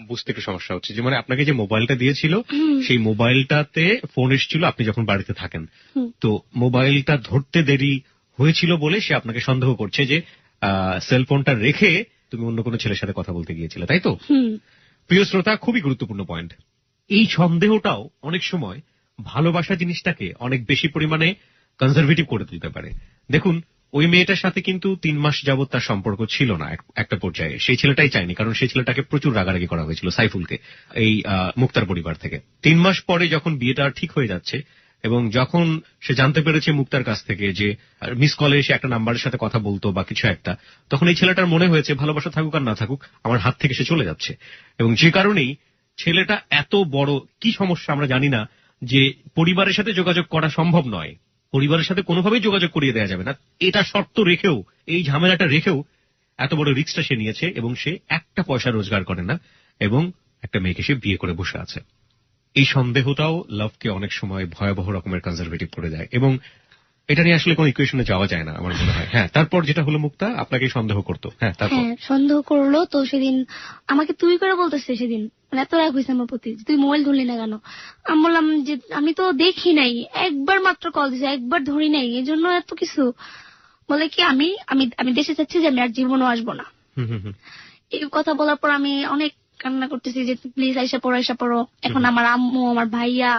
বুঝতে একটু সমস্যা হচ্ছে যে মানে আপনাকে যে মোবাইলটা দিয়েছিল, সেই মোবাইলটাতে ফোন এসেছিল আপনি যখন বাড়িতে থাকেন, তো মোবাইলটা ধরতে দেরি হয়েছিল বলে সে আপনাকে সন্দেহ করছে যে সেলফোনটা রেখে তুমি অন্য কোনো ছেলের সাথে কথা বলতে গিয়েছিলে, তাই তো? প্রিয় শ্রোতা, খুবই গুরুত্বপূর্ণ পয়েন্ট। এই সন্দেহটাও অনেক সময় ভালোবাসা জিনিসটাকে অনেক বেশি পরিমাণে কনজারভেটিভ করে তুলতে পারে। দেখুন, ওই মেয়েটার সাথে কিন্তু 3 মাস যাবত তার সম্পর্ক ছিল না। একটা পর্যায়ে সেই ছেলেটাই চায়নি, কারণ সেই ছেলেটাকে প্রচুর রাগারাগি করা হয়েছিল সাইফুলকে, এই মুক্তার পরিবার থেকে। 3 মাস পরে যখন বিয়েটা ঠিক হয়ে যাচ্ছে এবং যখন সে জানতে পেরেছে মুক্তার কাছ থেকে যে মিস কলে এসে একটা নাম্বারের সাথে কথা বলতো বা কিছু একটা, তখন এই ছেলেটার মনে হয়েছে ভালোবাসা থাকুক আর না থাকুক আমার হাত থেকে সে চলে যাচ্ছে। এবং যে কারণেই ছেলেটা এত বড় কি সমস্যা আমরা জানি না, যে পরিবারের সাথে যোগাযোগ করা সম্ভব নয়, পরিবারের সাথে কোনোভাবেই যোগাযোগ করিয়ে দেওয়া যাবে না, এটা শর্ত রেখেও, এই ঝামেলাটা রেখেও এত বড় রিস্কটা সে নিয়েছে এবং সে একটা পয়সা রোজগার করে না এবং একটা মেয়েকে সে বিয়ে করে বসে আছে। এই সন্দেহটাও লাভকে অনেক সময় ভয়াবহ রকমের কনজারভেটিভ করে দেয় এবং এটা নিয়ে আসলে কোনো ইকুয়েশনে যাওয়া যায় না আমার মনে হয়। হ্যাঁ, তারপর যেটা হলো মুক্তা আপনাকে সন্দেহ করতো। হ্যাঁ, সন্দেহ করলো। তো সেদিন আমাকে তুই করে বলতেছে, সেদিন মানে এত রাগ হয়েছে আমার প্রতি, তুই মোবাইল ধরলি না কেন? আমি বললাম যে আমি তো দেখি নাই, একবার মাত্র কল দিছি, একবার ধরি নাই, এই জন্য এত কিছু। বলে কি আমি আমি আমি দেশে যাচ্ছি, যে আমি আর জীবনও আসবো না। এই কথা বলার পর আমি অনেক কান্না করতেছি যে প্লিজ আইসা পড়ো। এখন আমার আম্মু, আমার ভাইয়া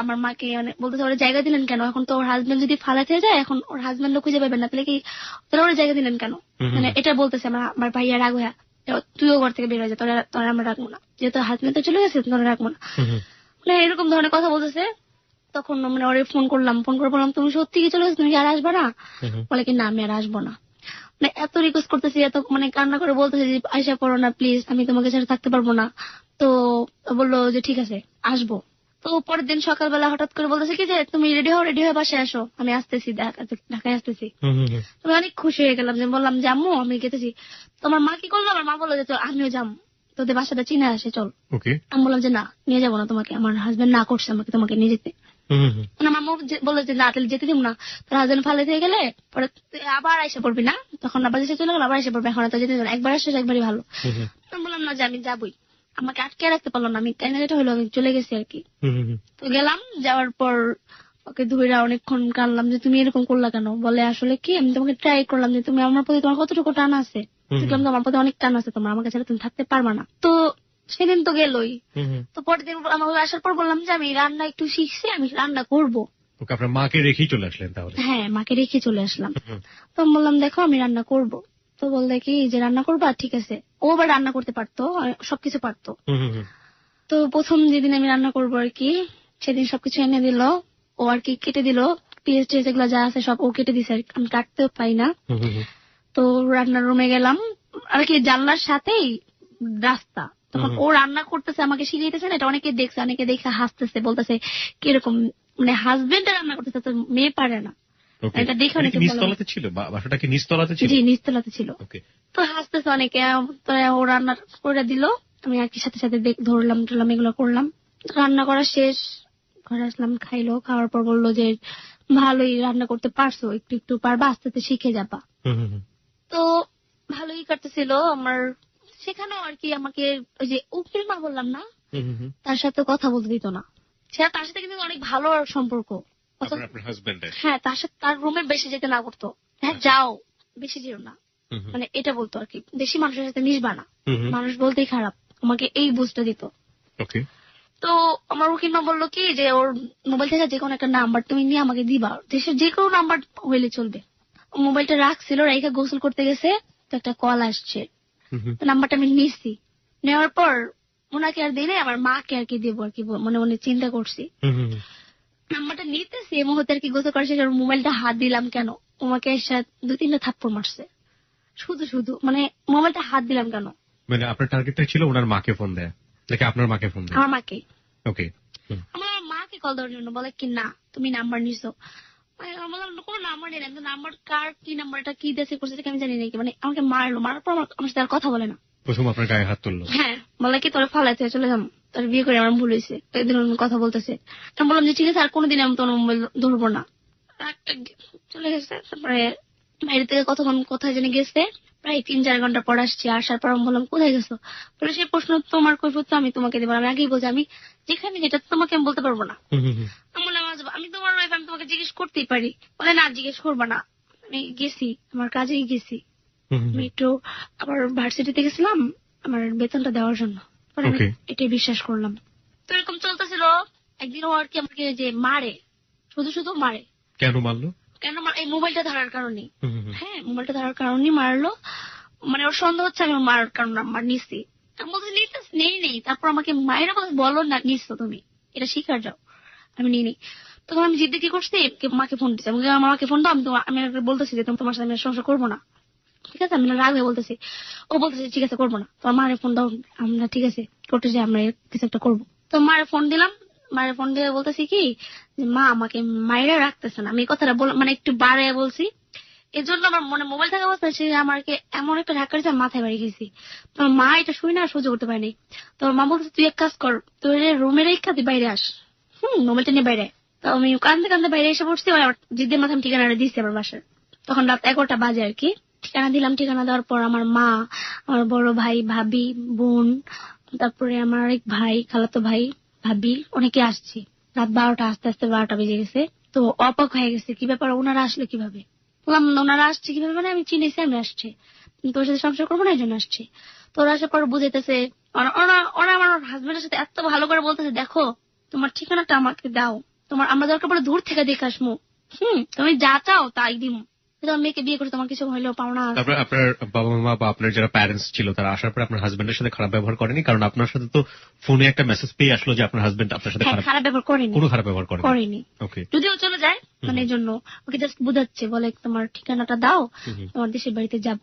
আমার মাকে বলতেছে ওরা জায়গা দিলেন কেন? এখন তো ওর হাজবেন্ড যদি ফালাতে যায়, এখন ওর হাজবেন্ডও খুঁজে পাবেন না, তাহলে কি তাহলে ওরা জায়গা দিলেন কেন? মানে এটা বলতেছে আমার ভাইয়া রাগ হইয়া, তুইও ঘর থেকে বের হয়ে যা, তোরা আমরা রাখবো না, যেহেতু হাজবেন্ড তো চলে গেছে, তোরা রাখবো না। মানে এরকম ধরনের কথা বলতেছে। তখন মানে ওরে ফোন করে বললাম তুমি সত্যি কি চলে গেছো, তুমি কি আর আসবা না? বলে কি না আমি আর আসবো না। মানে এত রিকোয়েস্ট করতেছি, এত মানে কান্না করে বলতেছি যে আইসা পড়ো না প্লিজ, আমি তোমাকে ছাড়া থাকতে পারবো না। তো বললো যে ঠিক আছে আসবো। তো পরের দিন সকালবেলা হঠাৎ করে বলতেছে কি যে তুমি রেডি হয়ে বাসায় আসো, আমি আসতেছি, ঢাকায় আসতেছি। আমি অনেক খুশি হয়ে গেলাম, যে বললাম যে আম্মু আমি গেতেছি। তোমার মা কি করলো? আমার মা বললো যে আমিও যাম, তোদের বাসাটা চিনে আসে, চল। আমি বললাম যে না, নিয়ে যাবো না তোমাকে, আমার হাজবেন্ড না করছে আমাকে তোমাকে নিয়ে যেতে। মানে আমার মা বললো যে না তাহলে যেতে দিব না, তোর হাজবেন্ড ফালে থেকে গেলে পরে তুই আবার এসে পড়বি না, তখন আবার দেশে চলে গেল আবার এসে পড়বে, এখন তো যেতে দিব না, একবার আসছে একবারই ভালো। আমি বললাম না যে আমি যাবই, আমাকে আটকে রাখতে পারলো না, আমি তাই না যেটা হলো আমি চলে গেছি আর কি। তো গেলাম, যাওয়ার পর ওকে ধুইরা অনেকক্ষণ কানলাম যে তুমি এরকম করলা কেন, বলে আসলে কি আমি তোমাকে ট্রাই করলাম যে তুমি আমার প্রতি তোমার কতটুকু টান আছে, দেখলাম তো আমার প্রতি অনেক টান আছে তোমার, আমাকে ছাড়া তুমি থাকতে পারবা না। তো সেদিন তো গেলই। তো পরের দিন আমাকে আসার পর বললাম যে আমি রান্না একটু শিখছি, আমি রান্না করবো। আপনার মাকে রেখেই চলে আসলেন তাহলে? হ্যাঁ, মাকে রেখে চলে আসলাম। তো বললাম দেখো আমি রান্না করব। তো বললে কি যে রান্না করবা, ঠিক আছে। ও আবার রান্না করতে পারতো, সবকিছু পারতো। তো প্রথম যেদিন আমি রান্না করবো আর কি, সেদিন সবকিছু এনে দিল, ও আর কি কেটে দিল, পেঁয়াজ টেজ এগুলো যা আছে সব ও কেটে দিছে, আমি কাটতেও পাই না। তো রান্নার রুমে গেলাম আর কি, জানলার সাথেই রাস্তা, তখন ও রান্না করতেছে আমাকে শিখাইতেছে না, এটা অনেকে দেখছে, অনেকে দেখে হাসতেছে, বলতেছে কিরকম মানে হাজবেন্ড রান্না করতেছে তো মেয়ে পারে না, এটা দেখে অনেকে নিচতলাতে ছিল। বাসাটা কি নিচতলাতে ছিল? জি নিচতলাতে ছিল। তো হাসতেছে অনেকে, তো ও রান্না করে দিল, আমি আর কি সাথে সাথে ধরলাম টরলাম এগুলো করলাম। রান্না করা শেষ, ঘরে আসলাম, খাইলো, খাওয়ার পর বললো যে ভালোই রান্না করতে পারছো, একটু একটু পারবা, আস্তে আস্তে শিখে যাবা। তো ভালোই কাটতেছিল আমার, সেখানেও আর কি আমাকে ওই যে উকিল মা বললাম না, তার সাথে কথা বলতে দিত না। সে তার সাথে কিন্তু অনেক ভালো সম্পর্ক, হ্যাঁ তার সাথে তার রুমে বেশি যেতে না করতো, হ্যাঁ যাও বেশি যেও না, মানে এটা বলতো আর কি, বেশি মানুষের সাথে মিশবা না, মানুষ বলতেই খারাপ, আমাকে এই বুঝটা দিত। তো আমার উকিল মা বললো কি যে ওর মোবাইল থেকে যে কোনো একটা নাম্বার তুমি নিয়ে আমাকে দিবা, দেশের যে কোনো নাম্বার হইলে চলবে। মোবাইলটা রাখছিল, রেখে গোসল করতে গেছে, তো একটা কল আসছে, নাম্বারটা আমি নিচ্ছি, নেওয়ার পর ওনাকে আর দিলে আমার মাকে আর কি দেবো আর কি মনে মনে চিন্তা করছি। নাম্বারটা নিতেছি এই মুহূর্তে আর কি গোসল করার শেষে মোবাইলটা হাত দিলাম কেন, তোমাকে এসে 2-3টা থাপ্পড় মারছে, শুধু শুধু মানে মোবাইলটা হাত দিলাম কেন। মানে আপনার টার্গেটটা ছিল ওনার মাকে ফোন দেয়া নাকি আপনার মাকে ফোন দেয়া? আমার মাকে। ওকে। আমার মাকে কল দেওয়ার জন্য, বলে কি না তুমি নাম্বার নিছো, কোন নাম্বার নেই, নাম্বার কার কি নাম্বারটা কি দেশে করছে আমি জানি নাকি, মানে আমাকে মারলো, মারার পর আমার সাথে আর কথা বলে না, প্রথম আপনার গায়ে হাত তুললো। হ্যাঁ, বলে কি তোর ফালাইতে চলে যাম, তোর বিয়ে করে আমার ভুল হয়েছে, একদিন কথা বলতেছে। আমি বললাম যে ঠিক আছে আর কোনোদিন আমি তোর মোবাইল ধরবো না, চলে গেছে। তারপরে বাইরে থেকে কতক্ষণ কোথায় জেনে গেছে, প্রায় 3-4 ঘন্টা পর আসছি, আসার পর আমি বললাম কোথায় গেছো, বলে সেই প্রশ্ন তোমার কৈফিয়ত তো আমি তোমাকে দেবো, আমি আগেই বলছি আমি যেখানে যেটা তোমাকে আমি বলতে পারবো না। আমি বললাম আমি তোমার ওয়াইফ, আমি তোমাকে জিজ্ঞেস করতেই পারি, বলে না জিজ্ঞেস করবা না, আমি গেছি আমার কাজেই গেছি, আমি একটু আবার ভার্সিটিতে গেছিলাম আমার বেতনটা দেওয়ার জন্য, এটাই বিশ্বাস করলাম। তো এরকম চলতেছিল, একদিন ও আর কি আমাকে যে মারে, শুধু শুধু মারে। কেন মারলো? কেন এই মোবাইলটা ধরার কারণে, হ্যাঁ মোবাইলটা ধরার কারণেই মারলো, মানে ওর সন্দেহ হচ্ছে আমি মারার কারণ আমার নিচ্ছি, আমি বলছি নেই, তারপর আমাকে মায়েরা বলো না নিচ্ছো তুমি, এটা শিকার যাও, আমি নিই নি। তখন আমি জিদ্দি কি করছি, মাকে ফোন দিচ্ছি, আমাকে ফোন দাও, আমি বলতেছি যে তোমার সাথে আমি সংসার করবো না, ঠিক আছে, আমি রাগ হয়ে বলতেছি, ও বলতেছে ঠিক আছে করবো না, তোমার মায়ের ফোন দাও, আমরা ঠিক আছে করতে যাই, আমরা কিছু একটা করবো। তো মায়ের ফোন দিলাম, মায়ের ফোন দিয়ে বলতেছি কি যে মা আমাকে মায়েরা রাখতেছে না, আমি এই কথাটা মানে একটু বাড়াইয়া বলছি, এর জন্য আমার মনে মোবাইল থাকা অবস্থায় সে আমাকে এমন একটা ধাক্কা দিয়েছে মাথায় বাড়ি গেছি। তোমার মা এটা শুই না সহ্য করতে পারেনি, তোমার মা বলছে তুই এক কাজ কর, তুই রুমের রেখা তুই বাইরে আস, মোবাইলটা নিয়ে বাইরে। তো আমি কান্দতে কান্দতে বাইরে এসে পড়ছি, জিদ্দের মাথায় আমি ঠিকানাটা দিচ্ছি আমার বাসার, তখন রাত 11টা বাজে আর কি। ঠিকানা দিলাম, ঠিকানা দেওয়ার পর আমার মা, আমার বড় ভাই, ভাবি, বোন, তারপরে আমার এক ভাই, খালাতো ভাই, ভাবি, অনেকে আসছি। রাত 12টা, আস্তে আস্তে 12টা বেজে গেছে। তো অবাক হয়ে গেছে, কি ব্যাপার ওনারা আসলে কিভাবে, বললাম ওনারা আসছে কিভাবে, মানে আমি চিনেছি আমি আসছি, তোর সাথে সংসার করবো না এই জন্য আসছি। তো ওরা আসার পর বুঝাইতেছে, ওরা আমার হাজবেন্ডের সাথে এত ভালো করে বলতেছে দেখো তোমার ঠিকানাটা আমাকে দাও, তোমার আমরা দরকার পড়ে দূর থেকে দেখে আসমু, তুমি যা চাও তাই দিমু, তোমার মেয়েকে বিয়ে করে তোমার কিছু হইলেও পাওনা। তারপরে আপনার বাবা মা বা আপনার যারা প্যারেন্টস ছিল তারা আসার পরে আপনার হাজবেন্ডের সাথে খারাপ ব্যবহার করেনি? কারণ আপনার সাথে তো ফোনে একটা মেসেজ পেয়ে আসলো যে আপনার হাজবেন্ড আপনার সাথে খারাপ ব্যবহার করেনি, কোনো খারাপ ব্যবহার করেনি। যদিও চলে যায়, মানে এই জন্য ওকে জাস্ট বুঝাচ্ছে, বলে তোমার ঠিকানাটা দাও, তোমার দেশের বাড়িতে যাব,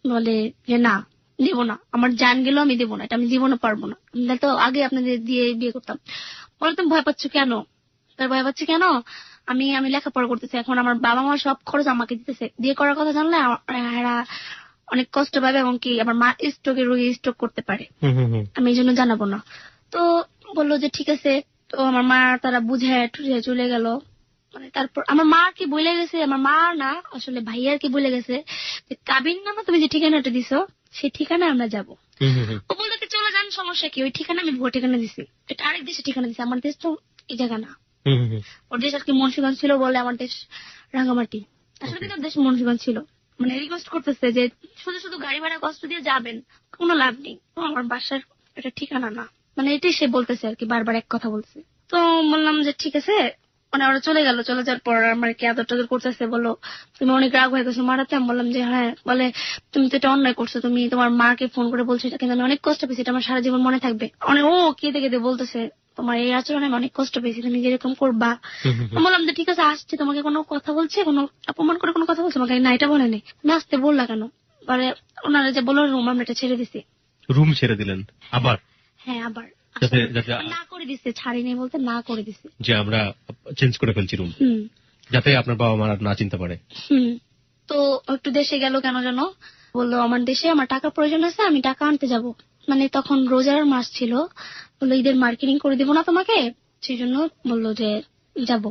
বলে যে না দেবো না, আমার জান গেলেও আমি দেবো না, এটা আমি জীবনে পারবো না, তো আগে আপনাদের দিয়ে বিয়ে করতাম। বলে তুমি ভয় পাচ্ছ কেন, তার ভয় পাচ্ছে কেন, আমি লেখাপড়া করতেছি, এখন আমার বাবা মা সব খরচ আমাকে দিতেছে, বিয়ে করার কথা জানলে এরা অনেক কষ্ট পাবে, এবং কি আমার মা স্ট্রোকের রোগী স্ট্রোক করতে পারে, আমি এই জন্য জানাবো না। তো বললো যে ঠিক আছে তো আমার মা তারা বুঝে টুঝে চলে গেল। মানে তারপর আমার মা কি বলে গেছে, আমার মা না আসলে ভাইয়ার কি বলে গেছে যে কাবিন নামা তুমি যে ঠিকানাটা দিছো সেই ঠিকানা আমরা যাবো। ও বলতে চলে যান, সমস্যা কি, ওই ঠিকানা আমি ভুয়া ঠিকানা দিছি, এটা আরেক দেশে ঠিকানা দিছি, আমার দেশ তো এই জায়গা না। ওর দেশ আর কি মুন্সিগঞ্জ ছিল বলে আমার দেশ রাঙ্গামাটি, আসলে কিন্তু ওর দেশ মুন্সিগঞ্জ ছিল। মানে রিকোয়েস্ট করতেছে যে শুধু শুধু গাড়ি ভাড়া কষ্ট দিয়ে যাবেন, কোনো লাভ নেই, আমার বাসার এটা ঠিকানা না। মানে এটাই সে বলতেছে আর কি, বারবার এক কথা বলছে। তো বললাম যে ঠিক আছে। মানে ওরা চলে গেল, চলে যাওয়ার পর আমার কি আদর টাদর করতেছে, বললো তুমি অনেক রাগ হয়ে গেছো মারাতে। আমি বললাম যে হ্যাঁ। বলে তুমি তো এটা অন্যায় করছো, তুমি তোমার মাকে ফোন করে বলছো এটা, কিন্তু আমি অনেক কষ্ট পেয়েছি, এটা আমার সারা জীবন মনে থাকবে। অনেক ও কেঁদে কেঁদে বলতেছে তোমার এই আচরণে আমি অনেক কষ্ট পেয়েছি, তুমি যেরকম করবা। বললাম যে ঠিক আছে আসছে, তোমাকে কোনো কথা বলছে, কোনো অপমান করে কোনো কথা বলছে আমাকে? না, এটা বলে নেই। তুমি আসতে বললা কেন? পরে ওনারা যে বললো রুম, আমরা এটা ছেড়ে দিছি। রুম ছেড়ে দিলেন আবার? হ্যাঁ আবার যাতে না করে দিচ্ছে, ছাড়ি নেই বলতে না করে দিচ্ছে যে আমরা চেঞ্জ করে ফেলছি রুম, যাতে আপনার বাবা মা না চিনতে পারে। তো একটু দেশে গেল কেন জানো, বললো আমার দেশে আমার টাকা প্রয়োজন আছে, আমি টাকা আনতে যাব। মানে তখন রোজার মাস ছিল, বললো ঈদের মার্কেটিং করে দিব না তোমাকে, সেই জন্য বললো যে যাব।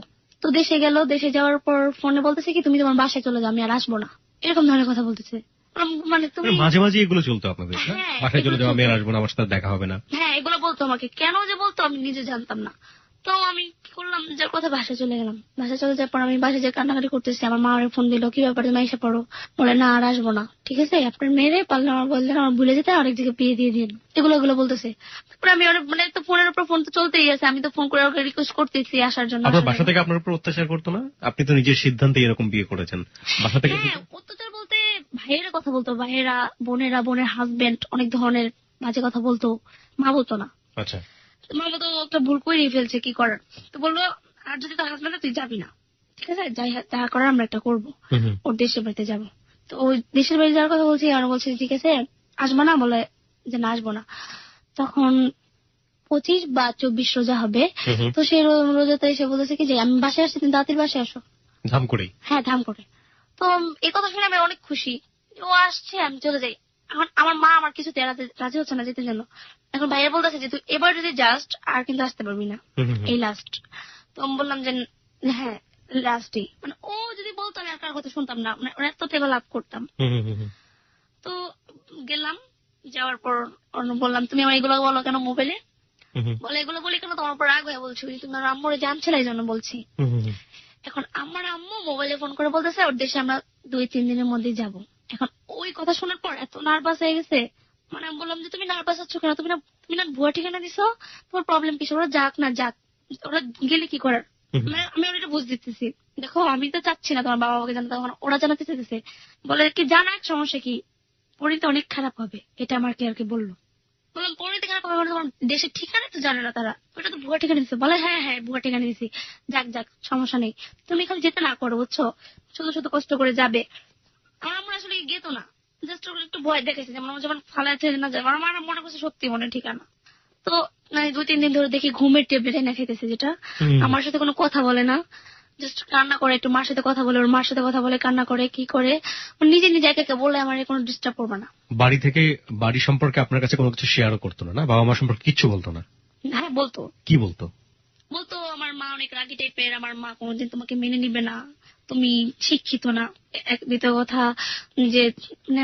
তো দেশে গেল, দেশে যাওয়ার পর ফোনে বলতেছে কি তুমি তোমার বাসায় চলে যাও, আমি আর আসবো না, এরকম ধরনের কথা বলতেছে। মানে তুমি মাঝে মাঝে এগুলো চলতো আপনাদের? বাসায় চলে যাও, আমি আর আসবো না, আমার সাথে দেখা হবে না। হ্যাঁ এগুলো বলতো আমাকে, কেন যে বলতো আমি নিজে জানতাম না। তো আমি কি করলাম, যার কথা বাসায় চলে গেলাম। বাসায় চলে যাওয়ার পর আমি বাসায় যে কান্নাকাটি করতেছি, আমার মা আমার ফোন দিল, কি ব্যাপার তুমি এসে পড়ো? বলে না আর আসবো না, ঠিক আছে আপনার মেয়েরে পারলে আমার বললেন আমার ভুলে যেতে, আরেক দিকে বিয়ে দিয়ে দিন, এগুলো বলতেছে। তারপরে আমি অনেক মানে তো ফোনের উপর ফোন তো চলতেই আছে, আমি তো ফোন করে ওকে রিকোয়েস্ট করতেছি আসার জন্য। আপনার বাসা থেকে আপনার উপর অত্যাচার করতো না? আপনি তো নিজের সিদ্ধান্তে এরকম বিয়ে করেছেন, বাসা থেকে? হ্যাঁ অত্যাচার বলতে ভাইয়েরা কথা বলতো, ভাইয়েরা বোনেরা, বোনের হাজবেন্ড অনেক ধরনের বাজে কথা বলতো, মা বলতো না। আচ্ছা। মা তো একটা ভুল করেই ফেলছে, কি করার। তো বললো আর যদি তোর হাজবেন্ড তুই যাবি না, ঠিক আছে যাই যা করার আমরা একটা করবো, ওর দেশের বাড়িতে যাবো। তো ওই দেশের বাড়ি যাওয়ার কথা বলছি, আর বলছে ঠিক আছে আসবো না, বলে যে না আসবো না। তখন 25 বা 24 রোজা হবে। তো সেই রোজাতে এসে বলেছে কি যে আমি বাসায় আসছি, তুমি তাড়াতাড়ি বাসায় আসো, ধাম করে। হ্যাঁ ধাম করে। তো এই কথা শুনে আমি অনেক খুশি, ও আসছে আমি চলে যাই। এখন আমার মা আমার কিছুতে রাজি হচ্ছে না যেতে জন্য। এখন ভাইয়া বলতেছে যে তুই এবার যদি জাস্ট আর কিন্তু আসতে পারবি না, এই লাস্ট। তো আমি বললাম যে হ্যাঁ লাস্টই, মানে ও যদি বলতো আমি আর কার কথা শুনতাম না, মানে ওর এতটা লাভ করতাম। তো গেলাম, যাওয়ার পর বললাম তুমি আমার এগুলো বলো কেন মোবাইলে? বলে এগুলো বলি কেন, তোমার উপর রাগ হয়ে বলছি, তুমি আমার আম্মুরে জানছিলে এই জন্য বলছি। এখন আমার আম্মু মোবাইলে ফোন করে বলতেছে ওর দেশে আমরা 2-3 দিনের মধ্যেই যাব। এখন ওই কথা শোনার পর এত নার্ভাস হয়ে গেছে, মানে আমি বললাম যে তুমি নার্ভাস হচ্ছ কেন, তুমি না ভুয়া ঠিকানা দিছো, তোমার প্রবলেম কিছু, ওরা যাক না যাক, ওরা গেলে কি করার। মানে আমি ওটা বুঝ দিতেছি, দেখো আমি তো চাচ্ছি না তোমার বাবা মাকে জানাতে, তখন ওরা জানাতে চাইতেছে। বলে কি জানাক, সমস্যা কি, পরিণতি অনেক খারাপ হবে, এটা আমাকে আর কি বললো। বললাম পরিণতি খারাপ হবে মানে তোমার দেশের ঠিকানা তো জানে না তারা, ওটা তো ভুয়া ঠিকানা দিচ্ছে। বলে হ্যাঁ হ্যাঁ ভুয়া ঠিকানা দিছি, যাক যাক সমস্যা নেই, তুমি খালি যেতে না করো বুঝছো, শুধু শুধু কষ্ট করে যাবে। আমার আসলে গেতো না, জাস্ট একটু ভয় দেখেছে যেমন ফালাইছে না যাবে, আমার মনে করছে সত্যি মনে ঠিকানা। তো 2-3 দিন ধরে দেখি ঘুমের ট্যাবলেট এনে খেতেছে, যেটা আমার সাথে কোনো কথা বলে না, জাস্ট কান্না করে, একটু মার সাথে কথা বলে, ওর মার সাথে কথা বলে, কান্না করে, কি করে নিজে নিজে একে বলে আমার কোনো ডিস্টার্ব করবে না। বাড়ি থেকে বাড়ি সম্পর্কে আপনার কাছে কোনো কিছু শেয়ারও করতো না? বাবা মা সম্পর্কে কিচ্ছু বলতো না? হ্যাঁ বলতো। কি বলতো? বলতো আমার মা অনেক রাগী টাইপের, আমার মা কোনোদিন তোমাকে মেনে নিবে না, তুমি শিক্ষিত না। দ্বিতীয় কথা যে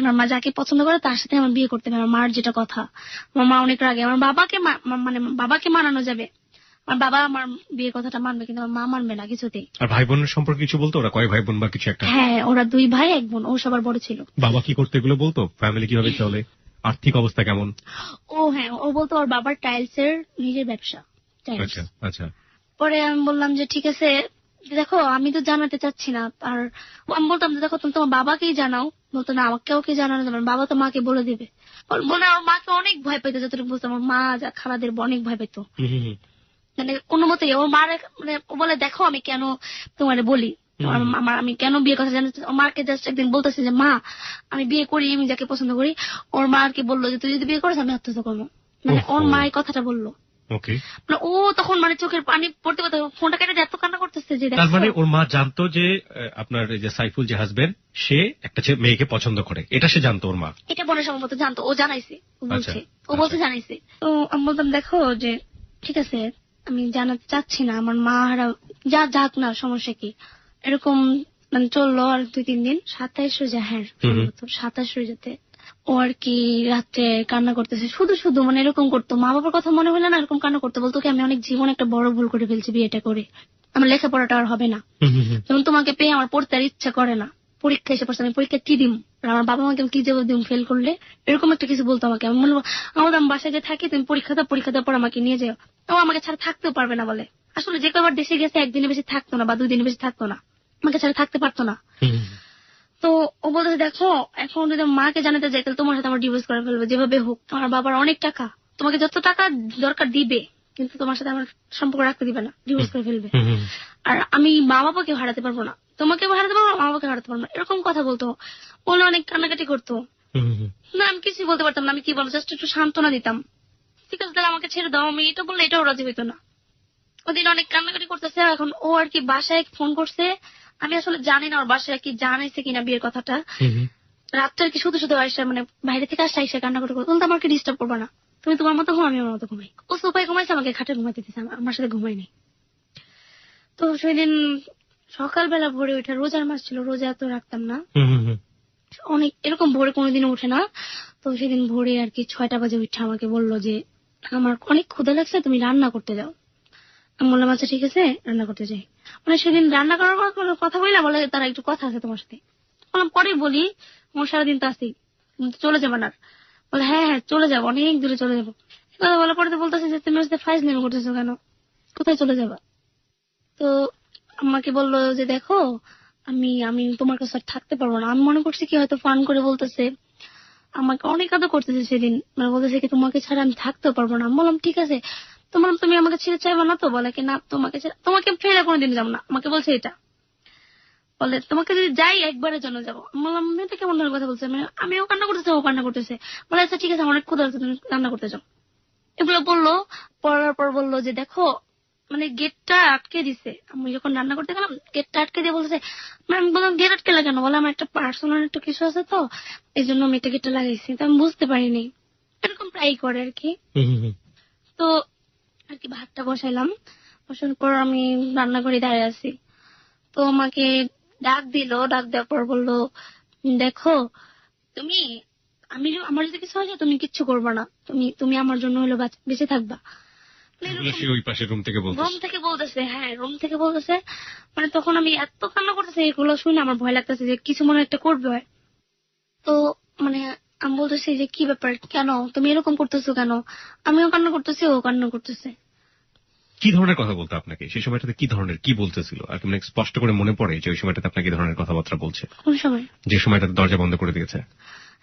আমার মা যাকে পছন্দ করে তার সাথে আমার বিয়ে করতে হবে, আমার মার যেটা কথা। আমার মা অনেক রাগে, আমার বাবাকে মানানো যাবে, আমার বাবা আমার বিয়ের কথাটা মানবে, কিন্তু আমার মা মানবে না কিছুতেই। আর ভাই বোনের সম্পর্কে কিছু বলতো? ওরা কয় ভাই বোন বা কিছু একটা? হ্যাঁ ওরা 2 ভাই 1 বোন, ও সবার বড় ছিল। বাবা কি করতে এগুলো বলতো? ফ্যামিলি কিভাবে চলে, আর্থিক অবস্থা কেমন? ও হ্যাঁ ও বলতো ওর বাবার টাইলস এর নিজের ব্যবসা। আচ্ছা আচ্ছা। পরে আমি বললাম যে ঠিক আছে দেখো আমি তো জানাতে চাচ্ছি না, আর আমি বলতাম যে দেখো তুমি তোমার বাবাকেই জানাও। বলতো না আমাকেও কি জানানো যাবে, বাবা তো মাকে বলে দিবে। বলে আমার মাকে অনেক ভয় পেতো, যতটুকু বুঝতাম আমার মা খালাদের অনেক ভয় পেতো, মানে কোনো মতেই ওর মার মানে ও বলে দেখো আমি কেন তোমার বলি, আমি কেন বিয়ে কথা জানতে। ওর মাকে জাস্ট একদিন বলতেছে যে মা আমি বিয়ে করি, আমি যাকে পছন্দ করি। ওর মা আর কি বললো যে তুই যদি বিয়ে করিস আমি আত্মহত্যা করবো, মানে ওর মা এই কথাটা বললো। মানে ও তখন মানে চোখের পানি পড়তে পড়তে ফোনটা কেটে এত কান্না করতেছে যে তার মানে ওর মা জানতো যে আপনার যে সাইফুল যে হাজবেন্ড সে একটা মেয়েকে পছন্দ করে, এটা সে জানতো ওর মা? এটা বোনের সম্ভবত জানতো, ও জানাইছে, ও বলছে জানাইছে। তো আমি বলতাম দেখো যে ঠিক আছে আমি জানাতে চাচ্ছি না, আমার মা হারা যা যাক না, সমস্যা কি। এরকম মানে চললো আর 2-3 দিন। 27 রোজা, হ্যাঁ 27 রোজাতে ও আর কি রাত্রে কান্না করতেছে, শুধু শুধু মানে এরকম করতো। মা বাবার কথা মনে হলে না এরকম কান্না করতো, বলতো কি আমি অনেক জীবন একটা বড় ভুল করে ফেলছি বিয়েটা করে, আমার লেখাপড়াটা আর হবে না, যেমন তোমাকে পেয়ে আমার পড়তে আর ইচ্ছা করে না, পরীক্ষা এসে পড়ছে, আমি পরীক্ষা কি দিম, আর আমার বাবা মাকে কি জবাব দিম ফেল করলে, এরকম একটা কিছু বলতো আমাকে। আমি বলবো আমাদের বাসায় যে থাকি, তুমি পরীক্ষা দেওয়ার পর আমাকে নিয়ে যাও। ও আমাকে ছাড়া থাকতেও পারবে না বলে। আসলে যে কবার দেশে গেছে একদিনে বেশি থাকতো না বা 2 দিনে বেশি থাকতো না, আমাকে ছাড়া থাকতে পারতো না। তো ও বলতেছে দেখো এখন যদি মাকে জানাতে যাই তাহলে তোমার সাথে আমার ডিভোর্স করে ফেলবে, যেভাবে হোক। আমার বাবার অনেক টাকা, তোমাকে যত টাকা দরকার দিবে, কিন্তু তোমার সাথে আমার সম্পর্ক রাখতে দিবে না, ডিভোর্স করে ফেলবে। আর আমি মা বাবাকে হারাতে পারবো না, তোমাকে হারাতে পারবো না, মা বাবাকে হারাতে পারবো না, এরকম কথা বলতো। বলে অনেক কান্নাকাটি করতো। না আমি কিছুই বলতে পারতাম না, আমি কি বলবো, জাস্ট একটু সান্ত্বনা দিতাম, ঠিক আছে তাহলে আমাকে ছেড়ে দাও। আমি এটা বললে এটাও রাজি হইতো না। ওদিন অনেক কান্নাকাটি করতেছে। এখন ও আর কি বাসায় ফোন করছে, আমি আসলে জানি না ওর বাসায় কি জানাইছে কিনা বিয়ের কথাটা। রাত্রে আর কি শুধু শুধু আসে, মানে বাইরে থেকে আসে এসে কান্নাকাটি করতো, বলতো আমাকে ডিস্টার্ব করবা না, তুমি তোমার মতো ঘুম, আমি আমার মতো ঘুমাই। ও সোফায় ঘুমাইছে, আমাকে খাটে ঘুমাইতে দিচ্ছে, আমার সাথে ঘুমাইনি। তো সেদিন সকালবেলা ভোরে ওঠা, রোজার মাস ছিল, রোজা তো রাখতাম না, অনেক এরকম ভোরে কোনোদিনও উঠে না। তো সেদিন ভোরে আর কি 6টা বাজে উঠে আমাকে বললো যে আমার অনেক ক্ষুধা লাগছে, তুমি রান্না করতে যাও। আমি বললাম আচ্ছা ঠিক আছে, রান্না করতে যাই। মানে সেদিন রান্না করার কথা বললে বলে তারা একটু কথা আছে তোমার সাথে, বললাম পরে বলি, আমার সারাদিন তো আসি, চলে যাবো না? বলে হ্যাঁ হ্যাঁ চলে যাবো, অনেক দূরে চলে যাবো। কথা বলার পরে তো বলতেছে যে তুমি সাথে ফাইজ নেমে করতেছো কেন, কোথায় চলে যাবা? তো আমাকে বললো যে দেখো আমি আমি তোমার কাছে আর থাকতে পারবো না। আমি মনে করছি কি হয়তো ফান করে বলতেছে, আমাকে অনেক আদর করতেছে সেদিন, মানে বলতেছে কি তোমাকে ছাড়া আমি থাকতেও পারবো না। আমি বললাম ঠিক আছে, তোমার তুমি আমাকে ছেড়ে চাইবা না তো? বলে কি না তোমাকে ফেলে কোনোদিন যাবো না, আমাকে বলছে এটা। বলে তোমাকে যদি যাই একবারের জন্য যাবো। আমি বললাম এটা কেমন ধরনের কথা বলছে, মানে আমিও কান্না করতেছি ও কান্না করতেছে। বলে আচ্ছা ঠিক আছে, আমার অনেক ক্ষুধা লাগছে, তুমি রান্না করতে যাও। এগুলো বললো। পড়ার পর বললো যে দেখো মানে গেটটা আটকে দিছে, আমি যখন রান্না করতে গেলাম গেটটা আটকে দিয়ে বলতেছে। আমি বললাম গেট আটকে কেন? বলে আমার একটা পার্সোনাল একটা কিছু আছে তো এই জন্য আমি এটা গেটটা লাগাইছি। তো আমি বুঝতে পারিনি, এরকম প্রায় করে আর কি। তো আর কি ভাতটা বসাইলাম, বসানোর পর আমি রান্না করে দাঁড়িয়ে আছি। তো আমাকে ডাক দিল, ডাক দেওয়ার পর বললো দেখো তুমি আমার যদি কিছু হয় তুমি কিচ্ছু করবা না, তুমি তুমি আমার জন্য হলো বেঁচে থাকবা। ওই পাশে রুম থেকে বলতেছে, হ্যাঁ রুম থেকে বলতেছে। মানে তখন আমি এত কান্না করতেছি, এগুলো শুনে আমার ভয় লাগতেছে যে কিছু মনে একটা করবে। তো মানে আমি বলতেছি যে কি ব্যাপার, কেন তুমি এরকম করতেছো কেন? আমিও কান্না করতেছি, ও কান্না করতেছে। কি ধরনের কথা বলতো আপনাকে সেই সময়টাতে, কি ধরনের কি বলতেছিল? আর কি মানে স্পষ্ট করে মনে পড়ে যে ওই সময়টাতে আপনাকে কি ধরনের কথাবার্তা বলছে? কোন সময়? যে সময়টাতে দরজা বন্ধ করে দিয়েছে।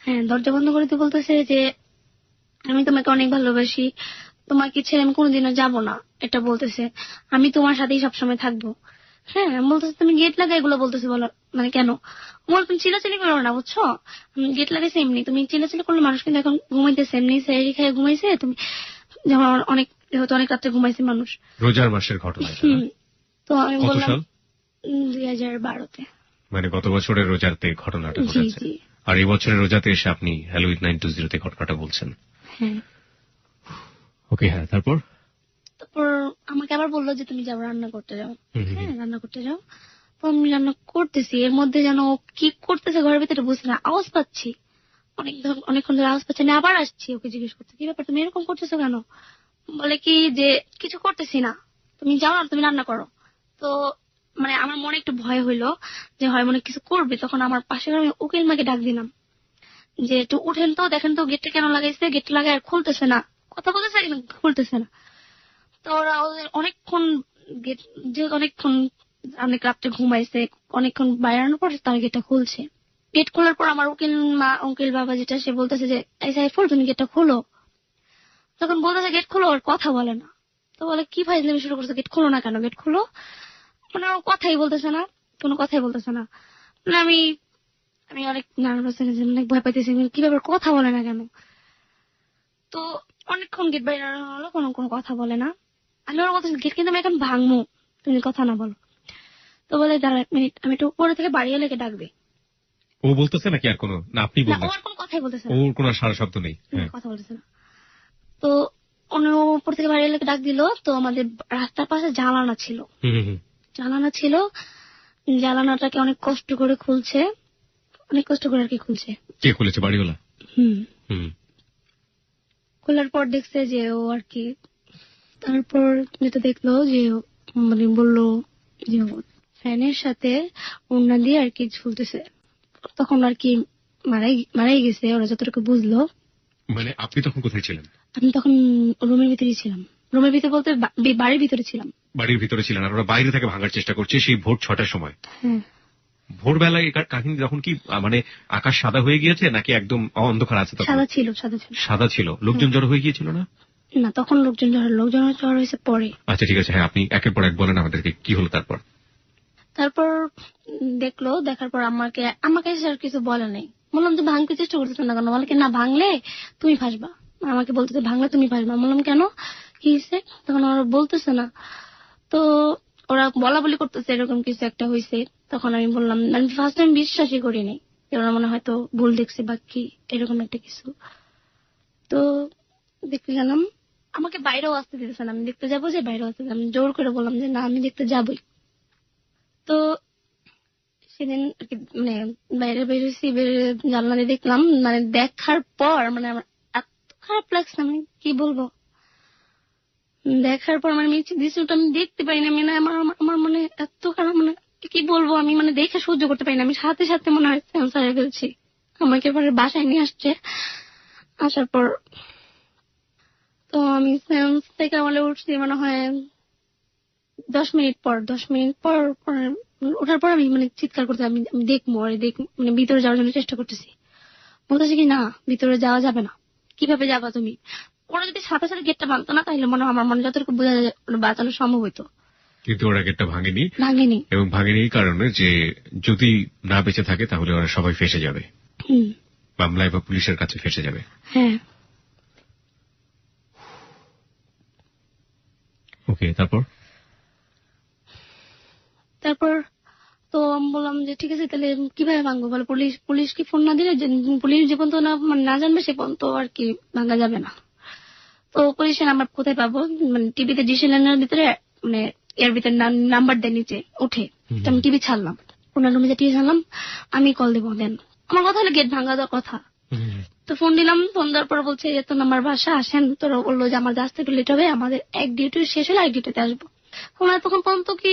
হ্যাঁ দরজা বন্ধ করে দিয়ে বলতেছে যে আমি তোমাকে অনেক ভালোবাসি, তোমাকে ছেড়ে আমি কোনোদিনও যাবো না, এটা বলতেছে। আমি তোমার সাথেই সবসময় থাকবো। হ্যাঁ বলতেছে তুমি গেট লাগাই, এগুলো বলতেছে। বলো মানে কেন? বল তুমি চিলাচিলি করো না, বুঝছো? গেট লাগাইছে এমনি, তুমি চিলাচিলি করলে মানুষ কিন্তু এখন ঘুমাইতেছে, এমনি সেরি খেয়ে ঘুমাইছে, তুমি যেমন অনেক হয়তো অনেক রাত্রে ঘুমাইছে মানুষ। রোজার মাসের ঘটনা। তো আমি বললাম 2012-তে, মানে গত বছরের রোজাতে ঘটনাটা ঘটেছে। আর এই বছরের রোজাতে এসে আপনি হ্যালো উইথ 920 তে ঘটনাটা বলছেন। হ্যাঁ ওকে, হ্যাঁ তারপর আমাকে আবার বললো যে তুমি যাও রান্না করতে যাও। হ্যাঁ রান্না করতে যাও। তো আমি রান্না করতেছি, এর মধ্যে যেন কি করতেছে ঘরের ভিতরে বুঝছি না, আওয়াজ পাচ্ছি, অনেকক্ষণ ধরে আওয়াজ পাচ্ছি না। আবার আসছি, ওকে জিজ্ঞেস করতে কি ব্যাপার তুমি এরকম করতেছো কেন? বলে কি যে কিছু করতেছি না, তুমি যাও না, তুমি রান্না করো। তো মানে আমার মনে একটু ভয় হইলো যে হয় মনে কিছু করবে। তখন আমার পাশে আমি উকিল মাকে ডাক দিলাম যে একটু উঠেন তো, দেখেন তো গেটটা কেন লাগাইছে, গেটটা লাগাই আর খুলতেছে না, কথা বলতেছে কিন্তু খুলতেছে না। তো ওরা অনেকক্ষণ গেট, যে অনেকক্ষণ অনেক রাত্রে ঘুমাইছে, অনেকক্ষণ বাইরানোর পর তার গেটটা খুলছে। গেট খোলার পর আমার উকিল বাবা যেটা, সে বলতেছে যে এই সাইফুল তুমি গেটটা খোলো। তখন বলতেছে গেট খোলো, আর কথা বলে না। তো বলে কি ফাইজলামি শুরু করছে, গেট খোলো না কেন, গেট খোলো। মানে ও কথাই বলতেছে না, কোনো কথাই বলতেছে না। মানে আমি অনেক নার্ভাস হয়ে গেছি, অনেক ভয় পাইতেছি, কি ব্যাপার কথা বলে না কেন। তো অনেকক্ষণ গেট বাইরে হলো, কোনো কথা বলে না। আমি ওর বলতেছি গেট কিন্তু আমি এখন ভাঙবো, তুমি কথা না বলো। তো বলে দাঁড়া 1 মিনিট, আমি একটু উপরে থেকে বাড়ি এলাকে ডাকবে। ও বলতেছে নাকি আর কোনো, না আপনি বললেন? ওর কোনো কথাই বলতেছে না, ওর কোনো সারা শব্দ নেই, কথা বলতেছে না। তো উপর থেকে বাইরে এলাকা ডাক দিল, তো আমাদের রাস্তার পাশে জানালা ছিল। জানালাটাকে অনেক কষ্ট করে খুলছে, অনেক কষ্ট করে আর কি খুলছে। কে খুলেছে? বাড়িওয়ালা? খোলার পর দেখছে যে ও আর কি, তারপর যেটা দেখলো যে মানে বললো যে ফ্যানের সাথে ওড়না দিয়ে আর কি ঝুলতেছে। তখন আর কি মারাই গেছে ওরা যতটুকু বুঝলো। মানে আপনি তখন কোথায় ছিলেন? আমি তখন রুমের ভিতরেই ছিলাম। রুমের ভিতরে বলতে বাড়ির ভিতরে ছিলাম। বাড়ির ভিতরে ছিলেন, আর ওরা বাইরে থেকে ভাঙার চেষ্টা করছে সেই ভোর 6টার সময়। ভোরবেলায় কাহিনী যখন কি মানে আকাশ সাদা হয়ে গিয়েছে নাকি একদম অন্ধকার আছে? সাদা ছিল। লোকজন জড়ো হয়ে গিয়েছিল না? না, তখন লোকজন জড়ো হয়েছে পরে। আচ্ছা ঠিক আছে, হ্যাঁ আপনি একের পর এক বলেন আমাদেরকে কি হলো তারপর। তারপর দেখলো, দেখার পর আমাকে আর কিছু বলে নাই। বললাম যে ভাঙতে চেষ্টা করতেছে না কেন? বলে কি না ভাঙলে তুমি ফাঁসবা। আমাকে বলতেছে ভাঙলে তুমি ফাঁসবা। বললাম কেন, কি হয়েছে? তখন ওরা বলতেছে না। তো ওরা বলা বলি করতেছে এরকম কিছু একটা হয়েছে। তখন আমি বললাম, আমি ফার্স্ট টাইম বিশ্বাসই করিনি, ওরা মনে হয়তো ভুল দেখছে বা কি এরকম একটা কিছু। তো দেখতে গেলাম, আমাকে বাইরেও আসতে দিতেছে না। আমি দেখতে যাবো যে বাইরেও আসতে, আমি জোর করে বললাম যে না আমি দেখতে যাবই। তো সেদিন মানে বাইরে বেরোছি, জানলা দিয়ে দেখলাম, মানে দেখার পর মানে আমার এত খারাপ লাগছে, আমি কি বলবো। দেখার পর মানে দৃশ্যটা আমি দেখতে পাই না, মানে আমার মনে এত খারাপ, মানে কি বলবো, আমি মানে দেখে সহ্য করতে পারি না। আমি সাথে সাথে মনে হয় সেন্সার হয়ে ফেলছি। আমাকে পরে বাসায় নিয়ে আসছে। আসার পর তো আমি সেন্স থেকে আমলে উঠছি মনে হয় 10 মিনিট পর ওঠার পর আমি মানে চিৎকার করতে, আমি দেখবো মানে ভিতরে যাওয়ার জন্য চেষ্টা করতেছি। বলতেছি কি না ভিতরে যাওয়া যাবে না। কিভাবে যাবা তুমি? ওরা যদি সাথে সাথে গেটটা ভাঙতো না তাহলে মনে হয় আমার মনে যতটুকু বোঝা যায় বাঁচানো সম্ভব হইতো। কিন্তু ওরা গেটটা ভাঙেনি এবং ভাঙেনি এই কারণে যে যদি না বেঁচে থাকে তাহলে ওরা সবাই ফেঁসে যাবে, মামলায় বা পুলিশের কাছে ফেঁসে যাবে। হ্যাঁ। ওকে, তারপর তো আমি বললাম যে ঠিক আছে তাহলে কিভাবে ভাঙবো? বলে পুলিশ কি ফোন না দিলে, পুলিশ যে পর্যন্ত না জানবে সে পর্যন্ত আর কি ভাঙা যাবে না। তো পুলিশের নাম্বার কোথায় পাবো? মানে টিভিতে ডিসি লাইনের ভিতরে মানে এর ভিতরে নাম্বার দেয় নিচে উঠে। আমি টিভি ছাড়লাম, ওনার রুমে টিভি ছাড়লাম, আমি কল দেবো। দেন আমার কথা হলো গেট ভাঙা দেওয়ার কথা। তো ফোন দিলাম, ফোন দেওয়ার পর বলছে এত নাম্বার বাসা আসেন। তোরা বললো যে আমার আসতে একটু লেট হবে, আমাদের এক ডিউটি শেষ হলে এক ডিউটিতে আসবো। তখন পর্যন্ত কি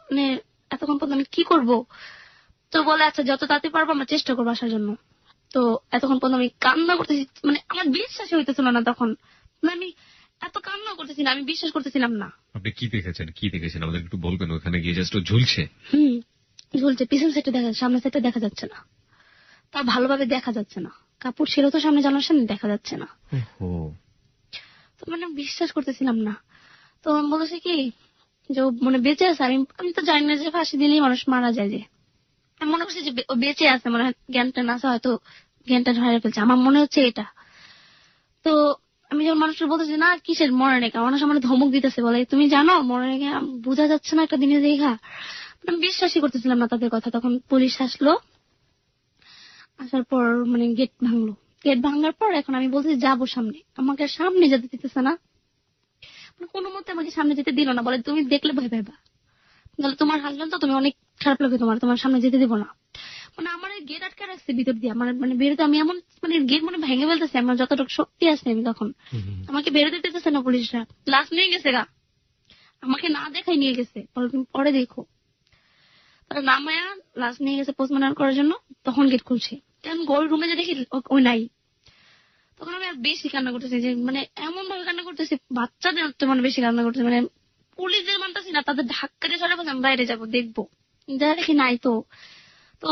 মানে এতক্ষণ পর্যন্ত আমি কি করব? তো বলে আচ্ছা যত তাড়াতাড়ি পারবো আমরা চেষ্টা করবো আসার জন্য। তো এতক্ষণ পর্যন্ত আমি কান্না করতেছি, মানে আমার বিশ্বাসই হইতেছিল না। তখন আমি এত কান্না করতেছি না, আমি বিশ্বাস করতেছিলাম না। আপনি কি দেখেছেন আমাদের একটু বলবেন? ওখানে গিয়ে জাস্ট ঝুলছে। ঝুলছে, পিছন সাইডে দেখা, সামনে সাইডে দেখা যাচ্ছে না, তা ভালোভাবে দেখা যাচ্ছে না। কাপড় ছিল তো সামনে, জানার সামনে দেখা যাচ্ছে না। তো মানে বিশ্বাস করতেছিলাম না। তো আমি বলেছি কি যে মানে বেঁচে আছে। আমি তো জানি না যে ফাঁসি দিলেই মানুষ মারা যায়। যে আমি মনে করছি যে ও বেঁচে আছে, মনে হয় জ্ঞানটা না হয়তো জ্ঞানটা হারিয়ে ফেলছে, আমার মনে হচ্ছে এটা। তো আমি যখন মানুষের বলতেছি না কিসের মরে নাকি, মানুষ আমার ধমক দিতেছে, বলে তুমি জানো মরে নাকি, বোঝা যাচ্ছে না একটা দিনে দেখা। আমি বিশ্বাসই করতেছিলাম না তাদের কথা। তখন পুলিশ আসলো, আসার পর মানে গেট ভাঙলো। গেট ভাঙার পর এখন আমি বলছি যাবো সামনে, আমাকে সামনে যেতে দিতেছে না। কোনো মতে আমাকে সামনে যেতে দিল না, বলে তুমি দেখলে ভয় পাইবা, তাহলে তোমার হাসবেন্ড তো তুমি অনেক খারাপ লাগে, তোমার সামনে যেতে দেবো না। মানে আমার গেট আটকে রাখছে ভিতর দিয়ে, আমার মানে বেরোতে আমি এমন মানে গেট মানে ভেঙে ফেলতেছে, আমার যতটুকু শক্তি আছে আমি তখন, আমাকে বেরোতে দিতেছে না পুলিশরা। লাশ নিয়ে গেছে গা, আমাকে না দেখাই নিয়ে গেছে, বলে তুমি পরে দেখো। তারা নামায়া লাশ নিয়ে গেছে পোস্টমর্টম করার জন্য। তখন গেট খুলছে, আমি গোল রুমে যে দেখি ওই নাই। তখন আমি আর বেশি কান্না করতেছি, যে মানে এমন ভাবে কান্না করতেছি, বাচ্চাদের মানে বেশি কান্না করতেছি, মানে পুলিশদের মানতেছি না, তাদের ধাক্কা দিয়ে সরে বলছে আমি বাইরে যাবো দেখবো, যা দেখি নাই। তো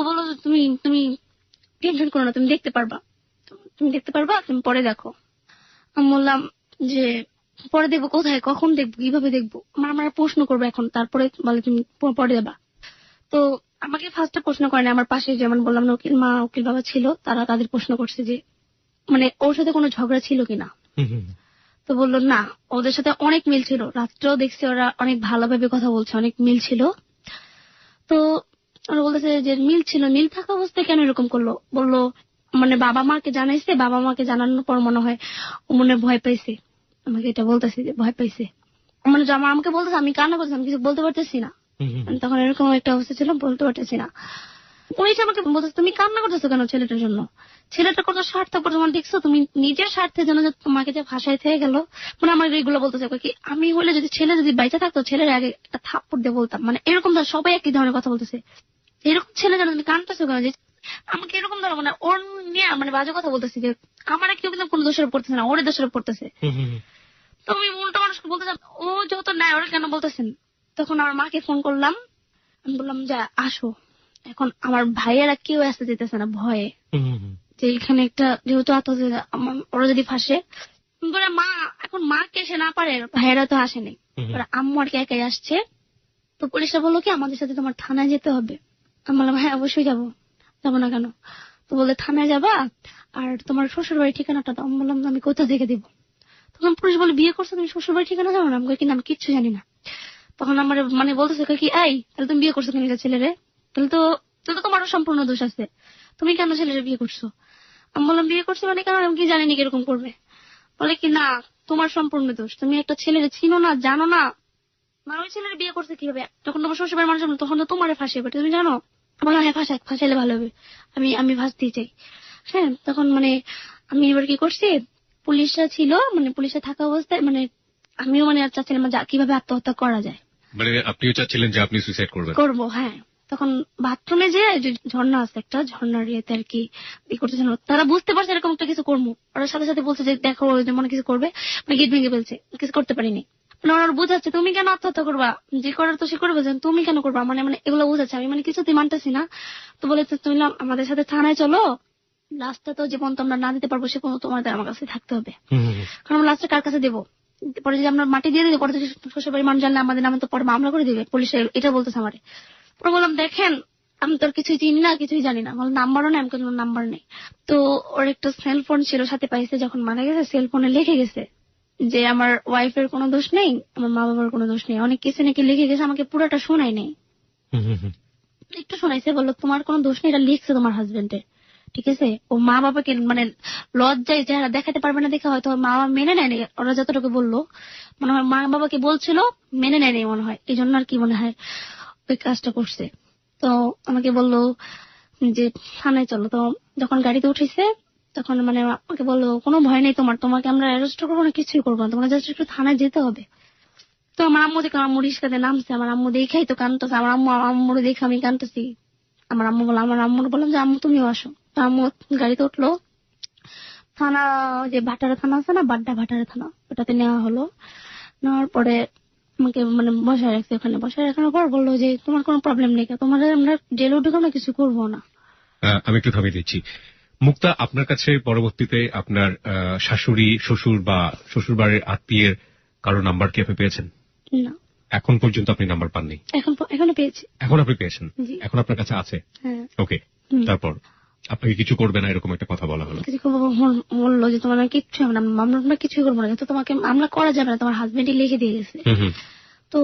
বলো তুমি টেনশন করো না, তুমি দেখতে পারবা, তুমি পরে দেখো। আমি বললাম যে পরে দেখবো কোথায়, কখন দেখবো, কিভাবে দেখবো? আমার প্রশ্ন করবো এখন, তারপরে বলে তুমি পরে দেবা। তো আমাকে ফার্স্টে প্রশ্ন করে না, আমার পাশে যেমন বললাম না উকিল মা উকিল বাবা ছিল, তারা তাদের প্রশ্ন করছে যে মানে ওর সাথে কোনো ঝগড়া ছিল কিনা। তো বললো না, ওদের সাথে অনেক মিল ছিল, রাত্রেও দেখছি ওরা অনেক ভালোভাবে কথা বলছে, অনেক মিল ছিল। তো ওরা বলতেছে যে মিল ছিল, মিল থাকা অবস্থায় কেন এরকম করলো? বললো মানে বাবা মাকে জানাইছে, বাবা মাকে জানানোর পর মনে হয় ও মনে ভয় পাইছে, আমাকে এটা বলতেছে যে ভয় পাইছে, মানে আমাকে বলতেছে আমি কান্না করতেছি, আমি কিছু বলতে পারতেছি না। তখন এরকম একটা অবস্থা ছিল, বলতে পারতেছি না। পুলিশ আমাকে বলতেছে তুমি কান্না করতেছো কেন ছেলেটার জন্য, ছেলেটার কত স্বার্থপর তোমার দেখছো, তুমি নিজের স্বার্থের জন্য তোমাকে যে ভাষায় থেকে গেল, মানে আমার এইগুলো বলতেছে কি আমি হলে যদি ছেলে যদি বাইচা থাকতো ছেলের আগে একটা থাপ্পড় দিয়ে বলতাম, মানে এরকম ধর সবাই একই ধরনের কথা বলতেছে, এরকম ছেলে যেন তুমি কানতেছো কেন, যে আমাকে এরকম ধরো মানে ওর নিয়ে মানে বাজে কথা বলতেছি যে আমার কেউ কিন্তু কোনো দোষের পড়তেছে না, ওরে দোষের পড়তেছে। তো আমি উল্টো মানুষকে বলতেছিলাম ও যেহেতু নাই ওরা কেন বলতেছেন। তখন আমার মাকে ফোন করলাম, আমি বললাম যে আসো, এখন আমার ভাইয়েরা কেউ আসতে যেতেছে না ভয়ে, যে এখানে একটা যেহেতু ওরা যদি ফাঁসে বলে মা, এখন মা কে এসে না পারে, ভাইয়েরা তো আসেনি, আম্মু আর কে একাই আসছে। তো পুলিশরা বললো কি আমাদের সাথে তোমার থানায় যেতে হবে। আমি বললাম হ্যাঁ অবশ্যই যাবো, যাবো না কেন। তো বলে থানায় যাবা আর তোমার শ্বশুর বাড়ির ঠিকানাটা দাও। আমি বললাম আমি কোথা থেকে দিব। তখন পুলিশ বলে বিয়ে করছো তুমি শ্বশুর বাড়ির ঠিকানা জানো না। আমি কিনা আমি কিচ্ছু জানি না। তখন আমার মানে বলতেছে কি এই তাহলে তুমি বিয়ে করছো কেন ছেলেরে, তাহলে তো তোমারও সম্পূর্ণ দোষ আছে, তুমি কেন ছেলেরে বিয়ে করছো। আমি বললাম বিয়ে করছি মানে কেন, আমি কি জানিনি কিরকম করবে। বলে কি না তোমার সম্পূর্ণ দোষ, তুমি একটা ছেলেরে চিনো না জানো না, মানে ওই ছেলের বিয়ে করছে কিভাবে, যখন তোমার শ্বশুর বাড়ির মানুষ তখন তো তোমার ফাঁসিয়ে তুমি জানো। বললাম হ্যাঁ ফাঁসাইলে ভালো হবে, আমি ফাঁসতেই চাই। হ্যাঁ তখন মানে আমি এবার কি করছি, পুলিশরা ছিল মানে পুলিশে থাকা অবস্থায় মানে আমিও মানে চাচ্ছিলাম কিভাবে আত্মহত্যা করা যায়, মানে আপনিও চাচ্ছিলেন যে আপনি সুইসাইড করবো। হ্যাঁ তখন বাথরুমে যে ঝর্ণা আছে একটা, ঝর্ণার ইয়েতে আর কি করতেছিল, তারা বুঝতে পারছে এরকম একটা কিছু করবো, ওরা সাথে সাথে বলছে যে দেখো মনে কিছু করবে, মানে গেট ভেঙে ফেলছে, কিছু করতে পারিনি। মানে ওরা বুঝাচ্ছে তুমি কেন আত্মহত্যা করবা, যে করার তো সে করে বলছেন তুমি কেন করবা, মানে মানে এগুলো বুঝাচ্ছে। আমি মানে কিছুতেই মানতেছি না। তো বলেছে তুমি আমাদের সাথে থানায় চলো, লাস্টটা তো জীবন তো আমরা না দিতে পারবো, সে কোনো তোমাদের আমার কাছে থাকতে হবে, কারণ আমরা লাস্টটা কার কাছে দেবো, পরে যদি আমরা মাটি দিয়ে দিই পরে তো শ্বশুর বাড়ির মানুষ জানলে আমাদের নামে তো পরে মামলা করে দিবে পুলিশ, এটা বলতেছে আমার। পরে বললাম দেখেন আমি তোর কিছুই চিনি না কিছুই জানি না, বল নাম্বারও নেই, আমি কোনো নাম্বার নেই। তো ওর একটা সেলফোন ছিল সাথে পাইছে, যখন মারা গেছে সেলফোনে লিখে গেছে যে আমার ওয়াইফের কোনো দোষ নেই, আমার মা বাবার কোনো দোষ নেই, অনেক কিছু নাকি লিখে গেছে, আমাকে পুরোটা শোনাই নেই, একটু শোনাইছে, বললো তোমার কোনো দোষ নেই, এটা লিখছে তোমার হাজবেন্ডে, ঠিক আছে। ও মা বাবাকে মানে লজ্জায় চেহারা দেখাতে পারবে না দেখে হয়তো মা বাবা মেনে নেয়নি, ওরা যতটুকু বললো মনে হয় মা বাবাকে বলছিল মেনে নেয়নি মনে হয়, এই জন্য আর কি মনে হয় ওই কাজটা করছে। তো আমাকে বললো যে থানায় চলো। তো যখন গাড়িতে উঠেছে তখন মানে আমাকে বললো কোনো ভয় নেই তোমার, তোমাকে আমরা অ্যারেস্ট করবো না, কিছুই করবো না, তোমার জাস্ট একটু থানায় যেতে হবে। তো আমার আম্মু দেখে আম্মু রিস্কাতে নামছে, আমার আম্মু দেখাই তো কানতেছে, আমার আম্মুর দেখে আমি কানতেছি। আমার আম্মু বললাম, আমার আম্মুর বললাম যে আম্মু তুমিও আসো। তো আম্মু গাড়িতে উঠলো, থানা যে ভাটারা থানা আছে না, ভাটারা থানা, ওটাতে নেওয়া হলো। নেওয়ার পরে আমাকে মানে বসায় রাখছে, ওখানে বসায় রাখানোর পর বললো যে তোমার কোনো প্রবলেম নেই, তোমার আমরা জেলে উঠে আমরা কিছু করবো না। আমি একটু থামিয়ে দিচ্ছি। মুক্তা, আপনার কাছে পরবর্তীতে আপনার শাশুড়ি শ্বশুর বা শ্বশুর বাড়ির আত্মীয়ের কারো নাম্বার কি আপনি পেয়েছেন? না, এখন পর্যন্ত আপনি নাম্বার পাননি? এখনো পেয়েছি। এখন আপনি পেয়েছেন, এখন আপনার কাছে আছে? ওকে, তারপর আপনাকে কিছু করবে না এরকম একটা কথা বলা হলো? বললো যে তোমার কিচ্ছু হবে না, আমরা কিছুই করবো না, কিন্তু তোমাকে মামলা করা যাবে না, তোমার হাজবেন্ডই লিখে দিয়ে গেছে। তো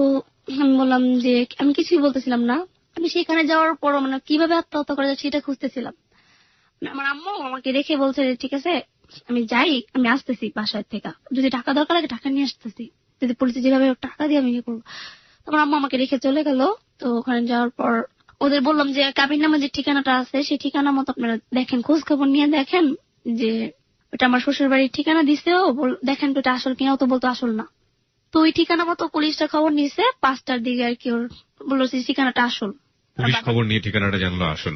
আমি বললাম যে আমি কিছুই বলতেছিলাম না, আমি সেখানে যাওয়ার পর মানে কিভাবে আত্মহত্যা করা যায় সেটা খুঁজতেছিলাম। আমার আম্মু আমাকে রেখে বলছে যে ঠিক আছে আমি যাই, আমি আসতেছি বাসায় থেকে, যদি টাকা দরকার লাগে টাকা নিয়ে আসতেছি, যদি পুলিশে যেভাবে টাকা দিয়ে আমি করবো। তোমার আম্মু আমাকে রেখে চলে গেল। তো ওখানে যাওয়ার পর ওদের বললাম যে কাবির নামে যে ঠিকানাটা আছে সেই ঠিকানা মতো আপনারা দেখেন, খোঁজ খবর নিয়ে দেখেন যে ওটা আমার শ্বশুর বাড়ির ঠিকানা দিছেও, দেখেন তো এটা আসল কিনা। তো বলতো আসল না। তো ওই ঠিকানা মতো পুলিশটা খবর নিয়েছে 5টার দিকে আর কি, ওর বললো যে ঠিকানাটা আসল। পুলিশ খবর নিয়ে ঠিকানাটা জানলো আসল।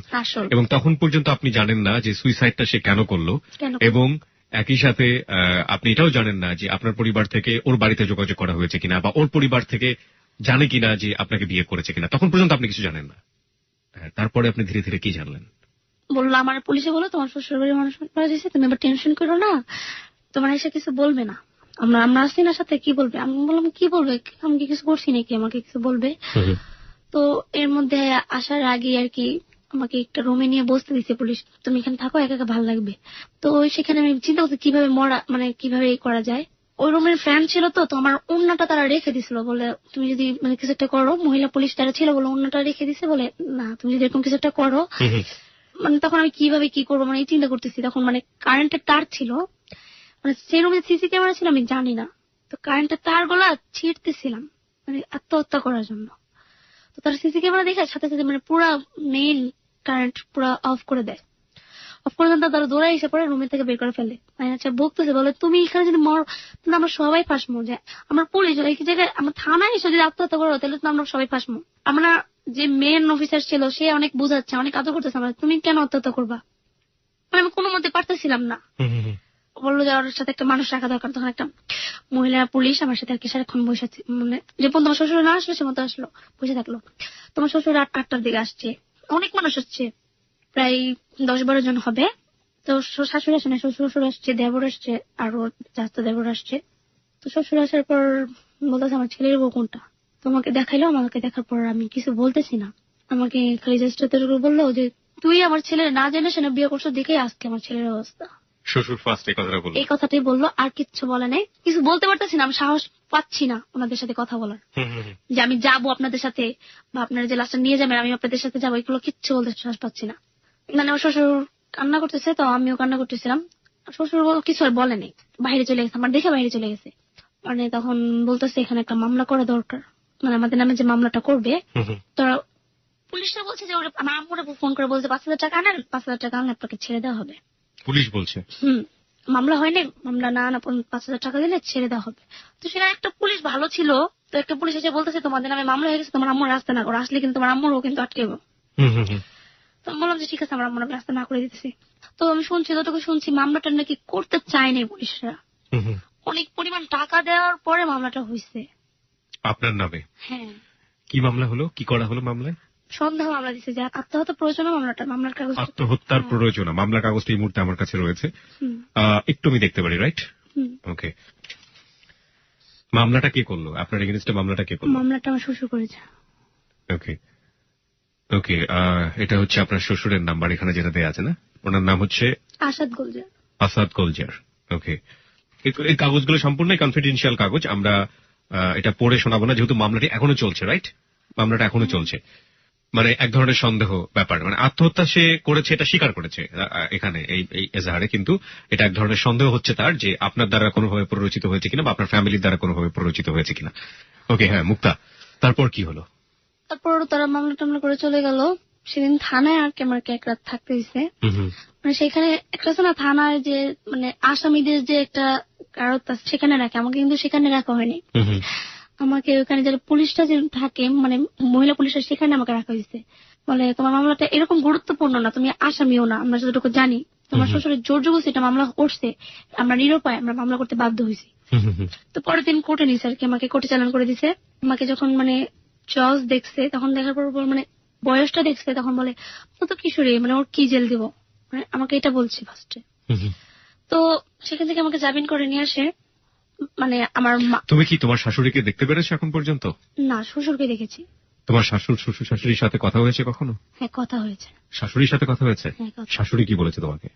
এবং তখন পর্যন্ত আপনি জানেন না যে সুইসাইডটা সে কেন করলো, এবং একই সাথে আপনি এটাও জানেন না যে আপনার পরিবার থেকে ওর বাড়িতে যোগাযোগ করা হয়েছে কিনা, বা ওর পরিবার থেকে জানে কিনা যে আপনাকে বিয়ে করেছে কিনা, তখন পর্যন্ত আপনি কিছু জানেন না। তারপরে আপনি ধীরে ধীরে কি জানলেন? বললো আমার পুলিশে বলো তোমার শ্বশুর বাড়ির মানুষ মারা গেছে, তুমি এবার টেনশন করো না, তোমার এসে কিছু বলবে না, আমরা আসছি না সাথে, কি বলবে। আমি বললাম কি বলবে, আমি কি কিছু করছি নাকি আমাকে কিছু বলবে। তো এর মধ্যে আসার আগে আর কি আমাকে একটা রুমে নিয়ে বসতে দিচ্ছে পুলিশ, তুমি এখানে থাকো, একা একা ভালো লাগবে। তো সেখানে আমি চিন্তা করছি কিভাবে মরা মানে কিভাবে করা যায়। ওই রুমের ফ্যান ছিল, তো আমার ওড়নাটা তারা রেখে দিছিল, বলে তুমি যদি মানে কিছু একটা করো, মহিলা পুলিশ তারা ছিল বলে ওড়নাটা রেখে দিছে, বলে না তুমি যদি এরকম কিছু একটা করো। মানে তখন আমি কিভাবে কি করবো মানে চিন্তা করতেছি। তখন মানে কারেন্টের তার ছিল, মানে সেই রুমে সিসি ক্যামেরা ছিল আমি জানি না, তো কারেন্টের তারগুলা ছিঁড়তেছিলাম মানে আত্মহত্যা করার জন্য। তো তার সিসি ক্যামেরা দেখে সাথে সাথে মানে পুরা মেইন কারেন্ট পুরা অফ করে দেয়। অফ করে দেন, তারা দৌড়ায় এসে পরে রুমের থেকে বের করে ফেলে। আচ্ছা বকতেছে, বলে তুমি এখানে যদি মর তাহলে আমরা সবাই ফাঁসমো, যে আমার পুলিশ এই জায়গায় আমার থানায় এসে যদি আত্মহত্যা করো তাহলে তো আমরা সবাই ফাঁসমো। আমরা যে মেন অফিসার ছিল সে অনেক বুঝাচ্ছে, অনেক আদর করতেছে, আমরা তুমি কেন আত্মহত্যা করবা, মানে আমি কোনো মতে পারতেছিলাম না। বললো যে ওর সাথে একটা মানুষ রাখা দরকার। তখন একটা মহিলা পুলিশ আমার সাথে আর কি সারাক্ষণ বসে আছে, মানে যে পর্যন্ত তোমার শ্বশুর না আসলো সে মতো আসলো, বসে থাকলো। তোমার শ্বশুর 8টার দিকে আসছে, অনেক মানুষ আসছে, প্রায় 10-12 জন হবে। তো শাশুড়ি আসে না, শ্বশুর আসছে, দেবর আসছে, আরো চাচা দেবর আসছে। তো শ্বশুর আসার পর বলতেছে আমার ছেলের বউ কোনটা, তোমাকে দেখাইলো। আমাকে দেখার পর আমি কিছু বলতেছি না, আমাকে খালি জাস্ট বললো যে তুই আমার ছেলের না জেনে শুনে বিয়ে করছো দেখেই আজকে আমার ছেলের অবস্থা। শ্বশুর ফার্স্ট এই কথাটাই বললো, আর কিচ্ছু বলে নাই। কিছু বলতে পারতেছি না, আমি সাহস পাচ্ছি না ওনাদের সাথে কথা বলার, যে আমি যাবো আপনাদের সাথে বা আপনারা যে লাস্টটা নিয়ে যাবেন আমি আপনাদের সাথে যাবো, এগুলো কিচ্ছু বলতে সাহস পাচ্ছি না। মানে আমার শ্বশুর কান্না করতেছে, তো আমিও কান্না করতেছিলাম। শ্বশুর কিছু আর বলেনি, বাইরে চলে গেছে, আমার দেখে বাইরে চলে গেছে। মানে তখন বলতেছে এখানে একটা মামলা করা দরকার, মানে আমাদের নামে যে মামলাটা করবে। তো পুলিশরা বলছে যে আমার আম্মুরা ফোন করে বলছে 5,000 টাকা আনেন, 5,000 টাকা আনলে আপনাকে ছেড়ে দেওয়া হবে। পুলিশ বলছে মামলা হয়নি, মামলা না 5,000 টাকা দিলে ছেড়ে দেওয়া হবে। তো সেটা একটা পুলিশ ভালো ছিল, তো একটা পুলিশ এসে বলতেছে তোমাদের নামে মামলা হয়ে গেছে, তোমার আম্মুর রাস্তা না করো, আসলে কিন্তু তোমার আম্মুরও কিন্তু আটকেবো। তো বললাম যে ঠিক আছে, আমার আম্মুর রাস্তা না করে দিতেছি। তো আমি শুনছি, যতটুকু শুনছি মামলাটা নাকি করতে চায়নি পুলিশরা, অনেক পরিমাণ টাকা দেওয়ার পরে মামলাটা হয়েছে আপনার নামে। হ্যাঁ। কি মামলা হলো, কি করা হলো মামলায়? সন্দেহ মামলা দিচ্ছে যে আত্মহত্যা প্রয়োজনা, মামলার কাগজ, আত্মহত্যার প্রয়োজনা। মামলার কাগজটা এই মুহূর্তে আমার কাছে রয়েছে, একটু আমি দেখতে পারি, রাইট? ওকে। মামলাটা কে করলো আপনার এগেইনস্টে? মামলাটা কে করলো? মামলাটা আমার শ্বশুর করেছে। ওকে ওকে, এটা হচ্ছে আপনার শ্বশুরের নাম্বার এখানে যেটা দেয়া আছে না? ওনার নাম হচ্ছে আসাদ গোলজার। আসাদ গোলজার। ওকে, এই কাগজগুলো সম্পূর্ণ কনফিডেন্সিয়াল কাগজ, আমরা এটা পড়ে শোনাবো না, যেহেতু মামলাটি এখনো চলছে, রাইট? মামলাটা এখনো চলছে, মানে এক ধরনের সন্দেহ ব্যাপার, মানে আত্মহত্যা সে করেছে এটা স্বীকার করেছে এখানে এই এজাহারে, কিন্তু এটা এক ধরনের সন্দেহ হচ্ছে তার যে আপনার দ্বারা কোনোভাবে প্ররোচিত হয়েছে কিনা বা আপনার ফ্যামিলির দ্বারা কোনোভাবে প্ররোচিত হয়েছে কিনা। ওকে, হ্যাঁ মুক্তা, তারপর কি হলো? তারপর তারা মামলা টামলা করে চলে গেল। সেদিন থানায় আর কি আমাকে এক রাত থাকতে দিছে। মানে সেখানে একটা আছে না থানায় যে মানে আসামিদের যে একটা কারত আছে সেখানে রাখে, আমাকে কিন্তু সেখানে রাখা হয়নি। আমাকে ওখানে যারা পুলিশটা যে থাকে মানে মহিলা পুলিশরা সেখানে আমাকে রাখা হয়েছে। বলে তোমার মামলাটা এরকম গুরুত্বপূর্ণ না, তুমি আসামিও না, আমরা যতটুকু জানি তোমার শ্বশুরের জোর জবরদস্তি এটা মামলা করছে, আমরা নিরুপায়, আমরা মামলা করতে বাধ্য হয়েছি। তো পরের দিন কোর্টে নিছে আর কি, আমাকে কোর্টে চালান করে দিছে। আমাকে যখন মানে জজ দেখছে তখন দেখার পর মানে বয়সটা দেখছে, তখন বলে ও তো কিশোরী, মানে ওর কি জেল দিব, মানে আমাকে এটা বলছে ফার্স্টে। তো সেখান থেকে আমাকে জামিন করে নিয়ে আসে। মানে আমার তুমি কি তোমার শাশুড়িকে দেখতে পেরেছো এখন পর্যন্ত? না, শ্বশুরকে দেখেছি। তোমার শ্বশুর শাশুড়ির সাথে কথা হয়েছে কখনো? হ্যাঁ কথা হয়েছে। শাশুড়ির সাথে কথা হয়েছে? শাশুড়ি কি বলেছে তোমাকে?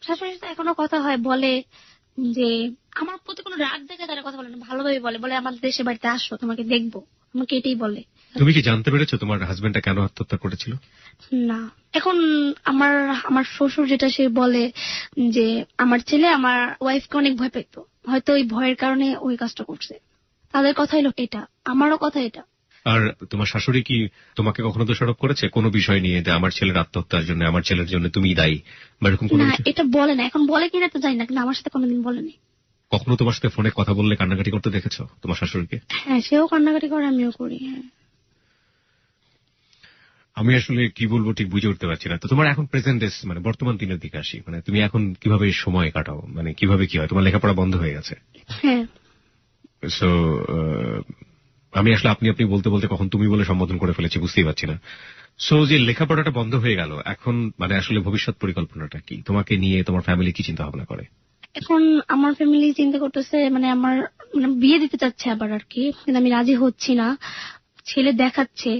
শাশুড়ির সাথে এখনো কথা হয়, বলে যে আমার প্রতি কোনো রাগ দেখে তারা কথা বলে না, ভালোভাবে বলে, বলে আমার দেশে বাড়িতে আসো তোমাকে দেখবো, আমাকে এটাই বলে। তুমি কি জানতে পেরেছো তোমার হাজবেন্ডটা কেন আত্মহত্যা করেছিল? না, এখন আমার শ্বশুর যেটা সে বলে যে আমার ছেলে আমার ওয়াইফকে অনেক ভয় পেত, হয়তো ওই ভয়ের কারণে ওই কাজটা করছে। তাদের কথা হলো এটা, আমারও কথা এটা। আর তোমার শাশুড়ি কি তোমাকে কখনো দোষারোপ করেছে কোনো বিষয় নিয়ে যে আমার ছেলের আত্মহত্যার জন্য, আমার ছেলের জন্য তুমি দায়ী বা এরকম কোনো কিছু? এটা বলে না, এখন বলে কিনা তো জানি না, কিন্তু আমার সাথে কোনোদিন বলেনি। কখনো তোমার সাথে ফোনে কথা বললে কান্নাকাটি করতে দেখেছো তোমার শাশুড়িকে? হ্যাঁ, সেও কান্নাকাটি করে, আমিও করি। হ্যাঁ, আমি আসলে কি বলবো ঠিক বুঝে উঠতে পারছি না। তো তোমার এখন প্রেজেন্ট ডেস মানে বর্তমান দিনের দিকে আসি, মানে তুমি এখন কিভাবে সময় কাটাও, মানে কিভাবে কি হয়? তোমার লেখাপড়া বন্ধ হয়ে গেছে? হ্যাঁ। সো আমি আসলে আপনি বলতে বলতে কখন তুমি বলে সম্বোধন করে ফেলেছি বুঝতেই পারছি না। সো যে লেখাপড়াটা বন্ধ হয়ে গেল, এখন মানে আসলে ভবিষ্যৎ পরিকল্পনাটা কি? তোমাকে নিয়ে তোমার ফ্যামিলি কি চিন্তা ভাবনা করে? এখন আমার ফ্যামিলি চিন্তা করতেছে মানে আমার মানে বিয়ে দিতে চাচ্ছে আবার আর কি, কিন্তু আমি রাজি হচ্ছি না। ছেলে দেখাচ্ছে,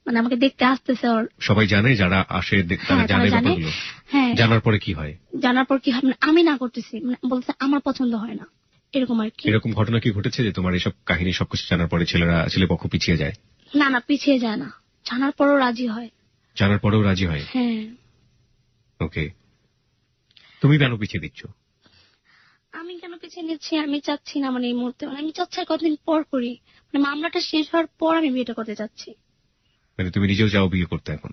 মানে আমাকে দেখতে আসতেছে। সবাই জানে যারা আসে তারা জানে ব্যাপারগুলো? হ্যাঁ। জানার পরে কি হয়? জানার পর কি হয় মানে আমি না করতেছি, মানে বলতে আমার পছন্দ হয় না, এরকম আর কি। এরকম ঘটনা কি ঘটেছে যে তোমার এইসব কাহিনী সবকিছু জানার পরে ছেলে পক্ষ পিছিয়ে যায়? না না, পিছিয়ে যায় না, জানার পরেও রাজি হয়। জানার পরেও রাজি হয়? হ্যাঁ। ওকে, তুমি কেন পিছিয়ে দিচ্ছ? আমি কেন পিছিয়ে বেছে নিচ্ছি, আমি চাচ্ছি না মানে এই মুহূর্তে, মানে আমি চাচ্ছি আর কতদিন পর করি, মানে মামলাটা শেষ হওয়ার পর আমি বিয়েটা করতে চাচ্ছি। মানে তুমি নিজেও চাও বিয়ে করতে এখন?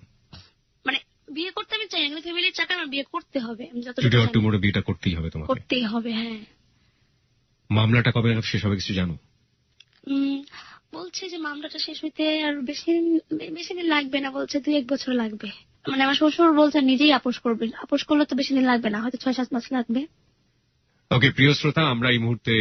মানে বিয়ে করতে আমি চাই না, ফ্যামিলির চাকা আমার বিয়ে করতে হবে, আমি যতটুকু টুডে অর জানি। টুমরো বিয়েটা করতেই হবে তোমাকে? করতেই হবে, হ্যাঁ। মামলাটা কবে নাগাদ শেষ হবে কিছু জানো? বলছে যে মামলাটা শেষ হইতে আর বেশি দিন লাগবে না, বলছে 2-1 বছর লাগবে। মানে আমার শ্বশুর বলছে নিজেই আপোষ করবে, আপোষ করলে তো বেশি দিন লাগবে না, হয়তো 6-7 মাস লাগবে। ওকে প্রিয় শ্রোতা, আমরা এই মুহূর্তে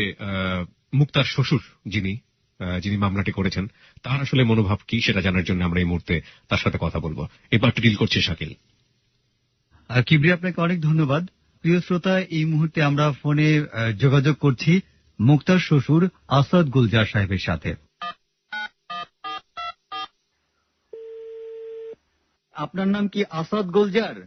মুক্তার শ্বশুর যিনি মামলাটি করেছেন তার আসলে মনোভাব কি সেটা জানার জন্য আমরা এই মুহূর্তে তার সাথে কথা বলবো। এবার ডিল করছে শাকিল। কিবরিয়া, আপনাকে অনেক ধন্যবাদ। প্রিয় শ্রোতা, এই মুহূর্তে আমরা ফোনে যোগাযোগ করছি মুক্তার শ্বশুর আসাদ গুলজার সাহেবের সাথে। আপনার নাম কি আসাদ গুলজার?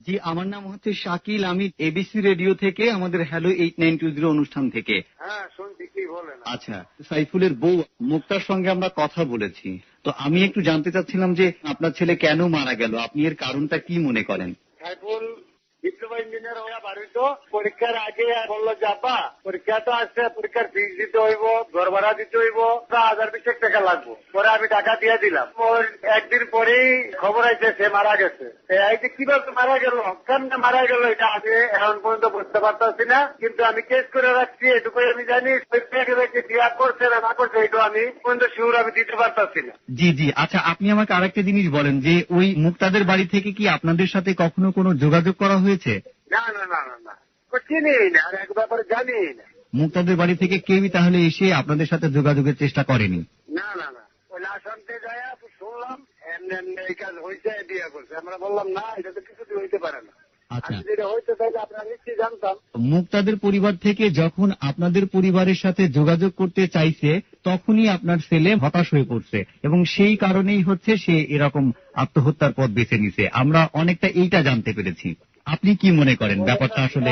জি, আমার নাম হচ্ছে শাকিল, আমি এবিসি রেডিও থেকে, আমাদের হ্যালো 8920 অনুষ্ঠান থেকে। হ্যাঁ, শুনছি, কি বলেন? আচ্ছা, সাইফুলের বউ মুক্তার সঙ্গে আমরা কথা বলেছি, তো আমি একটু জানতে চাচ্ছিলাম যে আপনার ছেলে কেন মারা গেল, আপনি এর কারণটা কি মনে করেন? সাইফুল ডিপ্লোমা ইঞ্জিনিয়ার হয়ে বাড়িত, পরীক্ষার আগে বললো যে আব্বা পরীক্ষা তো আসছে, পরীক্ষার ফিস দিতে হইব, ঘর ভাড়া দিতে হইব, 1020 টাকা লাগবো। পরে আমি টাকা দিয়ে দিলাম। ওর একদিন পরেই খবর আইছে সে মারা গেছে। এই যে কিভাবে মারা গেল, কেমনে মারা গেল, এটা আমি এখন পর্যন্ত বুঝতে পারতেছি না, কিন্তু আমি কেস করে রাখছি, এটুকুই আমি জানি। বিয়া করছে না করছে এটা আমি পর্যন্ত শিওর আমি দিতে পারতাছি না। জি জি, আচ্ছা, আপনি আমাকে আরেকটা জিনিস বলেন যে ওই মুক্তাদের বাড়ি থেকে কি আপনাদের সাথে কখনো কোনো যোগাযোগ করা হয়েছে? না না না না না, চিনি না, আর এক ব্যাপারে জানি না। মুক্তাদের বাড়ি থেকে কেউই তাহলে এসে আপনাদের সাথে যোগাযোগের চেষ্টা করেনি? না না না, ওই লাশ আনতে যায় শুনলাম এমনি এমনি এই কাজ হয়েছে, বিয়ে করছে। আমরা বললাম না, এটা তো কিছুদিন হইতে পারে না। আচ্ছা, যেটা হইতে চাইলে আপনারা নিশ্চয়ই জানতাম। মুক্তাদের পরিবার থেকে যখন আপনাদের পরিবারের সাথে যোগাযোগ করতে চাইছে তখনই আপনার ছেলে হতাশ হয়ে পড়ছে এবং সেই কারণেই হচ্ছে সে এরকম আত্মহত্যার পথ বেছে নিছে। আমরা অনেকটা এইটা জানতে পেরেছি। আপনি কি মনে করেন ব্যাপারটা আসলে?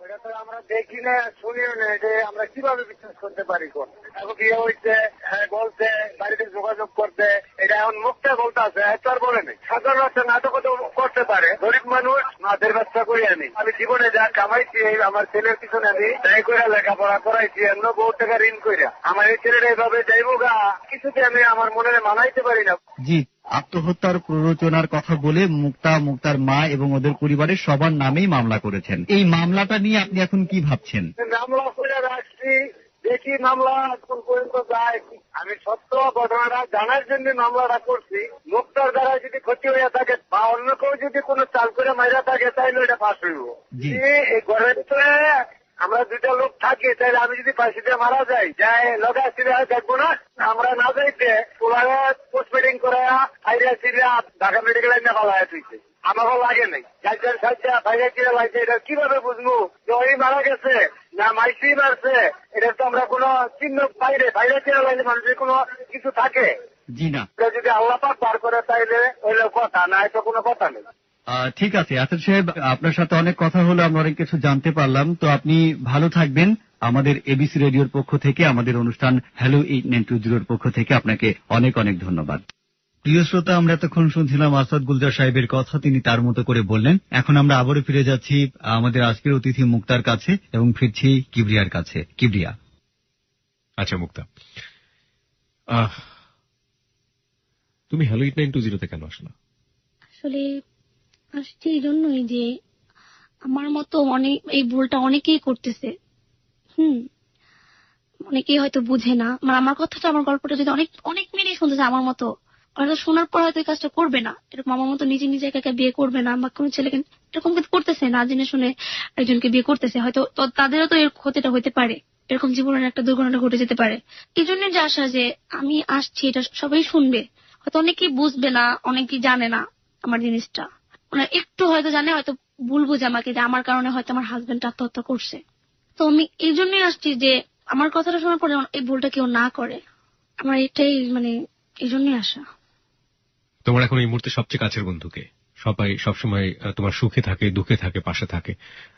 ওটা তো আমরা দেখি না, শুনিও না, যে আমরা কিভাবে বিশ্বাস করতে পারি? কোন এখন বিয়ে হয়েছে, হ্যাঁ বলছে বাড়িতে যোগাযোগ করতে, এটা এখন মুখটা বলতে আছে, এত আর বলে নেই। সাধারণ একটা নাটক করতে পারে, গরিব মানুষ মাদের ব্যবসা করি আমি জীবনে যা কামাইছি আমার ছেলের পিছনে আমি তাই করে লেখাপড়া করাইছি, এমন বহু টাকা ঋণ করে আমার এই ছেলেটা এইভাবে যাইব গা, কিছুতে আমি আমার মনে মানাইতে পারি না। জি, আত্মহত্যার প্ররোচনার কথা বলে মুক্তার মা এবং ওদের পরিবারের সবার নামেই মামলা করেছেন। এই মামলাটা নিয়ে আপনি এখন কি ভাবছেন? মামলা করে রাখছি, দেখি মামলা কোন পর্যন্ত যায়। আমি সত্য ঘটনাটা জানার জন্য মামলাটা করছি। মুক্তার দ্বারা যদি ক্ষতি হয়ে থাকে বা অন্য কেউ যদি কোনো চাল করে মাইরা থাকে তাইলে এটা ফাঁস হইব। এই ঘরের ভিতরে আমরা 2টা লোক থাকি, তাইলে আমি যদি ফাঁসি দিয়ে মারা যাই লগা সিরিয়া দেখবো না। আমরা না যাইতে তোলারে পোস্টমেডিং করে আইরিয়া সিরিয়া ঢাকা মেডিকেল এনে পালায় তুইছে, আমারও লাগে নাই। গাইজার সাইজা বাইরে কিনে লাগছে, এটা কিভাবে বুঝবো যে ওই মারা গেছে না মাইসি মারছে? এটা তো আমরা কোনো চিহ্ন বাইরে কিনে লাগলে মানুষের কোনো কিছু থাকে? জি না, যদি আল্লাহ পাক বার করে তাইলে হইলে কথা, না এটা কোনো কথা নেই। ঠিক আছে আসাদ সাহেব, আপনার সাথে অনেক কথা হলো, আমরা অনেক কিছু জানতে পারলাম। তো আপনি ভালো থাকবেন। আমাদের এবিসি রেডিওর পক্ষ থেকে, আমাদের অনুষ্ঠান হ্যালো 8920 পক্ষ থেকে আপনাকে অনেক অনেক ধন্যবাদ। প্রিয় শ্রোতা, আমরা এতক্ষণ শুনছিলাম আসাদ গুলজার সাহেবের কথা, তিনি তার মতো করে বললেন। এখন আমরা আবারও ফিরে যাচ্ছি আমাদের আজকের অতিথি মুক্তার কাছে এবং ফিরছি কিবরিয়ার কাছে। কিবরিয়া। আচ্ছা মুক্তা, তুমি হ্যালো 8920 কেন আসলে? আসলে আসছি এই জন্যই যে আমার মতো এই ভুলটা অনেকেই করতেছে। অনেকেই হয়তো বুঝে না, আমার কথাটা, আমার গল্পটা যদি অনেক মেয়েই শুনতেছে আমার মতো, হয়তো শোনার পর হয়তো এই কাজটা করবে না, এরকম আমার মতো নিজে একা বিয়ে করবে না, বা কোনো ছেলেকে এরকম কিন্তু করতেছে না জেনে শুনে একজনকে বিয়ে করতেছে, হয়তো তাদেরও তো এর ক্ষতিটা হইতে পারে, এরকম জীবনের একটা দুর্ঘটনা ঘটে যেতে পারে। এই জন্য যে আশা যে আমি আসছি, এটা সবাই শুনবে, হয়তো অনেকেই বুঝবে না, অনেকেই জানে না আমার জিনিসটা, একটু হয়তো জানে, হয়তো ভুল বুঝে আমাকে যে আমার কারণে হয়তো আমার হাজবেন্ড আত্মহত্যা করছে। তো আমি এই জন্যই আসছি যে আমার কথাটা শোনার পরে এই ভুলটা কেউ না করে, আমার এটাই এই জন্যই আসা। তোমার এখন এই মুহূর্তে সবচেয়ে কাছের বন্ধুকে, সবাই সবসময় তোমার সুখে থাকে দুঃখে থাকে পাশে থাকে,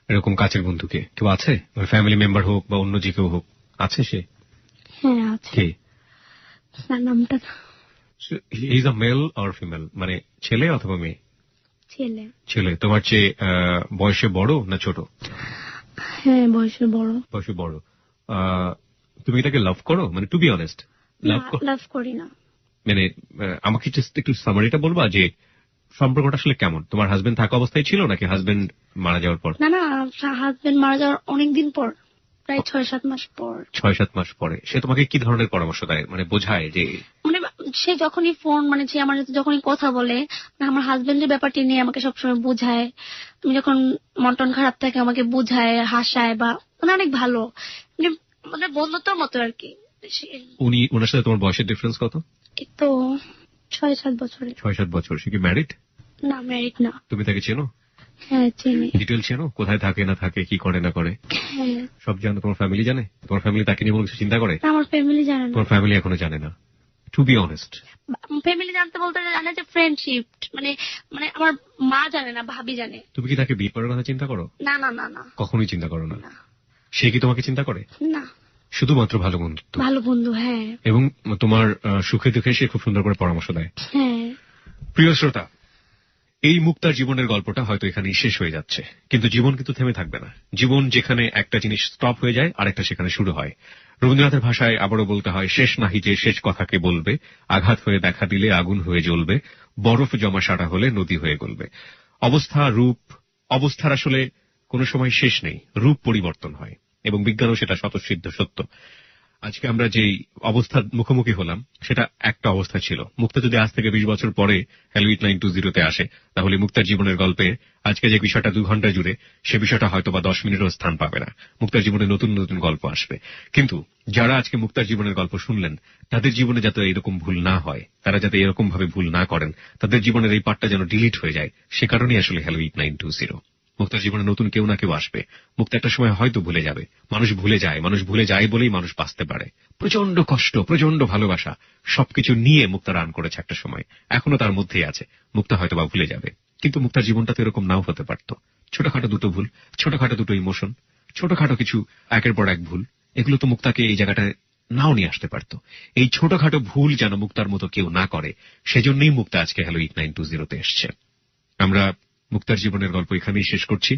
এরকম কাছের বন্ধুকে কেউ আছে? ফ্যামিলি মেম্বার হোক বা অন্য যে কেউ হোক, আছে সে? হ্যাঁ আছে। কে? নামটা is a male or female, মানে ছেলে অথবা মেয়ে? ছেলে। ছেলে। তোমার চেয়ে বয়সে বড় না ছোট? হ্যাঁ, বয়সে বড়। বয়সে বড়। তুমি এটাকে লাভ করো, মানে টু বি অনেস্ট? লাভ করি না। মানে আমাকে জাস্ট একটু সামারিটা বলবা যে সম্পর্কটা আসলে কেমন? তোমার হাজবেন্ড থাকা অবস্থায় ছিল নাকি হাজবেন্ড মারা যাওয়ার পর? না না, হাজবেন্ড মারা যাওয়ার অনেকদিন পর, প্রায় 6-7 মাস পর। 6-7 মাস পরে সে তোমাকে কি ধরনের পরামর্শ দেয়, মানে বোঝায় যে? মানে সে যখনই ফোন, মানে সে আমার সাথে যখনই কথা বলে, আমার হাজবেন্ডের ব্যাপারটি নিয়ে আমাকে সবসময় বোঝায়। তুমি যখন মন টন খারাপ থাকে আমাকে বোঝায়, হাসায়, বা মানে অনেক ভালো, মানে বন্ধুত্বর মতো আর কি। ওনার সাথে তোমার বয়সের ডিফারেন্স কত? এই তো 6-7 বছরের। 6-7 বছর। সে কি ম্যারিড? না, ম্যারিড না। তুমি তাকে চেনো? হ্যাঁ, চিনি। ডিটেল চেনো? কোথায় থাকে না থাকে, কি করে না করে? হ্যাঁ, সব জানো? তোমার ফ্যামিলি জানে? তোমার ফ্যামিলি তাকে নিয়ে কোনো কিছু চিন্তা করে? আমার ফ্যামিলি জানে না। তোমার ফ্যামিলি এখনো জানে না? টু বি অনেস্ট, ফ্যামিলি জানতে বলতে জানে যে ফ্রেন্ডশিপ, মানে মানে আমার মা জানে না, ভাবি জানে। তুমি কি তাকে বিয়ে করার কথা চিন্তা করো? না না না না, কখনোই চিন্তা করো না? না। সে কি তোমাকে চিন্তা করে? না, শুধুমাত্র ভালো বন্ধুত্ব। ভালো বন্ধু। হ্যাঁ। এবং তোমার সুখে দুঃখে সে খুব সুন্দর করে পরামর্শ দেয়। হ্যাঁ। প্রিয় শ্রোতা, এই মুক্তার জীবনের গল্পটা হয়তো এখানেই শেষ হয়ে যাচ্ছে, কিন্তু জীবন কিন্তু থেমে থাকবে না। জীবন যেখানে একটা জিনিস স্টপ হয়ে যায়, আরেকটা সেখানে শুরু হয়। রবীন্দ্রনাথের ভাষায় আবারও বলতে হয়, শেষ নাহি যে শেষ কথাকে বলবে, আঘাত হয়ে দেখা দিলে আগুন হয়ে জ্বলবে, বরফ জমা সারা হলে নদী হয়ে গলবে। অবস্থা, রূপ, অবস্থার আসলে কোনো সময় শেষ নেই, রূপ পরিবর্তন হয় এবং বিজ্ঞানও সেটা স্বতঃসিদ্ধ সত্য। আজকে আমরা যেই অবস্থার মুখোমুখি হলাম সেটা একটা অবস্থা ছিল। মুক্তা যদি আজ থেকে 20 বছর পরে হ্যালো 8920 আসে, তাহলে মুক্তার জীবনের গল্পে আজকে যে বিষয়টা 2 ঘন্টা জুড়ে, সে বিষয়টা হয়তো বা 10 মিনিটও স্থান পাবে না। মুক্তার জীবনে নতুন নতুন গল্প আসবে। কিন্তু যারা আজকে মুক্তার জীবনের গল্প শুনলেন, তাদের জীবনে যাতে এরকম ভুল না হয়, তারা যাতে এরকম ভাবে ভুল না করেন, তাদের জীবনের এই পার্টটা যেন ডিলিট হয়ে যায়, সে কারণেই আসলে হ্যালো 8920। মুক্তার জীবনে নতুন কেউ না কেউ আসবে। মুক্তা একটা সময় হয়তো ভুলে যাবে। মানুষ ভুলে যায় বলেই মানুষ বাঁচতে পারে। প্রচন্ড কষ্ট, প্রচন্ড ভালোবাসা, সবকিছু নিয়ে মুক্তা রান করেছে একটা সময়, এখনো তার মধ্যেই আছে। মুক্তা হয়তো বা ভুলে যাবে, কিন্তু মুক্তার জীবনটা তো এরকম নাও হতে পারত। ছোটখাটো দুটো ভুল, ছোটখাটো দুটো ইমোশন, ছোটখাটো কিছু একের পর এক ভুল, এগুলো তো মুক্তাকে এই জায়গাটায় নাও নিয়ে আসতে পারত। এই ছোটখাটো ভুল যেন মুক্তার মতো কেউ না করে, সেজন্যই মুক্তা আজকে হ্যালো 8920 এসছে। আমরা মুক্তার জীবনের গল্প এখানেই শেষ করছি।